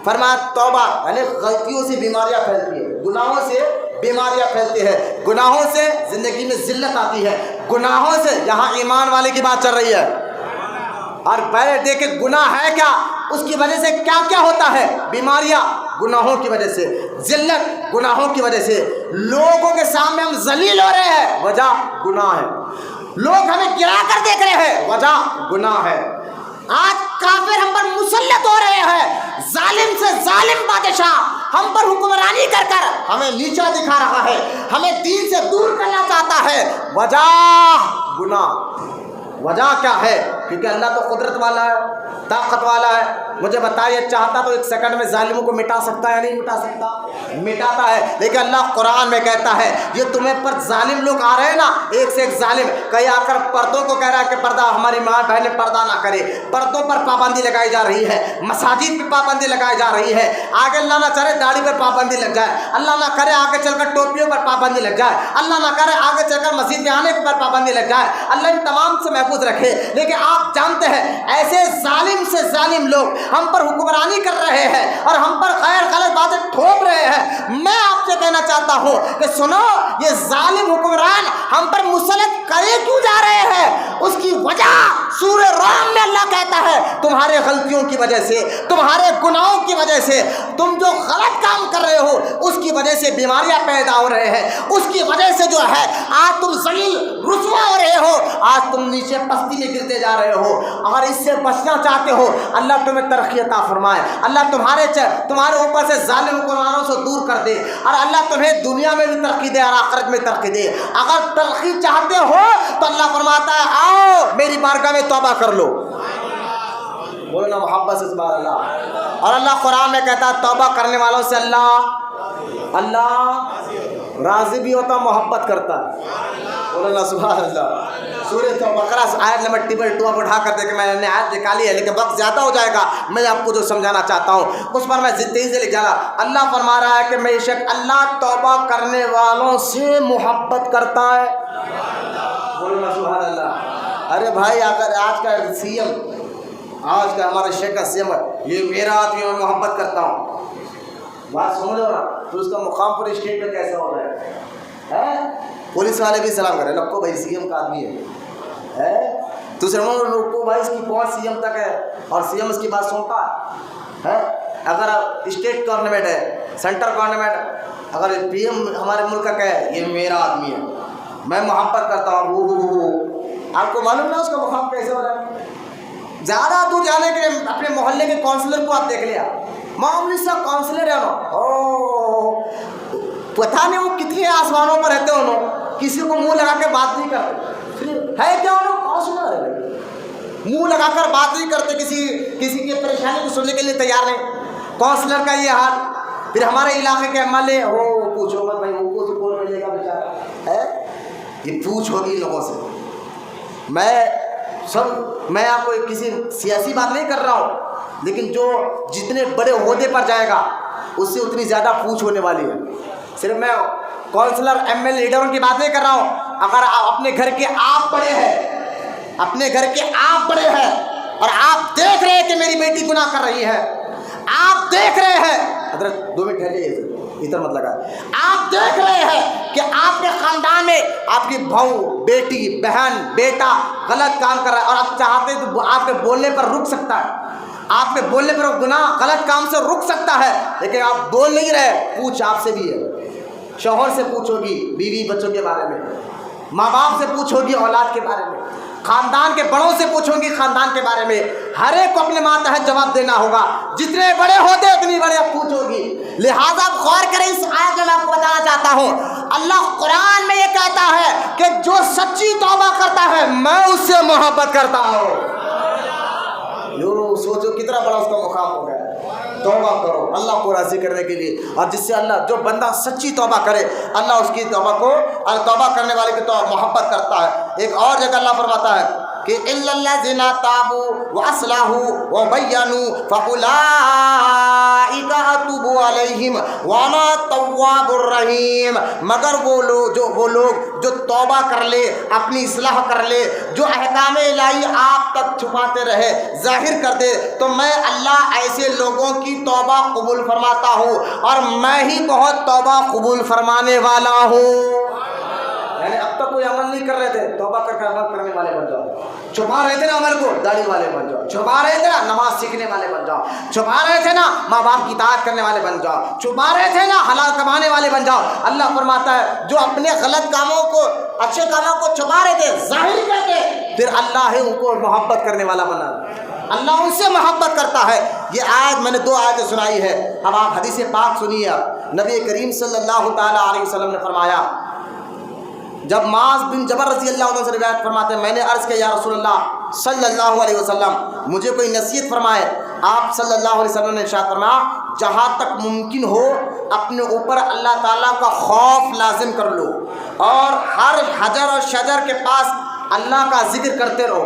فرمایا توبہ، یعنی غلطیوں سے بیماریاں پھیلتی ہیں، گناہوں سے بیماریاں پھیلتی ہے، گناہوں سے زندگی میں ذلت آتی ہے، گناہوں سے یہاں ایمان والے کی بات چل رہی ہے۔ اور پہلے دیکھیں گناہ ہے کیا، اس کی وجہ سے کیا کیا ہوتا ہے، بیماریاں گناہوں کی وجہ سے، ذلت گناہوں کی وجہ سے، لوگوں کے سامنے ہم ذلیل ہو رہے ہیں، وجہ گناہ ہے، لوگ ہمیں گرا کر دیکھ رہے ہیں، وجہ گناہ ہے، آج کافر ہم پر مسلط ہو رہے ہیں، ظالم سے ظالم بادشاہ ہم پر حکمرانی کر کر ہمیں نیچا دکھا رہا ہے، ہمیں دین سے دور کرنا چاہتا ہے، وجہ گناہ۔ وجہ کیا ہے؟ کیونکہ اللہ تو قدرت والا ہے، طاقت والا ہے، مجھے بتائیے چاہتا تو ایک سیکنڈ میں ظالموں کو مٹا سکتا ہے یا نہیں مٹا سکتا؟ مٹاتا ہے۔ لیکن اللہ قرآن میں کہتا ہے یہ تمہیں پر ظالم لوگ آ رہے ہیں نا، ایک سے ایک ظالم، کہیں آ کر پردوں کو کہہ رہا ہے کہ پردہ ہماری ماں بہنیں پردہ نہ کرے، پردوں پر پابندی لگائی جا رہی ہے، مساجد پہ پابندی لگائی جا رہی ہے، آگے اللہ نہ چلے داڑھی پر پابندی لگ جائے، اللہ نہ کرے آگے چل کر ٹوپیوں پر پابندی لگ جائے، اللہ نہ کرے آگے چل کر مسجد میں آنے پر پابندی لگ جائے، اللہ ان تمام سے محفوظ رکھے۔ لیکن آپ جانتے ہیں ایسے ظالم سے ظالم لوگ ہم پر حکمرانی کر رہے ہیں اور ہم پر غیر غلط باتیں تھوپ رہے ہیں۔ میں آپ سے کہنا چاہتا ہوں کہ سنو، یہ ظالم حکمران ہم پر مسلط کرے کیوں جا رہے ہیں، اس کی وجہ سورہ روم میں اللہ کہتا ہے تمہارے غلطیوں کی وجہ سے، تمہارے گناہوں کی وجہ سے، تم جو غلط کام کر رہے ہو اس کی وجہ سے بیماریاں پیدا ہو رہے ہیں، اس کی وجہ سے جو ہے آج تم ذلیل رسوا ہو رہے ہو، آج تم نیچے پستی میں گرتے جا رہے ہو۔ اگر اس سے بچنا چاہتے ہو اللہ تمہیں ترقی عطا فرمائے، اللہ تمہارے اوپر سے ظالم حکمرانوں سے دور کر دے، اور اللہ تمہیں دنیا میں بھی ترقی دے اور آخرت میں ترقی دے۔ اگر ترقی چاہتے ہو تو اللہ فرماتا ہے آؤ میری بارگاہ میں توبہ کر لو، بولو نا محبت سے سبحان اللہ۔ اور اللہ قرآن میں کہتا ہے توبہ کرنے والوں سے اللہ راضی بھی ہوتا، محبت کرتا ہے، بولو نا سبحان اللہ۔ سورہ بقرہ آیت نمبر 2 آپ اٹھا کر دیکھیں، میں نے آیت نکالی ہے لیکن وقت زیادہ ہو جائے گا، میں آپ کو جو سمجھانا چاہتا ہوں اس پر میں تیزی سے لکھ جانا۔ اللہ فرما رہا ہے کہ بے شک اللہ توبہ کرنے والوں سے محبت کرتا ہے، بولو نا سبحان اللہ۔ ارے بھائی اگر آج کا سی ایم، آج کا ہمارے شیخ کا سی ایم ہے، یہ میرا آدمی میں محبت کرتا ہوں، بات سمجھو نا، تو اس کا مقام پورے اسٹیٹ پہ کیسا ہو رہا ہے؟ پولیس والے بھی سلام کریں، لکھو بھائی سی ایم کا آدمی ہے، دوسرے لوگ بھائی اس کی پہنچ سی ایم تک ہے اور سی ایم اس کی بات سنتا ہے۔ اگر اسٹیٹ گورنمنٹ ہے، سینٹر گورنمنٹ، اگر پی ایم ہمارے ملک کا ہے یہ میرا آدمی ہے، میں محبت کرتا ہوں، آپ کو معلوم نا اس کا مقام کیسے ہو رہا ہے؟ زیادہ دور جانے کے لیے اپنے محلے کے کونسلر کو آپ دیکھ لیا، معمولی سا کونسلر ہے نا، پتہ نہیں وہ کتنے آسمانوں پر رہتے انہوں، کسی کو منہ لگا کے بات نہیں کرتے، ہے کیا انہوں کونسلر ہے، منہ لگا کر بات نہیں کرتے، کسی کی پریشانی کو سننے کے لیے تیار نہیں، کونسلر کا یہ حال۔ پھر ہمارے علاقے کے ایم ایل اے ہو، پوچھو مت بھائی، وہ کو کون ملے گا بیچارہ ہے، یہ پوچھ ہوگی لوگوں سے۔ میں آپ کو کسی سیاسی بات نہیں کر رہا ہوں، لیکن جو جتنے بڑے عہدے پر جائے گا اس سے اتنی زیادہ پوچھ ہونے والی ہے۔ صرف میں کونسلر ایم ایل اے لیڈروں کی بات نہیں کر رہا ہوں، اگر اپنے گھر کے آپ بڑے ہیں، اپنے گھر کے آپ بڑے ہیں اور آپ دیکھ رہے ہیں کہ میری بیٹی گناہ کر رہی ہے، آپ دیکھ رہے ہیں، حضرت 2 منٹ ٹھہر جائیے، ادھر مت لگا، آپ دیکھ رہے ہیں کہ آپ کے خاندان میں آپ کی بہو، بیٹی، بہن، بیٹا غلط کام کر رہا ہے اور آپ چاہتے تو آپ کے بولنے پر رک سکتا ہے، آپ کے بولنے پر گناہ غلط کام سے رک سکتا ہے، لیکن آپ بول نہیں رہے، پوچھ آپ سے بھی ہے، شوہر سے پوچھو گی بیوی بچوں کے بارے میں، ماں باپ سے پوچھو گی اولاد کے بارے میں، خاندان کے بڑوں سے پوچھوں گی خاندان کے بارے میں، ہر ایک کو اپنے ماتحت جواب دینا ہوگا، جتنے بڑے ہوتے اتنی بڑے پوچھو گی۔ لہٰذا غور کریں، اس آیت میں آپ کو بتانا چاہتا ہوں، اللہ قرآن میں یہ کہتا ہے کہ جو سچی توبہ کرتا ہے میں اس سے محبت کرتا ہوں۔ سوچو کتنا بڑا اس کا مقام ہو گیا۔ توبہ کرو اللہ کو راضی کرنے کے لیے، اور جس سے اللہ، جو بندہ سچی توبہ کرے اللہ اس کی توبہ کو، توبہ کرنے والے کی تو محبت کرتا ہے۔ ایک اور جگہ اللہ فرماتا ہے کہ الا الذین تابوا واصلحوا وبینوا فاولئک اتوب علیہم وانا التواب الرحیم، مگر وہ لوگ جو توبہ کر لے، اپنی اصلاح کر لے، جو احکام الہی آپ تک چھپاتے رہے، ظاہر کر دے، تو میں اللہ ایسے لوگوں کی توبہ قبول فرماتا ہوں، اور میں ہی بہت توبہ قبول فرمانے والا ہوں۔ یعنی اب تک کوئی عمل نہیں کر رہے تھے، توبہ کر کے عمل کرنے والے بن جاؤ، چھپا رہے تھے نا عمل کو، داڑھی والے بن جاؤ، چھپا رہے تھے نا نماز سیکھنے والے بن جاؤ، چھپا رہے تھے نا ماں باپ کی اطاعت کرنے والے بن جاؤ، چھپا رہے تھے نا حلال کمانے والے بن جاؤ۔ اللہ فرماتا ہے جو اپنے غلط کاموں کو، اچھے کاموں کو چھپا رہے تھے، ظاہر کر کے، پھر اللہ ہی ان کو محبت کرنے والا بنا، اللہ ان سے محبت کرتا ہے۔ یہ آیت میں نے 2 آیتیں سنائی ہے، اب آپ حدیث پاک سنیے۔ نبی کریم صلی اللہ تعالیٰ علیہ وسلم نے فرمایا، جب معاذ بن جبل رضی اللہ عنہ سے روایت فرماتے ہیں، میں نے عرض کیا یا رسول اللہ صلی اللہ علیہ وسلم مجھے کوئی نصیحت فرمائے۔ آپ صلی اللہ علیہ وسلم نے ارشاد فرمایا، جہاں تک ممکن ہو اپنے اوپر اللہ تعالیٰ کا خوف لازم کر لو، اور ہر حجر اور شجر کے پاس اللہ کا ذکر کرتے رہو،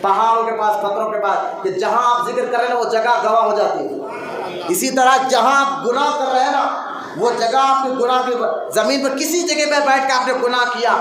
پہاڑوں کے پاس، پتھروں کے پاس، کہ جہاں آپ ذکر کر رہے ہیں نا وہ جگہ گواہ ہو جاتی ہے۔ اسی طرح جہاں آپ گناہ کر رہے ہیں نا وہ جگہ آپ کے گناہ کی، زمین پر کسی جگہ پہ بیٹھ کے آپ نے گناہ کیا،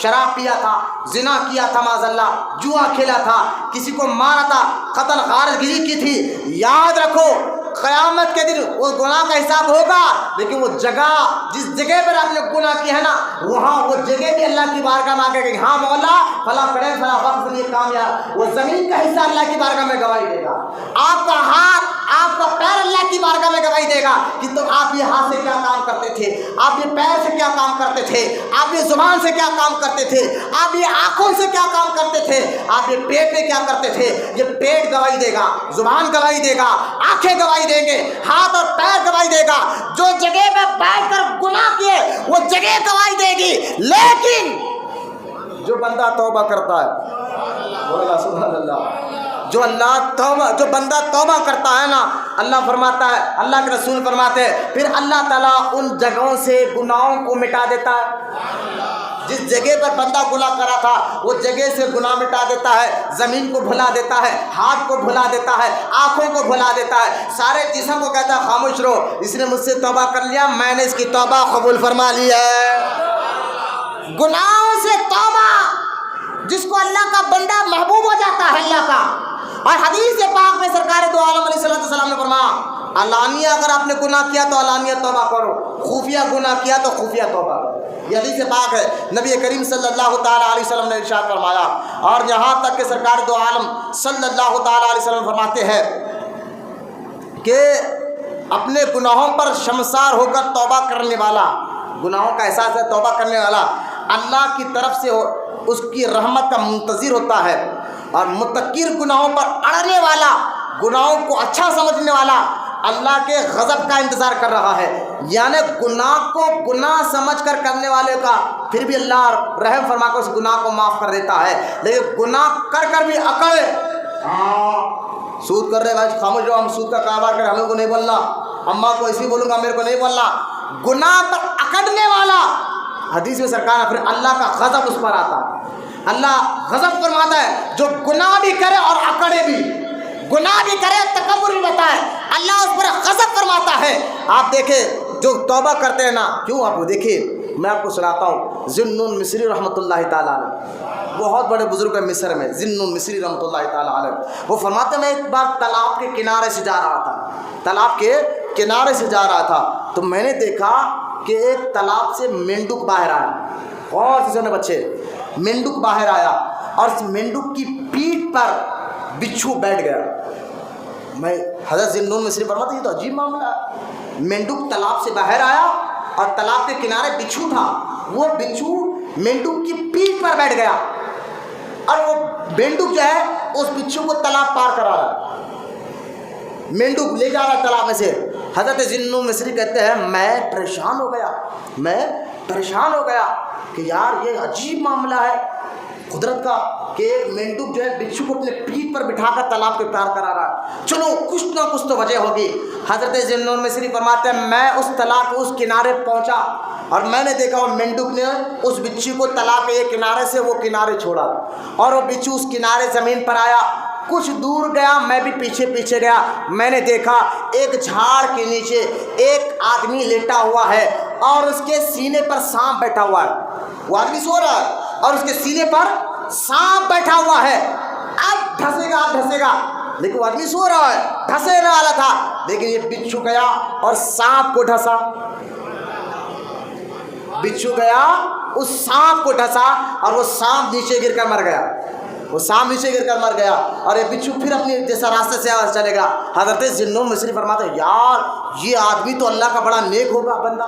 شراب پیا تھا، زنا کیا تھا معاذ اللہ، جوا کھیلا تھا، کسی کو مارا تھا، قتل غارت گری کی تھی، یاد رکھو قیامت کے دن وہ گناہ کا حساب ہوگا، لیکن وہ جگہ جس جگہ پر آپ نے گناہ کیا ہے نا وہاں وہ جگہ بھی اللہ کی بارگاہ میں آ کے کہ ہاں مولا فلاں کرے فلاں وقت سے یہ کامیاب، وہ زمین کا حصہ اللہ کی بارگاہ میں گواہی دے گا، آپ کا ہاتھ، آپ کا پیر اللہ کی بارگاہ میں گواہی دے گا کہ تم آپ یہ ہاتھ سے کیا کام کرتے تھے، آپ یہ پیر سے کیا کام کرتے تھے، آپ یہ زبان سے کیا کام کرتے تھے، آپ یہ آنکھوں سے کیا کام کرتے تھے، آپ یہ پیٹ میں کیا کرتے تھے۔ یہ پیٹ گواہی دے گا، زبان گواہی دے گا، آنکھیں گواہی دیں گے، ہاتھ اور پیر گواہی دے گا، جو جگہ پہ بیٹھ کر گناہ کیے وہ جگہ گواہی دے گی، لیکن جو بندہ توبہ کرتا ہے، بولا سبحان اللہ، جو بندہ توبہ کرتا ہے نا، اللہ فرماتا ہے، اللہ کے رسول فرماتے ہیں، پھر اللہ تعالیٰ ان جگہوں سے گناہوں کو مٹا دیتا ہے، جس جگہ پر بندہ گناہ کرا تھا وہ جگہ سے گناہ مٹا دیتا ہے، زمین کو بھلا دیتا ہے، ہاتھ کو بھلا دیتا ہے، آنکھوں کو بھلا دیتا ہے، سارے جسم کو کہتا ہے خاموش رہو، اس نے مجھ سے توبہ کر لیا، میں نے اس کی توبہ قبول فرما لی ہے۔ گناہوں سے توبہ، جس کو اللہ کا بندہ محبوب ہو جاتا ہے اللہ کا۔ اور حدیث پاک میں سرکار دو عالم علیہ السلام نے فرمایا، علانیہ اگر آپ نے گناہ کیا تو علانیہ توبہ کرو، خفیہ گناہ کیا تو خفیہ توبہ کرو۔ یہ حدیث پاک ہے، نبی کریم صلی اللہ تعالیٰ علیہ وسلم نے ارشاد فرمایا۔ اور یہاں تک کہ سرکار دو عالم صلی اللہ تعالیٰ علیہ وسلم فرماتے ہیں کہ اپنے گناہوں پر شرمسار ہو کر توبہ کرنے والا، گناہوں کا احساس ہے توبہ کرنے والا، اللہ کی طرف سے اس کی رحمت کا منتظر ہوتا ہے، اور متکر گناہوں پر اڑنے والا، گناہوں کو اچھا سمجھنے والا اللہ کے غضب کا انتظار کر رہا ہے۔ یعنی گناہ کو گناہ سمجھ کر کرنے والے کا پھر بھی اللہ رحم فرما کر اس گناہ کو معاف کر دیتا ہے، لیکن گناہ کر بھی اکڑے، سود کر رہے بھائی خاموش رہو، ہم سود کا کاروبار کریں، ہمیں کو نہیں بولنا، اماں کو ایسے ہی بولوں گا، میرے کو نہیں بولنا، گناہ پر اکڑنے والا، حدیث میں سرکار ہے پھر اللہ کا غضب اس پر آتا ہے۔ اللہ غضب فرماتا ہے جو گناہ بھی کرے اور اکڑے بھی، گناہ بھی کرے تکبر بھی بتائے، اللہ اس پر غضب فرماتا ہے۔ آپ دیکھیں جو توبہ کرتے ہیں نا، کیوں آپ دیکھیے میں آپ کو سناتا ہوں، ذوالنون مصری رحمۃ اللہ تعالیٰ علیہ، بہت بڑے بزرگ ہیں مصر میں، ذوالنون مصری رحمۃ اللہ تعالیٰ علیہ، وہ فرماتے ہیں میں ایک بار تالاب کے کنارے سے جا رہا تھا، تالاب کے کنارے سے جا رہا تھا، تو میں نے دیکھا کہ ایک تالاب سے مینڈک باہر آیا، اور سنے بچے، مینڈک باہر آیا اور اس مینڈک کی پیٹھ پر بچھو بیٹھ گیا۔ میں حضرت ذوالنون مصری فرماتے ہیں یہ تو عجیب معاملہ ہے، مینڈک تالاب سے باہر آیا اور تالاب کے کنارے بچھو تھا، وہ بچھو مینڈک کی پیٹھ پر بیٹھ گیا، اور وہ مینڈک جو ہے اس بچھو کو تالاب پار کرا رہا ہے، مینڈک لے جا رہا ہے تالاب میں سے۔ حضرت ذوالنون مصری کہتے ہیں میں پریشان ہو گیا کہ یار یہ عجیب معاملہ ہے قدرت کا کہ ایک مینڈک جو ہے بچھو کو اپنے پیٹھ پر بٹھا کر تالاب کے پار کرا رہا ہے، چلو کچھ نہ کچھ تو وجہ ہوگی۔ حضرت ذوالنون مصری فرماتے ہیں میں اس تالاب کے اس کنارے پہنچا اور میں نے دیکھا وہ مینڈک نے اس بچھی کو تالاب کے ایک کنارے سے وہ کنارے چھوڑا، اور وہ بچھو اس کنارے زمین پر آیا، کچھ دور گیا، میں بھی پیچھے گیا، میں نے دیکھا ایک جھاڑ کے نیچے ایک آدمی لیٹا ہوا ہے اور اس کے سینے پر سانپ بیٹھا ہوا ہے، وہ آدمی سو رہا ہے اور اس کے سینے پر سانپ بیٹھا ہوا ہے، اب ڈھسے گا، لیکن وہ آدمی سو رہا ہے، ڈھسنے والا تھا، لیکن یہ بچھو گیا اور سانپ کو ڈھسا، بچھو گیا اس سانپ کو ڈھسا اور وہ سانپ نیچے گر کر مر گیا، اور یہ بچھو پھر اپنی جیسا راستے سے چلے گا۔ حضرت ذوالنون مصری فرماتے ہیں یار یہ آدمی تو اللہ کا بڑا نیک ہوگا بندہ،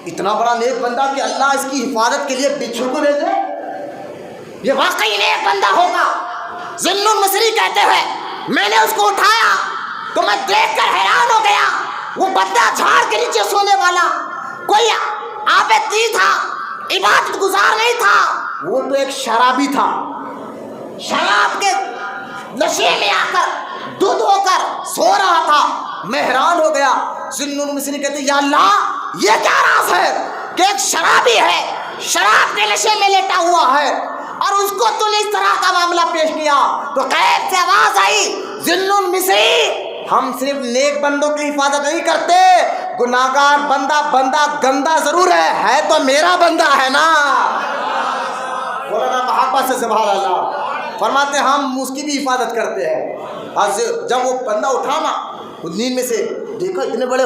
اتنا بڑا نیک بندہ کہ اللہ اس کی حفاظت کے لیے بچھو کو بھیجے، یہ واقعی نیک بندہ ہوگا۔ ذوالنون مصری کہتے ہیں میں نے اس کو اٹھایا تو میں دیکھ کر حیران ہو گیا، وہ بندہ جھاڑ کے نیچے سونے والا کوئی عابد نہیں تھا، عبادت گزار نہیں تھا، وہ تو ایک شرابی تھا، شراب کے نشے میں آ کر دودھ ہو کر سو رہا تھا۔ میں حیران ہو گیا۔ ذوالنون مصری کہتے ہیں یا اللہ یہ کیا راز ہے کہ ایک شرابی ہے، شراب کے نشے میں لیٹا ہوا ہے، اور اس کو تو نے اس طرح کا معاملہ پیش کیا۔ تو غیب سے آواز آئی ذوالنون مصری ہم صرف نیک بندوں کی حفاظت نہیں کرتے، گناہگار بندہ گندا ضرور ہے تو میرا بندہ ہے نا، بولا نا محبت سے سبحان اللہ، فرماتے ہیں ہم اس کی بھی حفاظت کرتے ہیں۔ اور جب وہ بندہ اٹھا نا نیند میں سے، دیکھو اتنے بڑے